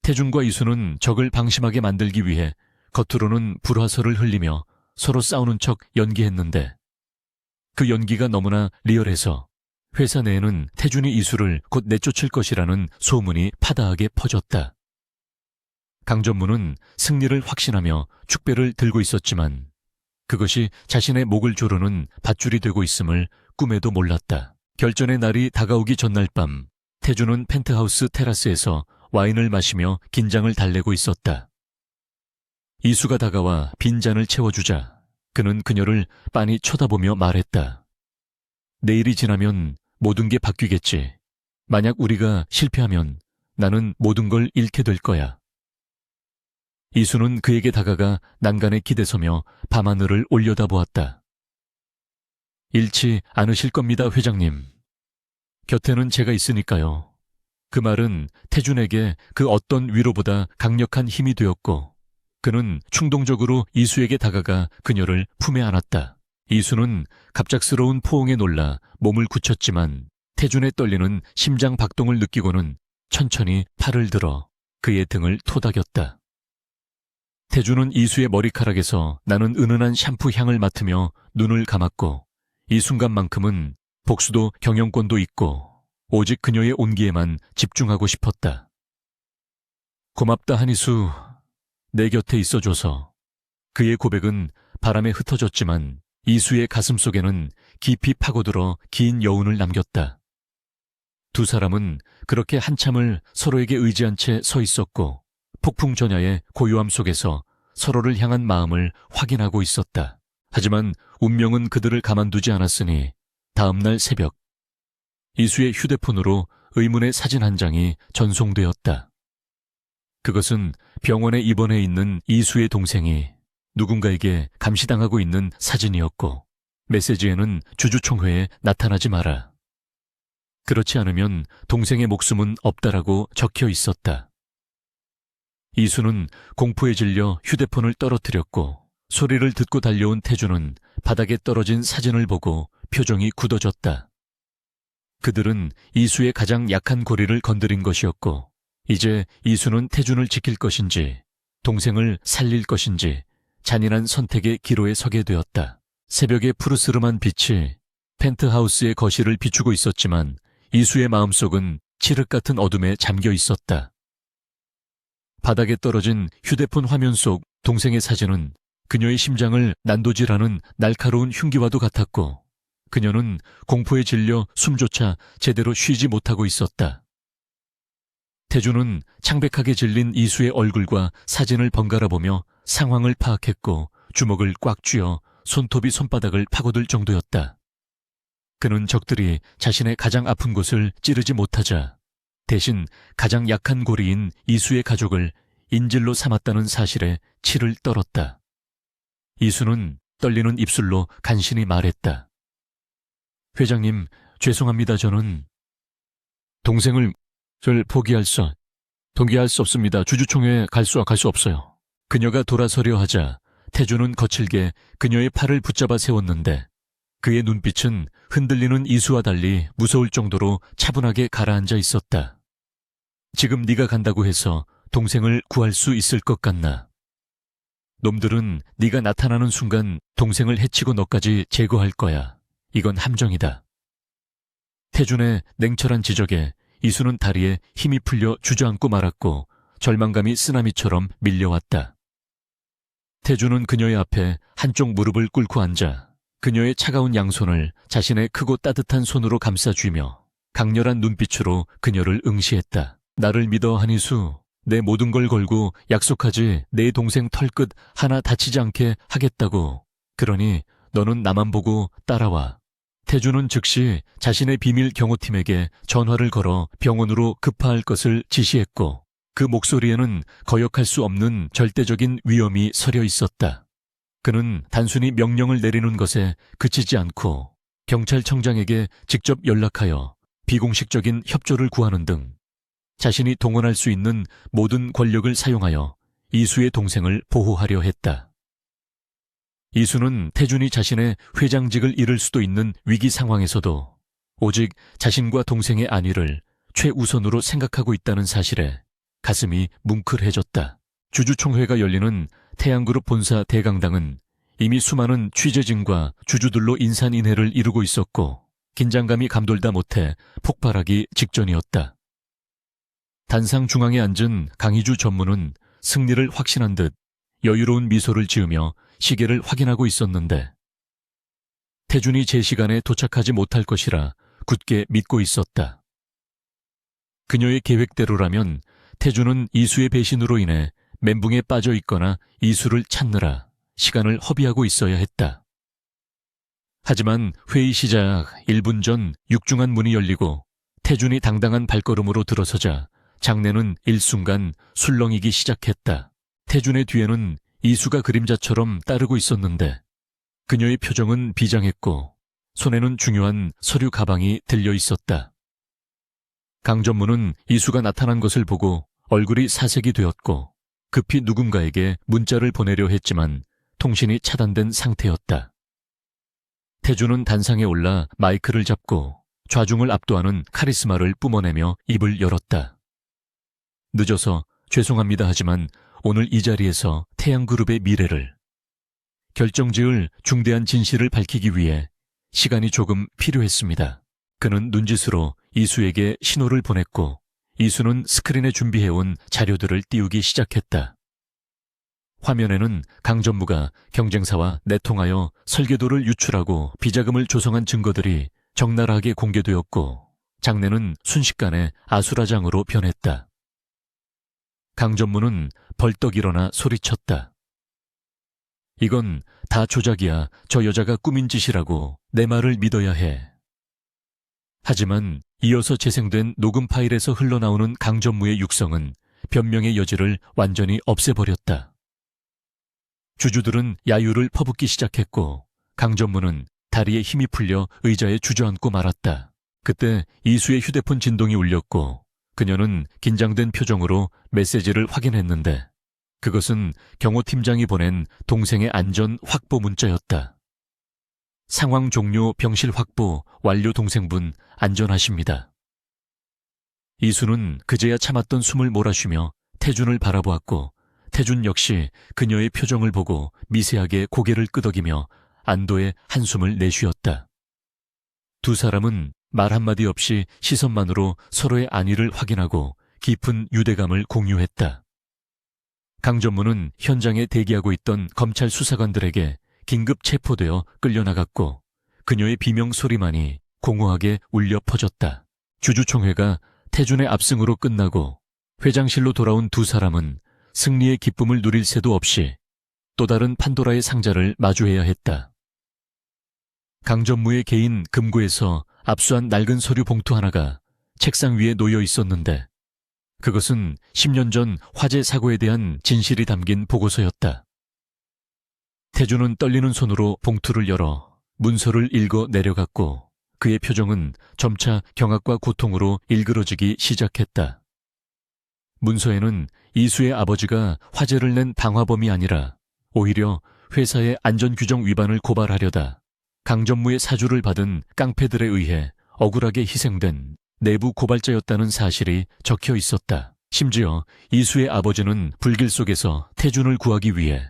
태준과 이수는 적을 방심하게 만들기 위해 겉으로는 불화설을 흘리며 서로 싸우는 척 연기했는데 그 연기가 너무나 리얼해서 회사 내에는 태준이 이수를 곧 내쫓을 것이라는 소문이 파다하게 퍼졌다. 강 전무는 승리를 확신하며 축배를 들고 있었지만 그것이 자신의 목을 조르는 밧줄이 되고 있음을 꿈에도 몰랐다. 결전의 날이 다가오기 전날 밤 태준은 펜트하우스 테라스에서 와인을 마시며 긴장을 달래고 있었다. 이수가 다가와 빈잔을 채워주자 그는 그녀를 빤히 쳐다보며 말했다. 내일이 지나면 모든 게 바뀌겠지. 만약 우리가 실패하면 나는 모든 걸 잃게 될 거야. 이수는 그에게 다가가 난간에 기대서며 밤하늘을 올려다보았다. 잃지 않으실 겁니다, 회장님. 곁에는 제가 있으니까요. 그 말은 태준에게 그 어떤 위로보다 강력한 힘이 되었고 그는 충동적으로 이수에게 다가가 그녀를 품에 안았다. 이수는 갑작스러운 포옹에 놀라 몸을 굳혔지만 태준의 떨리는 심장 박동을 느끼고는 천천히 팔을 들어 그의 등을 토닥였다. 태준은 이수의 머리카락에서 나는 은은한 샴푸 향을 맡으며 눈을 감았고 이 순간만큼은 복수도 경영권도 있고 오직 그녀의 온기에만 집중하고 싶었다. 고맙다 한이수, 내 곁에 있어줘서. 그의 고백은 바람에 흩어졌지만 이수의 가슴 속에는 깊이 파고들어 긴 여운을 남겼다. 두 사람은 그렇게 한참을 서로에게 의지한 채 서 있었고 폭풍 전야의 고요함 속에서 서로를 향한 마음을 확인하고 있었다. 하지만 운명은 그들을 가만두지 않았으니 다음날 새벽 이수의 휴대폰으로 의문의 사진 한 장이 전송되었다. 그것은 병원에 입원해 있는 이수의 동생이 누군가에게 감시당하고 있는 사진이었고 메시지에는 주주총회에 나타나지 마라. 그렇지 않으면 동생의 목숨은 없다라고 적혀 있었다. 이수는 공포에 질려 휴대폰을 떨어뜨렸고 소리를 듣고 달려온 태준은 바닥에 떨어진 사진을 보고 표정이 굳어졌다. 그들은 이수의 가장 약한 고리를 건드린 것이었고 이제 이수는 태준을 지킬 것인지 동생을 살릴 것인지 잔인한 선택의 기로에 서게 되었다. 새벽의 푸르스름한 빛이 펜트하우스의 거실을 비추고 있었지만 이수의 마음속은 칠흑 같은 어둠에 잠겨 있었다. 바닥에 떨어진 휴대폰 화면 속 동생의 사진은 그녀의 심장을 난도질하는 날카로운 흉기와도 같았고 그녀는 공포에 질려 숨조차 제대로 쉬지 못하고 있었다. 태준은 창백하게 질린 이수의 얼굴과 사진을 번갈아 보며 상황을 파악했고 주먹을 꽉 쥐어 손톱이 손바닥을 파고들 정도였다. 그는 적들이 자신의 가장 아픈 곳을 찌르지 못하자 대신 가장 약한 고리인 이수의 가족을 인질로 삼았다는 사실에 치를 떨었다. 이수는 떨리는 입술로 간신히 말했다. 회장님, 죄송합니다. 저는 동생을 포기할 수 없습니다. 주주총회에 갈 수 없어요. 그녀가 돌아서려 하자 태주는 거칠게 그녀의 팔을 붙잡아 세웠는데 그의 눈빛은 흔들리는 이수와 달리 무서울 정도로 차분하게 가라앉아 있었다. 지금 네가 간다고 해서 동생을 구할 수 있을 것 같나? 놈들은 네가 나타나는 순간 동생을 해치고 너까지 제거할 거야. 이건 함정이다. 태준의 냉철한 지적에 이수는 다리에 힘이 풀려 주저앉고 말았고 절망감이 쓰나미처럼 밀려왔다. 태준은 그녀의 앞에 한쪽 무릎을 꿇고 앉아 그녀의 차가운 양손을 자신의 크고 따뜻한 손으로 감싸쥐며 강렬한 눈빛으로 그녀를 응시했다. 나를 믿어, 한이수. 내 모든 걸 걸고 약속하지. 내 동생 털끝 하나 다치지 않게 하겠다고. 그러니 너는 나만 보고 따라와. 태주는 즉시 자신의 비밀 경호팀에게 전화를 걸어 병원으로 급파할 것을 지시했고 그 목소리에는 거역할 수 없는 절대적인 위험이 서려 있었다. 그는 단순히 명령을 내리는 것에 그치지 않고 경찰청장에게 직접 연락하여 비공식적인 협조를 구하는 등 자신이 동원할 수 있는 모든 권력을 사용하여 이수의 동생을 보호하려 했다. 이수는 태준이 자신의 회장직을 잃을 수도 있는 위기 상황에서도 오직 자신과 동생의 안위를 최우선으로 생각하고 있다는 사실에 가슴이 뭉클해졌다. 주주총회가 열리는 태양그룹 본사 대강당은 이미 수많은 취재진과 주주들로 인산인해를 이루고 있었고 긴장감이 감돌다 못해 폭발하기 직전이었다. 단상 중앙에 앉은 강희주 전무는 승리를 확신한 듯 여유로운 미소를 지으며 시계를 확인하고 있었는데 태준이 제 시간에 도착하지 못할 것이라 굳게 믿고 있었다. 그녀의 계획대로라면 태준은 이수의 배신으로 인해 멘붕에 빠져 있거나 이수를 찾느라 시간을 허비하고 있어야 했다. 하지만 회의 시작 1분 전 육중한 문이 열리고 태준이 당당한 발걸음으로 들어서자 장내는 일순간 술렁이기 시작했다. 태준의 뒤에는 이수가 그림자처럼 따르고 있었는데 그녀의 표정은 비장했고 손에는 중요한 서류 가방이 들려 있었다. 강 전무는 이수가 나타난 것을 보고 얼굴이 사색이 되었고 급히 누군가에게 문자를 보내려 했지만 통신이 차단된 상태였다. 태준은 단상에 올라 마이크를 잡고 좌중을 압도하는 카리스마를 뿜어내며 입을 열었다. 늦어서 죄송합니다. 하지만 오늘 이 자리에서 태양그룹의 미래를 결정지을 중대한 진실을 밝히기 위해 시간이 조금 필요했습니다. 그는 눈짓으로 이수에게 신호를 보냈고 이수는 스크린에 준비해온 자료들을 띄우기 시작했다. 화면에는 강 전무가 경쟁사와 내통하여 설계도를 유출하고 비자금을 조성한 증거들이 적나라하게 공개되었고 장내는 순식간에 아수라장으로 변했다. 강 전무는 벌떡 일어나 소리쳤다. 이건 다 조작이야. 저 여자가 꾸민 짓이라고. 내 말을 믿어야 해. 하지만 이어서 재생된 녹음 파일에서 흘러나오는 강 전무의 육성은 변명의 여지를 완전히 없애버렸다. 주주들은 야유를 퍼붓기 시작했고 강 전무는 다리에 힘이 풀려 의자에 주저앉고 말았다. 그때 이수의 휴대폰 진동이 울렸고 그녀는 긴장된 표정으로 메시지를 확인했는데 그것은 경호팀장이 보낸 동생의 안전 확보 문자였다. 상황 종료, 병실 확보 완료. 동생분 안전하십니다. 이수는 그제야 참았던 숨을 몰아쉬며 태준을 바라보았고 태준 역시 그녀의 표정을 보고 미세하게 고개를 끄덕이며 안도의 한숨을 내쉬었다. 두 사람은 말 한마디 없이 시선만으로 서로의 안위를 확인하고 깊은 유대감을 공유했다. 강 전무는 현장에 대기하고 있던 검찰 수사관들에게 긴급 체포되어 끌려나갔고 그녀의 비명 소리만이 공허하게 울려 퍼졌다. 주주총회가 태준의 압승으로 끝나고 회장실로 돌아온 두 사람은 승리의 기쁨을 누릴 새도 없이 또 다른 판도라의 상자를 마주해야 했다. 강전무의 개인 금고에서 압수한 낡은 서류 봉투 하나가 책상 위에 놓여 있었는데 그것은 10년 전 화재 사고에 대한 진실이 담긴 보고서였다. 태주는 떨리는 손으로 봉투를 열어 문서를 읽어 내려갔고 그의 표정은 점차 경악과 고통으로 일그러지기 시작했다. 문서에는 이수의 아버지가 화재를 낸 방화범이 아니라 오히려 회사의 안전규정 위반을 고발하려다 강전무의 사주를 받은 깡패들에 의해 억울하게 희생된 내부 고발자였다는 사실이 적혀 있었다. 심지어 이수의 아버지는 불길 속에서 태준을 구하기 위해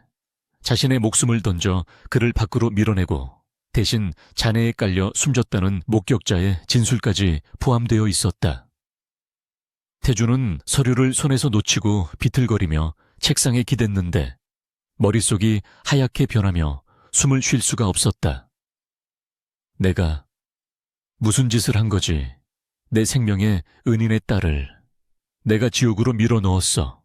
자신의 목숨을 던져 그를 밖으로 밀어내고 대신 잔해에 깔려 숨졌다는 목격자의 진술까지 포함되어 있었다. 태준은 서류를 손에서 놓치고 비틀거리며 책상에 기댔는데 머릿속이 하얗게 변하며 숨을 쉴 수가 없었다. 내가 무슨 짓을 한 거지? 내 생명의 은인의 딸을 내가 지옥으로 밀어넣었어.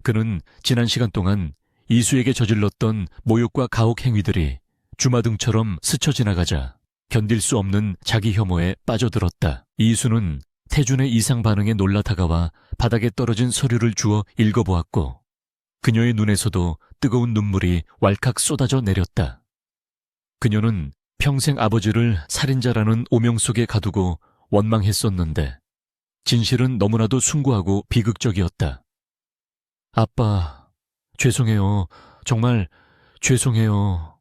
그는 지난 시간 동안 이수에게 저질렀던 모욕과 가혹 행위들이 주마등처럼 스쳐 지나가자 견딜 수 없는 자기 혐오에 빠져들었다. 이수는 태준의 이상 반응에 놀라 다가와 바닥에 떨어진 서류를 주워 읽어보았고 그녀의 눈에서도 뜨거운 눈물이 왈칵 쏟아져 내렸다. 그녀는 평생 아버지를 살인자라는 오명 속에 가두고 원망했었는데 진실은 너무나도 숭고하고 비극적이었다. 아빠, 죄송해요. 정말 죄송해요.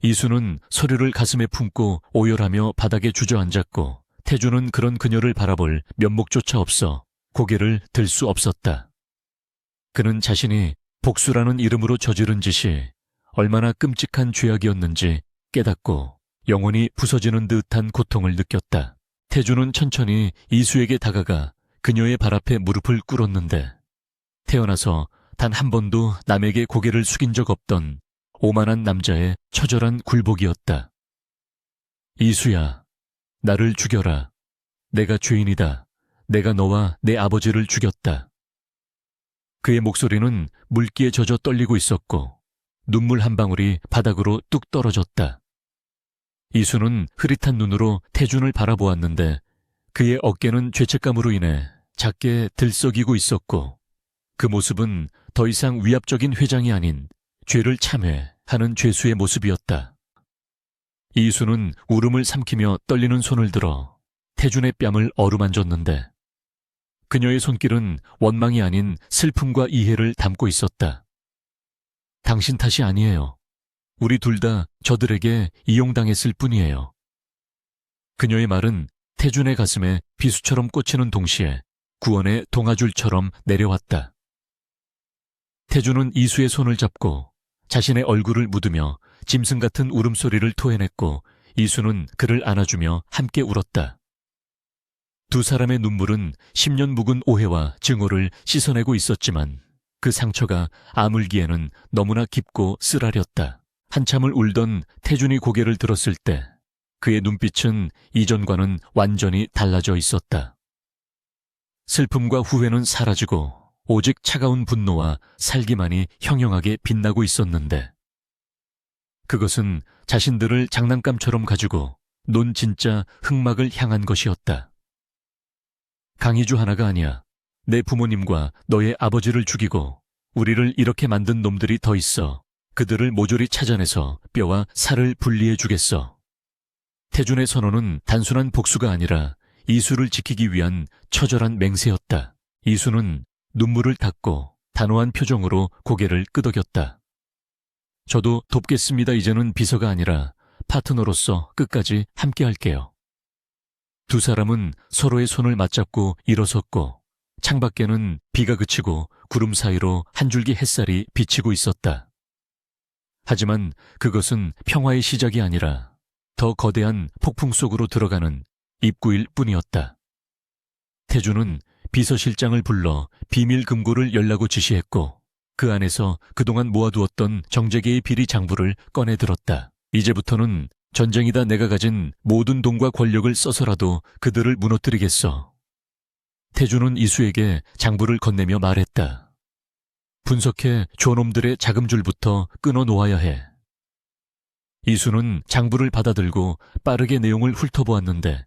이수는 서류를 가슴에 품고 오열하며 바닥에 주저앉았고 태주는 그런 그녀를 바라볼 면목조차 없어 고개를 들 수 없었다. 그는 자신이 복수라는 이름으로 저지른 짓이 얼마나 끔찍한 죄악이었는지 깨닫고 영혼이 부서지는 듯한 고통을 느꼈다. 태주는 천천히 이수에게 다가가 그녀의 발 앞에 무릎을 꿇었는데 태어나서 단 한 번도 남에게 고개를 숙인 적 없던 오만한 남자의 처절한 굴복이었다. 이수야, 나를 죽여라. 내가 죄인이다. 내가 너와 내 아버지를 죽였다. 그의 목소리는 물기에 젖어 떨리고 있었고 눈물 한 방울이 바닥으로 뚝 떨어졌다. 이수는 흐릿한 눈으로 태준을 바라보았는데 그의 어깨는 죄책감으로 인해 작게 들썩이고 있었고 그 모습은 더 이상 위압적인 회장이 아닌 죄를 참회하는 죄수의 모습이었다. 이수는 울음을 삼키며 떨리는 손을 들어 태준의 뺨을 어루만졌는데 그녀의 손길은 원망이 아닌 슬픔과 이해를 담고 있었다. 당신 탓이 아니에요. 우리 둘 다 저들에게 이용당했을 뿐이에요. 그녀의 말은 태준의 가슴에 비수처럼 꽂히는 동시에 구원의 동아줄처럼 내려왔다. 태준은 이수의 손을 잡고 자신의 얼굴을 묻으며 짐승 같은 울음소리를 토해냈고 이수는 그를 안아주며 함께 울었다. 두 사람의 눈물은 10년 묵은 오해와 증오를 씻어내고 있었지만 그 상처가 아물기에는 너무나 깊고 쓰라렸다. 한참을 울던 태준이 고개를 들었을 때 그의 눈빛은 이전과는 완전히 달라져 있었다. 슬픔과 후회는 사라지고 오직 차가운 분노와 살기만이 형형하게 빛나고 있었는데 그것은 자신들을 장난감처럼 가지고 논 진짜 흑막을 향한 것이었다. 강희주 하나가 아니야. 내 부모님과 너의 아버지를 죽이고 우리를 이렇게 만든 놈들이 더 있어. 그들을 모조리 찾아내서 뼈와 살을 분리해 주겠어. 태준의 선언은 단순한 복수가 아니라 이수를 지키기 위한 처절한 맹세였다. 이수는 눈물을 닦고 단호한 표정으로 고개를 끄덕였다. 저도 돕겠습니다. 이제는 비서가 아니라 파트너로서 끝까지 함께 할게요. 두 사람은 서로의 손을 맞잡고 일어섰고 창밖에는 비가 그치고 구름 사이로 한 줄기 햇살이 비치고 있었다. 하지만 그것은 평화의 시작이 아니라 더 거대한 폭풍 속으로 들어가는 입구일 뿐이었다. 태준은 비서실장을 불러 비밀 금고를 열라고 지시했고 그 안에서 그동안 모아두었던 정재계의 비리 장부를 꺼내 들었다. 이제부터는 전쟁이다. 내가 가진 모든 돈과 권력을 써서라도 그들을 무너뜨리겠어. 태준은 이수에게 장부를 건네며 말했다. 분석해 저놈들의 자금줄부터 끊어 놓아야 해. 이수는 장부를 받아들고 빠르게 내용을 훑어보았는데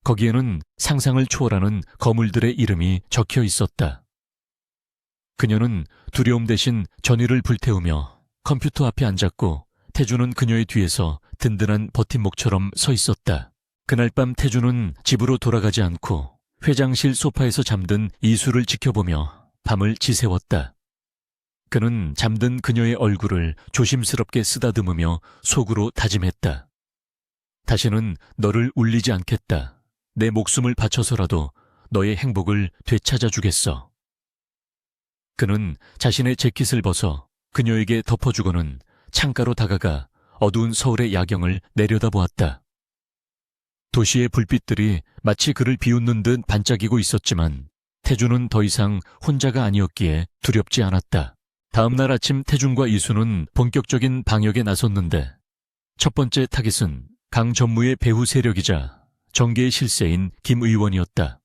거기에는 상상을 초월하는 거물들의 이름이 적혀 있었다. 그녀는 두려움 대신 전의를 불태우며 컴퓨터 앞에 앉았고 태주는 그녀의 뒤에서 든든한 버팀목처럼 서 있었다. 그날 밤 태주는 집으로 돌아가지 않고 회장실 소파에서 잠든 이수를 지켜보며 밤을 지새웠다. 그는 잠든 그녀의 얼굴을 조심스럽게 쓰다듬으며 속으로 다짐했다. 다시는 너를 울리지 않겠다. 내 목숨을 바쳐서라도 너의 행복을 되찾아 주겠어. 그는 자신의 재킷을 벗어 그녀에게 덮어주고는 창가로 다가가 어두운 서울의 야경을 내려다보았다. 도시의 불빛들이 마치 그를 비웃는 듯 반짝이고 있었지만 태준은 더 이상 혼자가 아니었기에 두렵지 않았다. 다음 날 아침 태준과 이수는 본격적인 방역에 나섰는데 첫 번째 타깃은 강 전무의 배후 세력이자 정계의 실세인 김 의원이었다.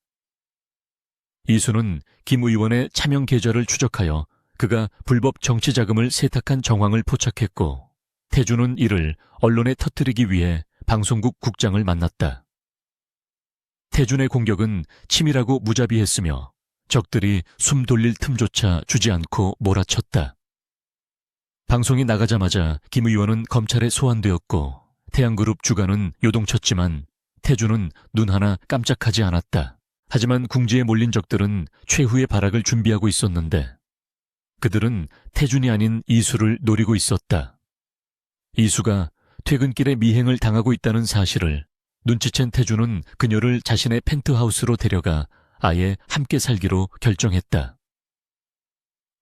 이수는 김 의원의 차명 계좌를 추적하여 그가 불법 정치 자금을 세탁한 정황을 포착했고 태준은 이를 언론에 터뜨리기 위해 방송국 국장을 만났다. 태준의 공격은 치밀하고 무자비했으며 적들이 숨 돌릴 틈조차 주지 않고 몰아쳤다. 방송이 나가자마자 김 의원은 검찰에 소환되었고 태양그룹 주가는 요동쳤지만 태준은 눈 하나 깜짝하지 않았다. 하지만 궁지에 몰린 적들은 최후의 발악을 준비하고 있었는데 그들은 태준이 아닌 이수를 노리고 있었다. 이수가 퇴근길에 미행을 당하고 있다는 사실을 눈치챈 태준은 그녀를 자신의 펜트하우스로 데려가 아예 함께 살기로 결정했다.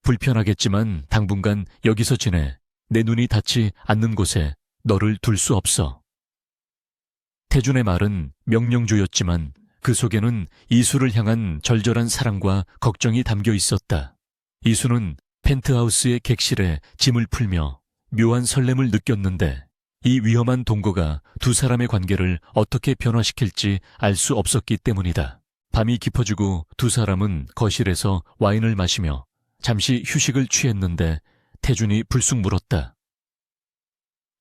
불편하겠지만 당분간 여기서 지내. 내 눈이 닿지 않는 곳에 너를 둘 수 없어. 태준의 말은 명령조였지만 그 속에는 이수를 향한 절절한 사랑과 걱정이 담겨 있었다. 이수는 펜트하우스의 객실에 짐을 풀며 묘한 설렘을 느꼈는데 이 위험한 동거가 두 사람의 관계를 어떻게 변화시킬지 알 수 없었기 때문이다. 밤이 깊어지고 두 사람은 거실에서 와인을 마시며 잠시 휴식을 취했는데 태준이 불쑥 물었다.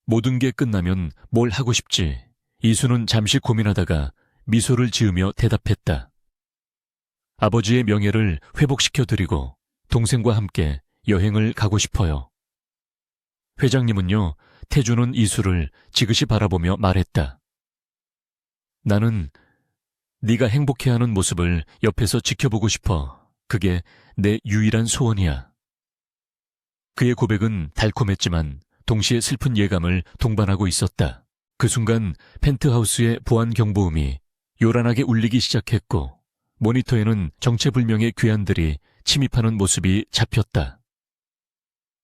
모든 게 끝나면 뭘 하고 싶지? 이수는 잠시 고민하다가 미소를 지으며 대답했다. 아버지의 명예를 회복시켜드리고 동생과 함께 여행을 가고 싶어요. 회장님은요, 태준은 이수를 지그시 바라보며 말했다. 나는 네가 행복해하는 모습을 옆에서 지켜보고 싶어. 그게 내 유일한 소원이야. 그의 고백은 달콤했지만 동시에 슬픈 예감을 동반하고 있었다. 그 순간 펜트하우스의 보안 경보음이 요란하게 울리기 시작했고 모니터에는 정체불명의 괴한들이 침입하는 모습이 잡혔다.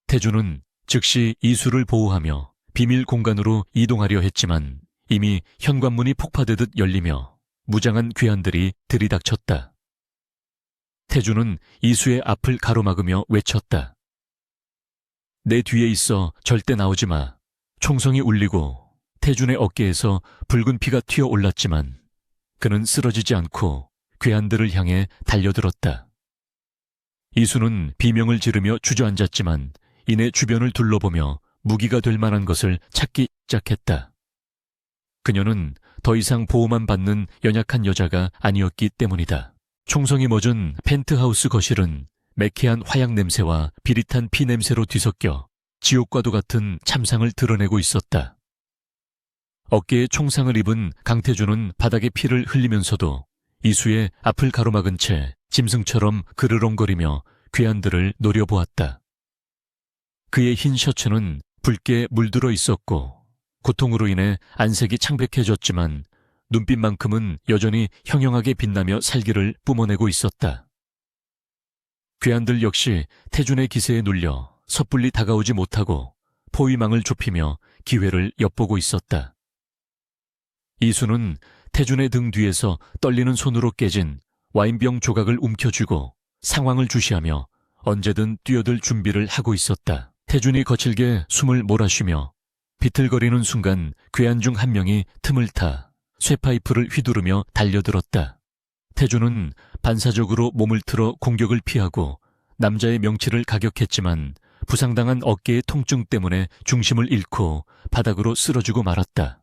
태준은 즉시 이수를 보호하며 비밀 공간으로 이동하려 했지만 이미 현관문이 폭파되듯 열리며 무장한 괴한들이 들이닥쳤다. 태준은 이수의 앞을 가로막으며 외쳤다. 내 뒤에 있어 절대 나오지 마. 총성이 울리고 태준의 어깨에서 붉은 피가 튀어올랐지만 그는 쓰러지지 않고 괴한들을 향해 달려들었다. 이수는 비명을 지르며 주저앉았지만 이내 주변을 둘러보며 무기가 될 만한 것을 찾기 시작했다. 그녀는 더 이상 보호만 받는 연약한 여자가 아니었기 때문이다. 총성이 멎은 펜트하우스 거실은 매캐한 화약 냄새와 비릿한 피 냄새로 뒤섞여 지옥과도 같은 참상을 드러내고 있었다. 어깨에 총상을 입은 강태준은 바닥에 피를 흘리면서도 이수의 앞을 가로막은 채 짐승처럼 그르렁거리며 괴한들을 노려보았다. 그의 흰 셔츠는 붉게 물들어 있었고 고통으로 인해 안색이 창백해졌지만 눈빛만큼은 여전히 형형하게 빛나며 살기를 뿜어내고 있었다. 괴한들 역시 태준의 기세에 눌려 섣불리 다가오지 못하고 포위망을 좁히며 기회를 엿보고 있었다. 이수는 태준의 등 뒤에서 떨리는 손으로 깨진 와인병 조각을 움켜쥐고 상황을 주시하며 언제든 뛰어들 준비를 하고 있었다. 태준이 거칠게 숨을 몰아쉬며 비틀거리는 순간 괴한 중 한 명이 틈을 타 쇠파이프를 휘두르며 달려들었다. 태준은 반사적으로 몸을 틀어 공격을 피하고 남자의 명치를 가격했지만 부상당한 어깨의 통증 때문에 중심을 잃고 바닥으로 쓰러지고 말았다.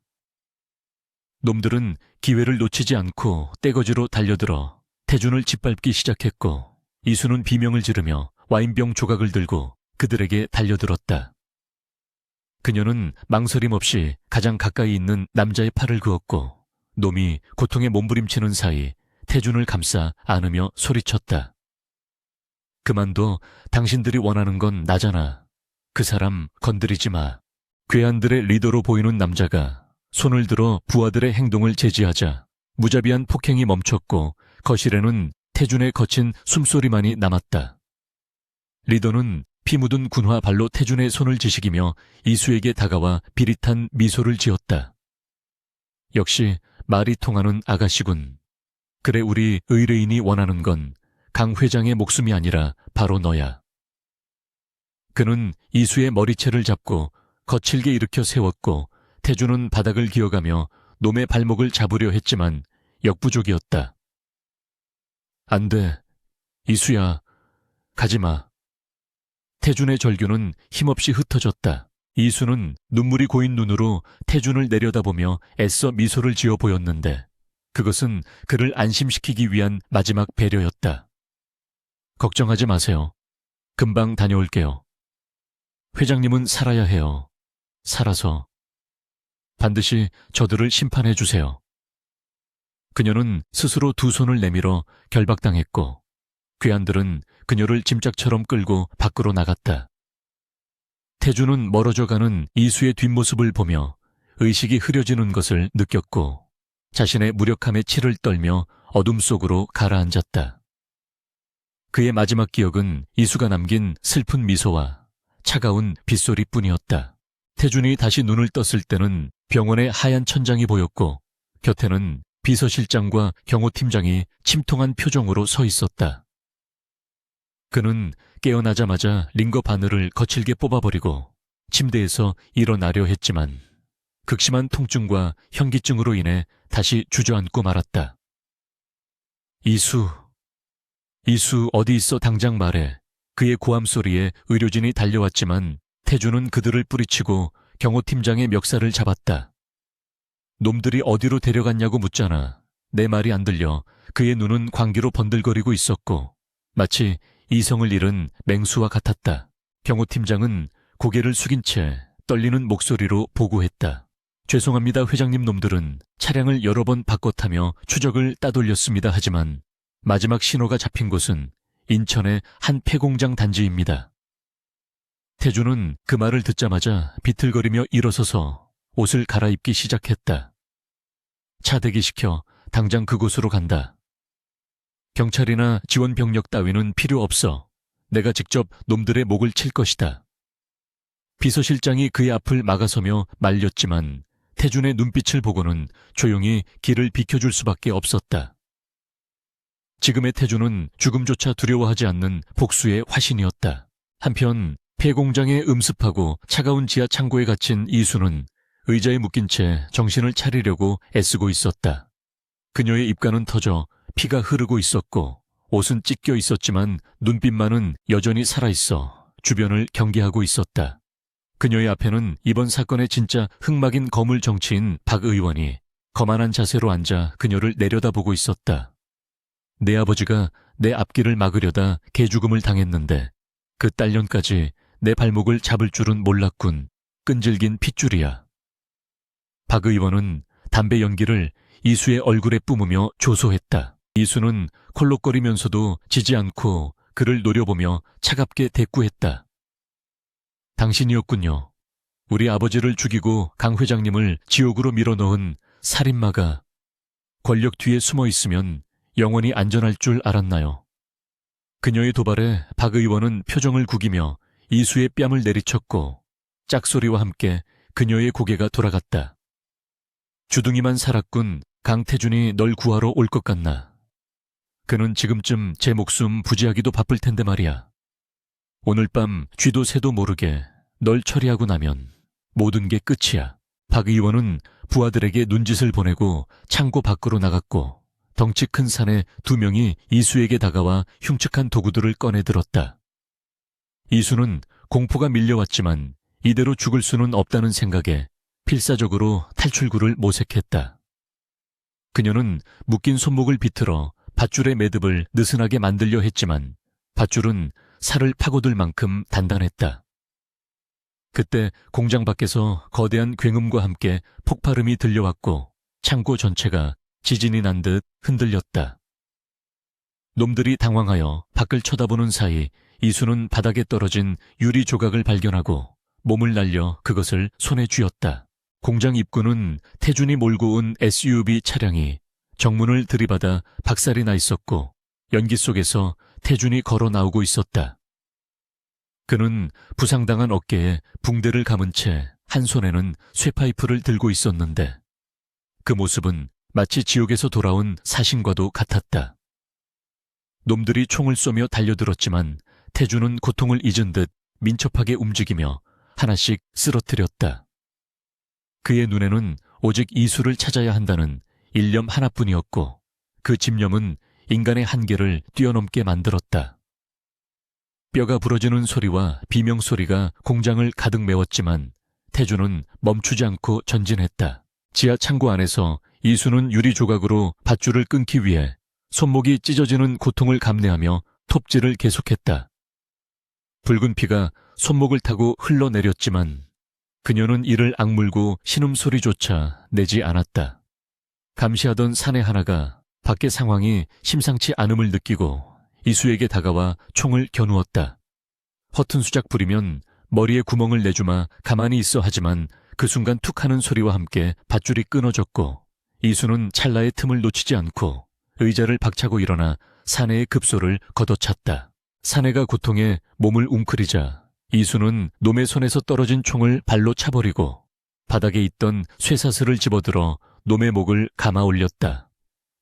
놈들은 기회를 놓치지 않고 떼거지로 달려들어 태준을 짓밟기 시작했고 이수는 비명을 지르며 와인병 조각을 들고 그들에게 달려들었다. 그녀는 망설임 없이 가장 가까이 있는 남자의 팔을 그었고 놈이 고통에 몸부림치는 사이 태준을 감싸 안으며 소리쳤다. 그만둬. 당신들이 원하는 건 나잖아. 그 사람 건드리지 마. 괴한들의 리더로 보이는 남자가 손을 들어 부하들의 행동을 제지하자 무자비한 폭행이 멈췄고 거실에는 태준의 거친 숨소리만이 남았다. 리더는 피 묻은 군화 발로 태준의 손을 지식이며 이수에게 다가와 비릿한 미소를 지었다. 역시 말이 통하는 아가씨군. 그래, 우리 의뢰인이 원하는 건 강 회장의 목숨이 아니라 바로 너야. 그는 이수의 머리채를 잡고 거칠게 일으켜 세웠고 태준은 바닥을 기어가며 놈의 발목을 잡으려 했지만 역부족이었다. 안 돼. 이수야, 가지마. 태준의 절규는 힘없이 흩어졌다. 이수는 눈물이 고인 눈으로 태준을 내려다보며 애써 미소를 지어 보였는데 그것은 그를 안심시키기 위한 마지막 배려였다. 걱정하지 마세요. 금방 다녀올게요. 회장님은 살아야 해요. 살아서. 반드시 저들을 심판해 주세요. 그녀는 스스로 두 손을 내밀어 결박당했고 괴한들은 그녀를 짐짝처럼 끌고 밖으로 나갔다. 태준은 멀어져가는 이수의 뒷모습을 보며 의식이 흐려지는 것을 느꼈고 자신의 무력함에 치를 떨며 어둠 속으로 가라앉았다. 그의 마지막 기억은 이수가 남긴 슬픈 미소와 차가운 빗소리뿐이었다. 태준이 다시 눈을 떴을 때는 병원의 하얀 천장이 보였고 곁에는 비서실장과 경호팀장이 침통한 표정으로 서 있었다. 그는 깨어나자마자 링거 바늘을 거칠게 뽑아버리고 침대에서 일어나려 했지만 극심한 통증과 현기증으로 인해 다시 주저앉고 말았다. 이수 어디 있어? 당장 말해. 그의 고함 소리에 의료진이 달려왔지만 태준은 그들을 뿌리치고 경호팀장의 멱살을 잡았다. 놈들이 어디로 데려갔냐고 묻잖아. 내 말이 안 들려. 그의 눈은 광기로 번들거리고 있었고 마치 이성을 잃은 맹수와 같았다. 경호팀장은 고개를 숙인 채 떨리는 목소리로 보고했다. 죄송합니다, 회장님. 놈들은 차량을 여러 번 바꿔 타며 추적을 따돌렸습니다. 하지만 마지막 신호가 잡힌 곳은 인천의 한 폐공장 단지입니다. 태준은 그 말을 듣자마자 비틀거리며 일어서서 옷을 갈아입기 시작했다. 차 대기시켜. 당장 그곳으로 간다. 경찰이나 지원 병력 따위는 필요 없어. 내가 직접 놈들의 목을 칠 것이다. 비서실장이 그의 앞을 막아서며 말렸지만 태준의 눈빛을 보고는 조용히 길을 비켜줄 수밖에 없었다. 지금의 태준은 죽음조차 두려워하지 않는 복수의 화신이었다. 한편 폐공장의 음습하고 차가운 지하 창고에 갇힌 이수는 의자에 묶인 채 정신을 차리려고 애쓰고 있었다. 그녀의 입가는 터져 피가 흐르고 있었고 옷은 찢겨 있었지만 눈빛만은 여전히 살아있어 주변을 경계하고 있었다. 그녀의 앞에는 이번 사건의 진짜 흑막인 거물 정치인 박 의원이 거만한 자세로 앉아 그녀를 내려다보고 있었다. 내 아버지가 내 앞길을 막으려다 개죽음을 당했는데 그 딸년까지 내 발목을 잡을 줄은 몰랐군. 끈질긴 핏줄이야. 박 의원은 담배 연기를 이수의 얼굴에 뿜으며 조소했다. 이수는 콜록거리면서도 지지 않고 그를 노려보며 차갑게 대꾸했다. 당신이었군요. 우리 아버지를 죽이고 강 회장님을 지옥으로 밀어넣은 살인마가 권력 뒤에 숨어 있으면 영원히 안전할 줄 알았나요? 그녀의 도발에 박 의원은 표정을 구기며 이수의 뺨을 내리쳤고 짝소리와 함께 그녀의 고개가 돌아갔다. 주둥이만 살았군. 강태준이 널 구하러 올 것 같나? 그는 지금쯤 제 목숨 부지하기도 바쁠 텐데 말이야. 오늘 밤 쥐도 새도 모르게 널 처리하고 나면 모든 게 끝이야. 박 의원은 부하들에게 눈짓을 보내고 창고 밖으로 나갔고 덩치 큰 사내 두 명이 이수에게 다가와 흉측한 도구들을 꺼내 들었다. 이수는 공포가 밀려왔지만 이대로 죽을 수는 없다는 생각에 필사적으로 탈출구를 모색했다. 그녀는 묶인 손목을 비틀어 밧줄의 매듭을 느슨하게 만들려 했지만 밧줄은 살을 파고들 만큼 단단했다. 그때 공장 밖에서 거대한 굉음과 함께 폭발음이 들려왔고 창고 전체가 지진이 난 듯 흔들렸다. 놈들이 당황하여 밖을 쳐다보는 사이 이수는 바닥에 떨어진 유리 조각을 발견하고 몸을 날려 그것을 손에 쥐었다. 공장 입구는 태준이 몰고 온 SUV 차량이 정문을 들이받아 박살이 나 있었고 연기 속에서 태준이 걸어 나오고 있었다. 그는 부상당한 어깨에 붕대를 감은 채 한 손에는 쇠파이프를 들고 있었는데 그 모습은 마치 지옥에서 돌아온 사신과도 같았다. 놈들이 총을 쏘며 달려들었지만 태준은 고통을 잊은 듯 민첩하게 움직이며 하나씩 쓰러뜨렸다. 그의 눈에는 오직 이수를 찾아야 한다는 일념 하나뿐이었고 그 집념은 인간의 한계를 뛰어넘게 만들었다. 뼈가 부러지는 소리와 비명소리가 공장을 가득 메웠지만 태준은 멈추지 않고 전진했다. 지하 창고 안에서 이수는 유리 조각으로 밧줄을 끊기 위해 손목이 찢어지는 고통을 감내하며 톱질을 계속했다. 붉은 피가 손목을 타고 흘러내렸지만 그녀는 이를 악물고 신음소리조차 내지 않았다. 감시하던 사내 하나가 밖의 상황이 심상치 않음을 느끼고 이수에게 다가와 총을 겨누었다. 허튼 수작 부리면 머리에 구멍을 내주마 가만히 있어 하지만 그 순간 툭 하는 소리와 함께 밧줄이 끊어졌고 이수는 찰나의 틈을 놓치지 않고 의자를 박차고 일어나 사내의 급소를 걷어찼다. 사내가 고통에 몸을 웅크리자 이수는 놈의 손에서 떨어진 총을 발로 차버리고 바닥에 있던 쇠사슬을 집어들어 놈의 목을 감아 올렸다.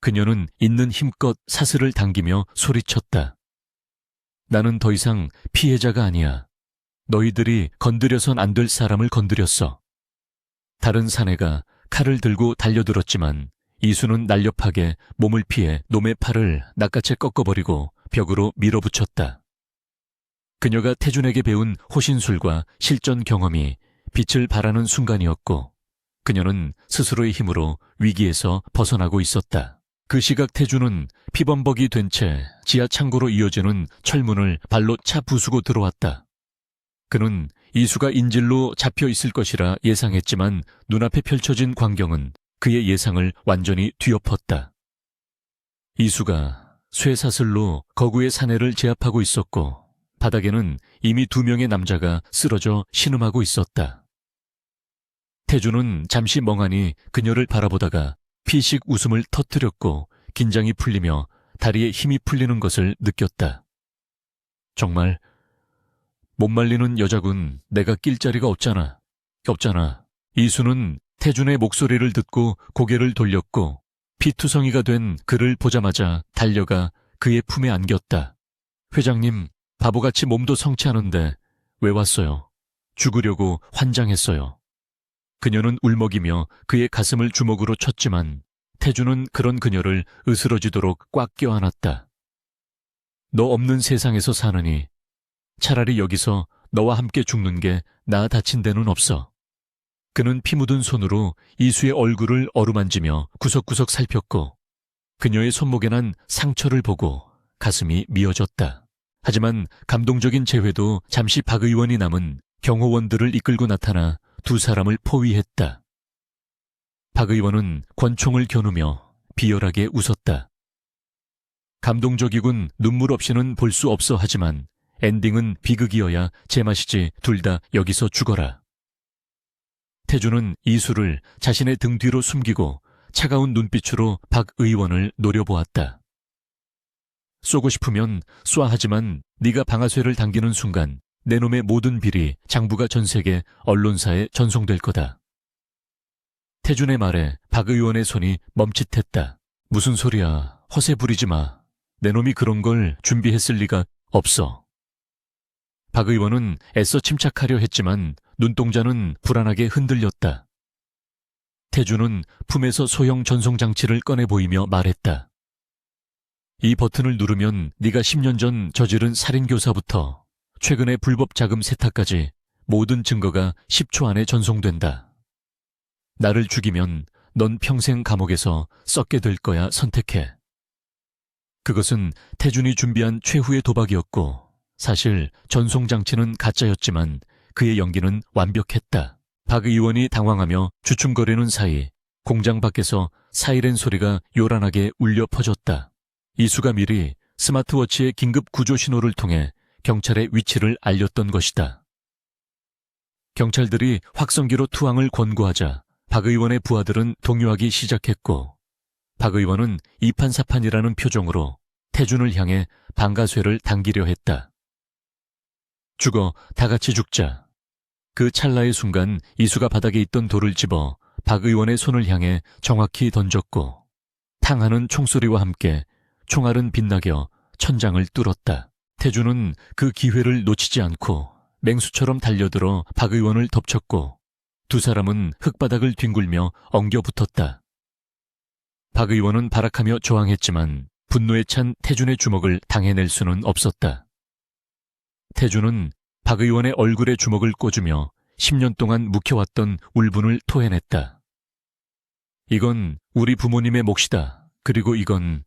그녀는 있는 힘껏 사슬을 당기며 소리쳤다. 나는 더 이상 피해자가 아니야. 너희들이 건드려선 안 될 사람을 건드렸어. 다른 사내가 칼을 들고 달려들었지만 이수는 날렵하게 몸을 피해 놈의 팔을 낚아채 꺾어버리고 벽으로 밀어붙였다. 그녀가 태준에게 배운 호신술과 실전 경험이 빛을 발하는 순간이었고 그녀는 스스로의 힘으로 위기에서 벗어나고 있었다. 그 시각 태준은 피범벅이 된 채 지하 창고로 이어지는 철문을 발로 차 부수고 들어왔다. 그는 이수가 인질로 잡혀 있을 것이라 예상했지만 눈앞에 펼쳐진 광경은 그의 예상을 완전히 뒤엎었다. 이수가 쇠사슬로 거구의 사내를 제압하고 있었고 바닥에는 이미 2명의 남자가 쓰러져 신음하고 있었다. 태준은 잠시 멍하니 그녀를 바라보다가 피식 웃음을 터뜨렸고 긴장이 풀리며 다리에 힘이 풀리는 것을 느꼈다. 정말 못 말리는 여자군. 내가 낄 자리가 없잖아. 이수는 태준의 목소리를 듣고 고개를 돌렸고 피투성이가 된 그를 보자마자 달려가 그의 품에 안겼다. 회장님, 바보같이 몸도 성취하는데 왜 왔어요? 죽으려고 환장했어요. 그녀는 울먹이며 그의 가슴을 주먹으로 쳤지만 태준은 그런 그녀를 으스러지도록 꽉 껴안았다. 너 없는 세상에서 사느니 차라리 여기서 너와 함께 죽는 게 나 다친 데는 없어. 그는 피 묻은 손으로 이수의 얼굴을 어루만지며 구석구석 살폈고 그녀의 손목에 난 상처를 보고 가슴이 미어졌다. 하지만 감동적인 재회도 잠시 박 의원이 남은 경호원들을 이끌고 나타나 두 사람을 포위했다. 박 의원은 권총을 겨누며 비열하게 웃었다. 감동적이군. 눈물 없이는 볼 수 없어. 하지만 엔딩은 비극이어야 제맛이지. 둘 다 여기서 죽어라. 태준은 이수를 자신의 등 뒤로 숨기고 차가운 눈빛으로 박 의원을 노려보았다. 쏘고 싶으면 쏴. 하지만 네가 방아쇠를 당기는 순간 내 놈의 모든 비리 장부가 전 세계 언론사에 전송될 거다. 태준의 말에 박 의원의 손이 멈칫했다. 무슨 소리야. 허세 부리지 마. 내 놈이 그런 걸 준비했을 리가 없어. 박 의원은 애써 침착하려 했지만 눈동자는 불안하게 흔들렸다. 태준은 품에서 소형 전송장치를 꺼내 보이며 말했다. 이 버튼을 누르면 네가 10년 전 저지른 살인교사부터 최근의 불법 자금 세탁까지 모든 증거가 10초 안에 전송된다. 나를 죽이면 넌 평생 감옥에서 썩게 될 거야. 선택해. 그것은 태준이 준비한 최후의 도박이었고 사실 전송장치는 가짜였지만 그의 연기는 완벽했다. 박 의원이 당황하며 주춤거리는 사이 공장 밖에서 사이렌 소리가 요란하게 울려 퍼졌다. 이수가 미리 스마트워치의 긴급 구조 신호를 통해 경찰의 위치를 알렸던 것이다. 경찰들이 확성기로 투항을 권고하자 박 의원의 부하들은 동요하기 시작했고 박 의원은 이판사판이라는 표정으로 태준을 향해 방가쇠를 당기려 했다. 죽어, 다 같이 죽자. 그 찰나의 순간 이수가 바닥에 있던 돌을 집어 박 의원의 손을 향해 정확히 던졌고 탕하는 총소리와 함께 총알은 빛나겨 천장을 뚫었다. 태준은 그 기회를 놓치지 않고 맹수처럼 달려들어 박 의원을 덮쳤고 두 사람은 흙바닥을 뒹굴며 엉겨붙었다. 박 의원은 발악하며 저항했지만 분노에 찬 태준의 주먹을 당해낼 수는 없었다. 태준은 박 의원의 얼굴에 주먹을 꽂으며 10년 동안 묵혀왔던 울분을 토해냈다. 이건 우리 부모님의 몫이다. 그리고 이건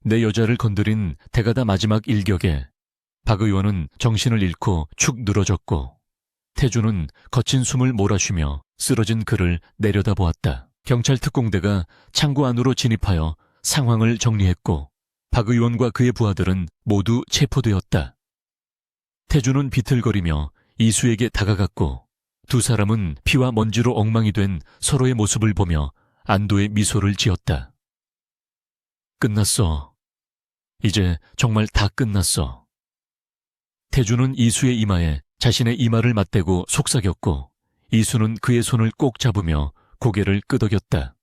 내 여자를 건드린 대가다. 마지막 일격에 박 의원은 정신을 잃고 축 늘어졌고 태준은 거친 숨을 몰아쉬며 쓰러진 그를 내려다보았다. 경찰 특공대가 창고 안으로 진입하여 상황을 정리했고 박 의원과 그의 부하들은 모두 체포되었다. 태준은 비틀거리며 이수에게 다가갔고 두 사람은 피와 먼지로 엉망이 된 서로의 모습을 보며 안도의 미소를 지었다. 끝났어. 이제 정말 다 끝났어. 태준은 이수의 이마에 자신의 이마를 맞대고 속삭였고 이수는 그의 손을 꼭 잡으며 고개를 끄덕였다.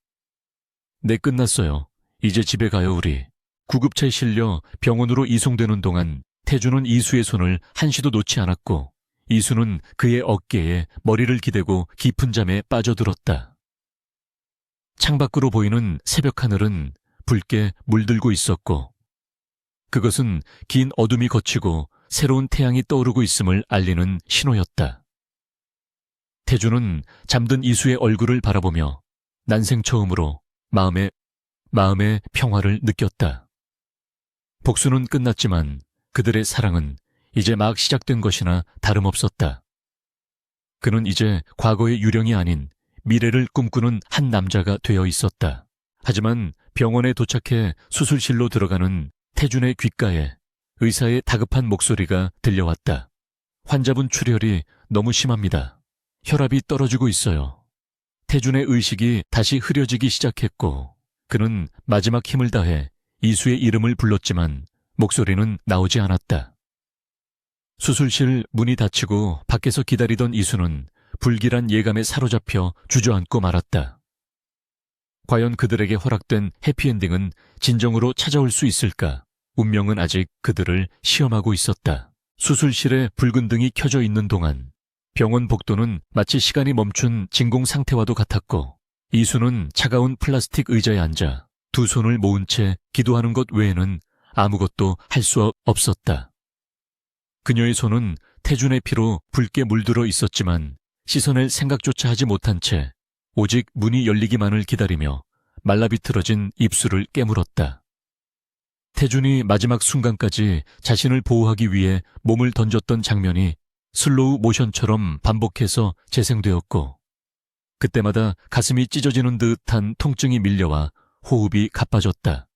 네, 끝났어요. 이제 집에 가요. 우리. 구급차에 실려 병원으로 이송되는 동안 태준은 이수의 손을 한시도 놓지 않았고 이수는 그의 어깨에 머리를 기대고 깊은 잠에 빠져들었다. 창밖으로 보이는 새벽 하늘은 붉게 물들고 있었고 그것은 긴 어둠이 걷히고 새로운 태양이 떠오르고 있음을 알리는 신호였다. 태준은 잠든 이수의 얼굴을 바라보며 난생 처음으로 마음의 평화를 느꼈다. 복수는 끝났지만 그들의 사랑은 이제 막 시작된 것이나 다름없었다. 그는 이제 과거의 유령이 아닌 미래를 꿈꾸는 한 남자가 되어 있었다. 하지만 병원에 도착해 수술실로 들어가는 태준의 귓가에 의사의 다급한 목소리가 들려왔다. 환자분 출혈이 너무 심합니다. 혈압이 떨어지고 있어요. 태준의 의식이 다시 흐려지기 시작했고 그는 마지막 힘을 다해 이수의 이름을 불렀지만 목소리는 나오지 않았다. 수술실 문이 닫히고 밖에서 기다리던 이수는 불길한 예감에 사로잡혀 주저앉고 말았다. 과연 그들에게 허락된 해피엔딩은 진정으로 찾아올 수 있을까? 운명은 아직 그들을 시험하고 있었다. 수술실에 붉은 등이 켜져 있는 동안 병원 복도는 마치 시간이 멈춘 진공 상태와도 같았고 이수는 차가운 플라스틱 의자에 앉아 두 손을 모은 채 기도하는 것 외에는 아무것도 할 수 없었다. 그녀의 손은 태준의 피로 붉게 물들어 있었지만 씻어낼 생각조차 하지 못한 채 오직 문이 열리기만을 기다리며 말라비틀어진 입술을 깨물었다. 태준이 마지막 순간까지 자신을 보호하기 위해 몸을 던졌던 장면이 슬로우 모션처럼 반복해서 재생되었고 그때마다 가슴이 찢어지는 듯한 통증이 밀려와 호흡이 가빠졌다.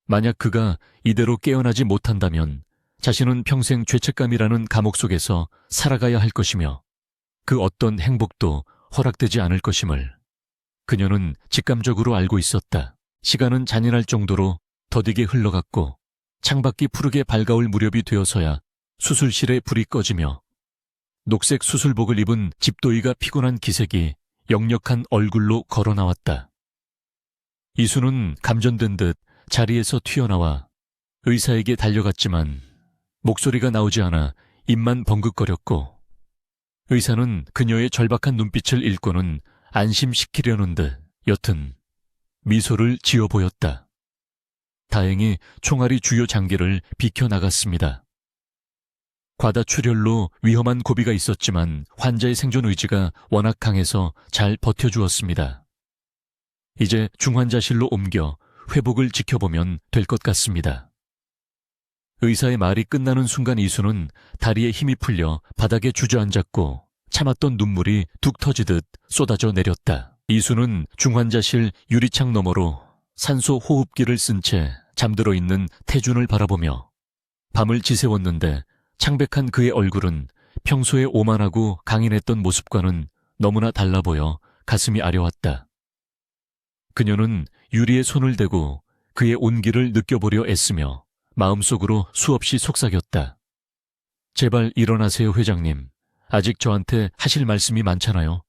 만약 그가 이대로 깨어나지 못한다면 자신은 평생 죄책감이라는 감옥 속에서 살아가야 할 것이며 그 어떤 행복도 허락되지 않을 것임을 그녀는 직감적으로 알고 있었다. 시간은 잔인할 정도로 더디게 흘러갔고 창밖이 푸르게 밝아올 무렵이 되어서야 수술실에 불이 꺼지며 녹색 수술복을 입은 집도이가 피곤한 기색이 역력한 얼굴로 걸어 나왔다. 이수는 감전된 듯 자리에서 튀어나와 의사에게 달려갔지만 목소리가 나오지 않아 입만 벙긋거렸고 의사는 그녀의 절박한 눈빛을 읽고는 안심시키려는 듯 여튼 미소를 지어 보였다. 다행히 총알이 주요 장기를 비켜나갔습니다. 과다출혈로 위험한 고비가 있었지만 환자의 생존 의지가 워낙 강해서 잘 버텨주었습니다. 이제 중환자실로 옮겨 회복을 지켜보면 될 것 같습니다. 의사의 말이 끝나는 순간 이수는 다리에 힘이 풀려 바닥에 주저앉았고 참았던 눈물이 뚝 터지듯 쏟아져 내렸다. 이수는 중환자실 유리창 너머로 산소 호흡기를 쓴 채 잠들어 있는 태준을 바라보며 밤을 지새웠는데 창백한 그의 얼굴은 평소에 오만하고 강인했던 모습과는 너무나 달라 보여 가슴이 아려왔다. 그녀는 유리에 손을 대고 그의 온기를 느껴보려 애쓰며 마음속으로 수없이 속삭였다. 제발 일어나세요, 회장님. 아직 저한테 하실 말씀이 많잖아요.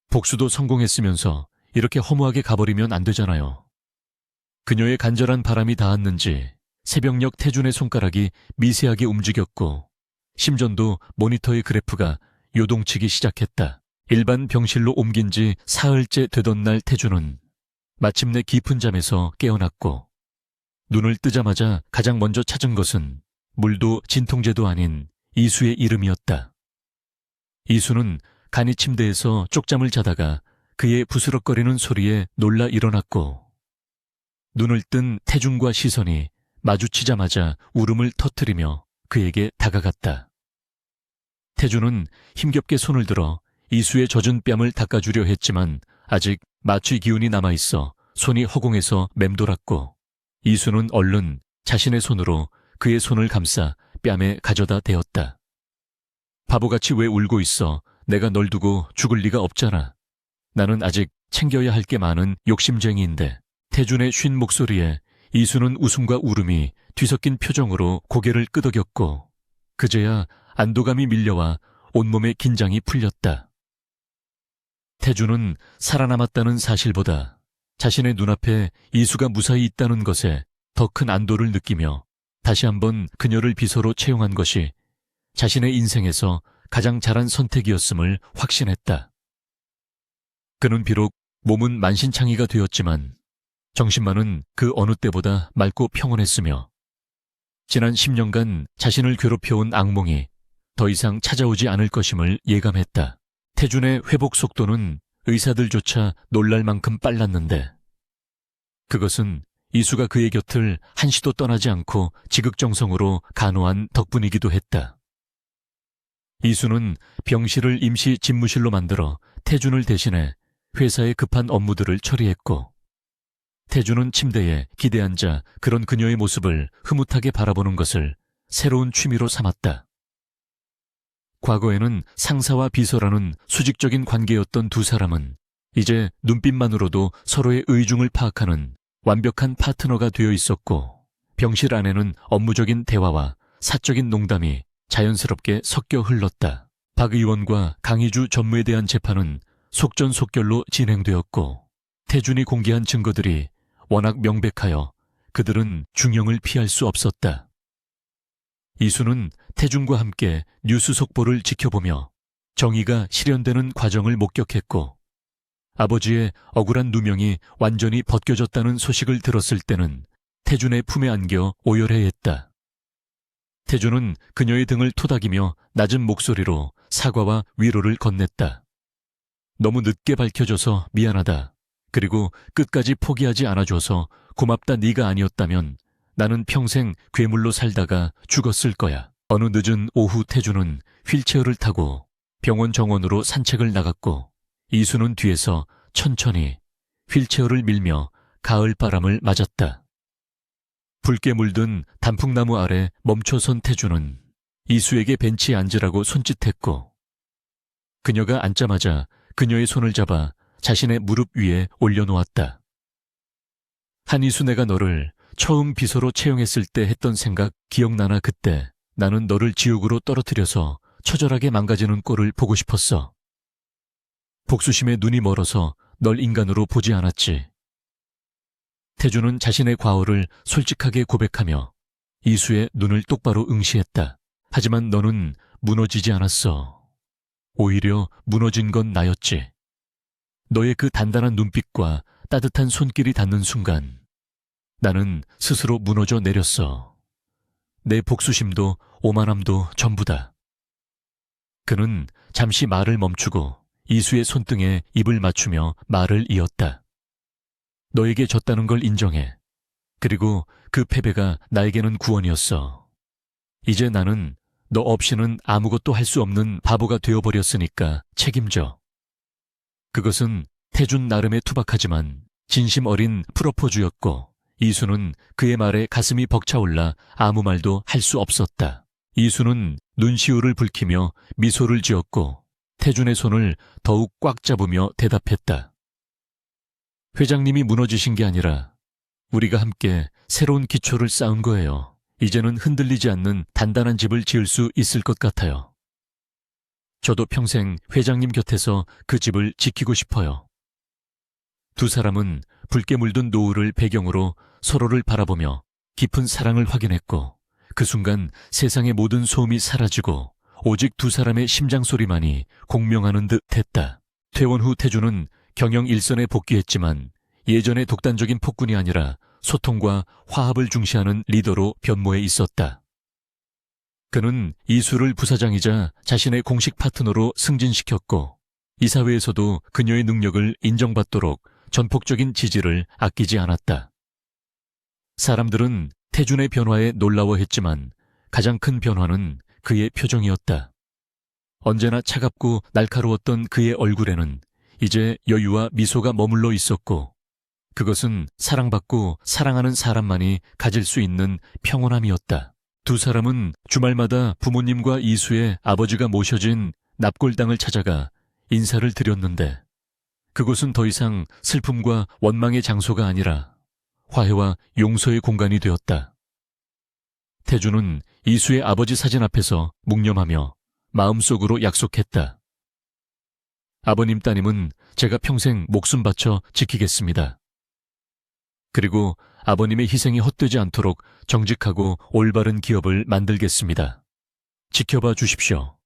복수도 성공했으면서 이렇게 허무하게 가버리면 안 되잖아요. 그녀의 간절한 바람이 닿았는지 새벽녘 태준의 손가락이 미세하게 움직였고 심전도 모니터의 그래프가 요동치기 시작했다. 일반 병실로 옮긴 지 사흘째 되던 날 태준은 마침내 깊은 잠에서 깨어났고 눈을 뜨자마자 가장 먼저 찾은 것은 물도 진통제도 아닌 이수의 이름이었다. 이수는 간이 침대에서 쪽잠을 자다가 그의 부스럭거리는 소리에 놀라 일어났고 눈을 뜬 태준과 시선이 마주치자마자 울음을 터뜨리며 그에게 다가갔다. 태준은 힘겹게 손을 들어 이수의 젖은 뺨을 닦아주려 했지만 아직 마취 기운이 남아있어 손이 허공에서 맴돌았고 이수는 얼른 자신의 손으로 그의 손을 감싸 뺨에 가져다 대었다. 바보같이 왜 울고 있어? 내가 널 두고 죽을 리가 없잖아. 나는 아직 챙겨야 할 게 많은 욕심쟁이인데. 태준의 쉰 목소리에 이수는 웃음과 울음이 뒤섞인 표정으로 고개를 끄덕였고 그제야 안도감이 밀려와 온몸의 긴장이 풀렸다. 태준은 살아남았다는 사실보다 자신의 눈앞에 이수가 무사히 있다는 것에 더 큰 안도를 느끼며 다시 한번 그녀를 비서로 채용한 것이 자신의 인생에서 가장 잘한 선택이었음을 확신했다. 그는 비록 몸은 만신창이가 되었지만 정신만은 그 어느 때보다 맑고 평온했으며 지난 10년간 자신을 괴롭혀온 악몽이 더 이상 찾아오지 않을 것임을 예감했다. 태준의 회복 속도는 의사들조차 놀랄 만큼 빨랐는데 그것은 이수가 그의 곁을 한시도 떠나지 않고 지극정성으로 간호한 덕분이기도 했다. 이수는 병실을 임시 집무실로 만들어 태준을 대신해 회사의 급한 업무들을 처리했고 태준은 침대에 기대앉아 그런 그녀의 모습을 흐뭇하게 바라보는 것을 새로운 취미로 삼았다. 과거에는 상사와 비서라는 수직적인 관계였던 두 사람은 이제 눈빛만으로도 서로의 의중을 파악하는 완벽한 파트너가 되어 있었고 병실 안에는 업무적인 대화와 사적인 농담이 자연스럽게 섞여 흘렀다. 박 의원과 강희주 전무에 대한 재판은 속전속결로 진행되었고 태준이 공개한 증거들이 워낙 명백하여 그들은 중형을 피할 수 없었다. 이수는 태준과 함께 뉴스 속보를 지켜보며 정의가 실현되는 과정을 목격했고 아버지의 억울한 누명이 완전히 벗겨졌다는 소식을 들었을 때는 태준의 품에 안겨 오열해했다. 태준은 그녀의 등을 토닥이며 낮은 목소리로 사과와 위로를 건넸다. 너무 늦게 밝혀져서 미안하다. 그리고 끝까지 포기하지 않아줘서 고맙다. 네가 아니었다면 나는 평생 괴물로 살다가 죽었을 거야. 어느 늦은 오후 태준은 휠체어를 타고 병원 정원으로 산책을 나갔고 이수는 뒤에서 천천히 휠체어를 밀며 가을 바람을 맞았다. 붉게 물든 단풍나무 아래 멈춰선 태준은 이수에게 벤치에 앉으라고 손짓했고 그녀가 앉자마자 그녀의 손을 잡아 자신의 무릎 위에 올려놓았다. 한이수, 내가 너를 처음 비서로 채용했을 때 했던 생각 기억나나? 그때 나는 너를 지옥으로 떨어뜨려서 처절하게 망가지는 꼴을 보고 싶었어. 복수심에 눈이 멀어서 널 인간으로 보지 않았지. 태준은 자신의 과오를 솔직하게 고백하며 이수의 눈을 똑바로 응시했다. 하지만 너는 무너지지 않았어. 오히려 무너진 건 나였지. 너의 그 단단한 눈빛과 따뜻한 손길이 닿는 순간 나는 스스로 무너져 내렸어. 내 복수심도 오만함도 전부다. 그는 잠시 말을 멈추고 이수의 손등에 입을 맞추며 말을 이었다. 너에게 졌다는 걸 인정해. 그리고 그 패배가 나에게는 구원이었어. 이제 나는 너 없이는 아무것도 할 수 없는 바보가 되어버렸으니까 책임져. 그것은 태준 나름의 투박하지만 진심 어린 프로포즈였고 이수는 그의 말에 가슴이 벅차올라 아무 말도 할 수 없었다. 이수는 눈시울을 붉히며 미소를 지었고 태준의 손을 더욱 꽉 잡으며 대답했다. 회장님이 무너지신 게 아니라 우리가 함께 새로운 기초를 쌓은 거예요. 이제는 흔들리지 않는 단단한 집을 지을 수 있을 것 같아요. 저도 평생 회장님 곁에서 그 집을 지키고 싶어요. 두 사람은 붉게 물든 노을을 배경으로 서로를 바라보며 깊은 사랑을 확인했고 그 순간 세상의 모든 소음이 사라지고 오직 두 사람의 심장 소리만이 공명하는 듯 했다. 퇴원 후 태준은 경영 일선에 복귀했지만 예전의 독단적인 폭군이 아니라 소통과 화합을 중시하는 리더로 변모해 있었다. 그는 이수를 부사장이자 자신의 공식 파트너로 승진시켰고 이사회에서도 그녀의 능력을 인정받도록 전폭적인 지지를 아끼지 않았다. 사람들은 태준의 변화에 놀라워했지만 가장 큰 변화는 그의 표정이었다. 언제나 차갑고 날카로웠던 그의 얼굴에는 이제 여유와 미소가 머물러 있었고 그것은 사랑받고 사랑하는 사람만이 가질 수 있는 평온함이었다. 두 사람은 주말마다 부모님과 이수의 아버지가 모셔진 납골당을 찾아가 인사를 드렸는데 그곳은 더 이상 슬픔과 원망의 장소가 아니라 화해와 용서의 공간이 되었다. 태준은 이수의 아버지 사진 앞에서 묵념하며 마음속으로 약속했다. 아버님 따님은 제가 평생 목숨 바쳐 지키겠습니다. 그리고 아버님의 희생이 헛되지 않도록 정직하고 올바른 기업을 만들겠습니다. 지켜봐 주십시오.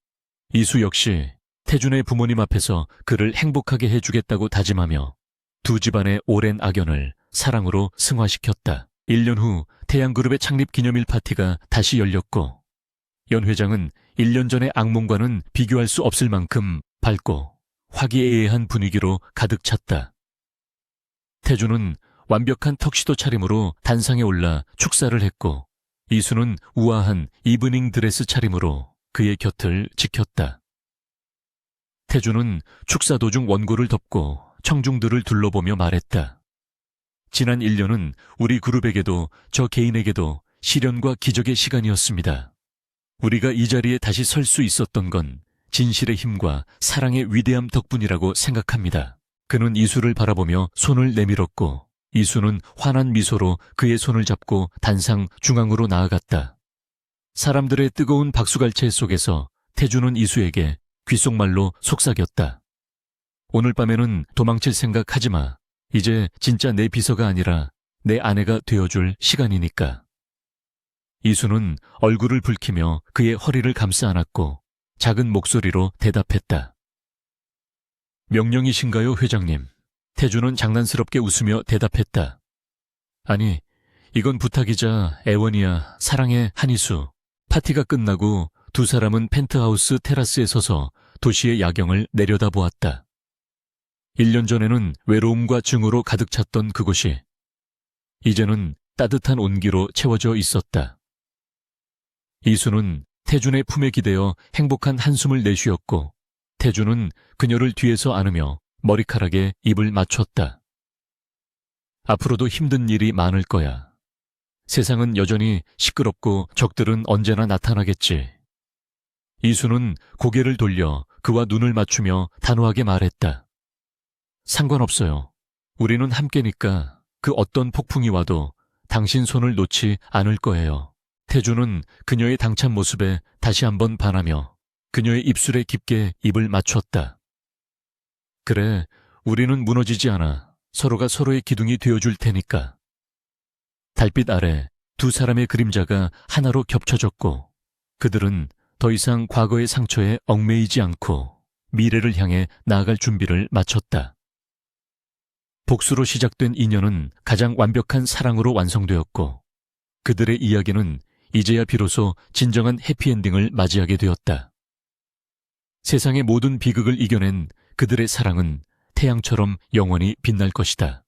이수 역시 태준의 부모님 앞에서 그를 행복하게 해주겠다고 다짐하며 두 집안의 오랜 악연을 사랑으로 승화시켰다. 1년 후 태양그룹의 창립 기념일 파티가 다시 열렸고 연 회장은 1년 전의 악몽과는 비교할 수 없을 만큼 밝고 화기애애한 분위기로 가득 찼다. 태준은 완벽한 턱시도 차림으로 단상에 올라 축사를 했고 이수는 우아한 이브닝 드레스 차림으로 그의 곁을 지켰다. 태준은 축사 도중 원고를 덮고 청중들을 둘러보며 말했다. 지난 1년은 우리 그룹에게도 저 개인에게도 시련과 기적의 시간이었습니다. 우리가 이 자리에 다시 설 수 있었던 건 진실의 힘과 사랑의 위대함 덕분이라고 생각합니다. 그는 이수를 바라보며 손을 내밀었고 이수는 환한 미소로 그의 손을 잡고 단상 중앙으로 나아갔다. 사람들의 뜨거운 박수갈채 속에서 태준은 이수에게 귓속말로 속삭였다. 오늘 밤에는 도망칠 생각 하지 마. 이제 진짜 내 비서가 아니라 내 아내가 되어줄 시간이니까. 이수는 얼굴을 붉히며 그의 허리를 감싸 안았고 작은 목소리로 대답했다. 명령이신가요, 회장님? 태준은 장난스럽게 웃으며 대답했다. 아니, 이건 부탁이자 애원이야. 사랑해, 한이수. 파티가 끝나고 두 사람은 펜트하우스 테라스에 서서 도시의 야경을 내려다보았다. 1년 전에는 외로움과 증오로 가득 찼던 그곳이 이제는 따뜻한 온기로 채워져 있었다. 이수는 태준의 품에 기대어 행복한 한숨을 내쉬었고 태준은 그녀를 뒤에서 안으며 머리카락에 입을 맞췄다. 앞으로도 힘든 일이 많을 거야. 세상은 여전히 시끄럽고 적들은 언제나 나타나겠지. 이수는 고개를 돌려 그와 눈을 맞추며 단호하게 말했다. 상관없어요. 우리는 함께니까 그 어떤 폭풍이 와도 당신 손을 놓지 않을 거예요. 태준은 그녀의 당찬 모습에 다시 한번 반하며 그녀의 입술에 깊게 입을 맞췄다. 그래, 우리는 무너지지 않아. 서로가 서로의 기둥이 되어줄 테니까. 달빛 아래 두 사람의 그림자가 하나로 겹쳐졌고 그들은 더 이상 과거의 상처에 얽매이지 않고 미래를 향해 나아갈 준비를 마쳤다. 복수로 시작된 인연은 가장 완벽한 사랑으로 완성되었고 그들의 이야기는 이제야 비로소 진정한 해피엔딩을 맞이하게 되었다. 세상의 모든 비극을 이겨낸 그들의 사랑은 태양처럼 영원히 빛날 것이다.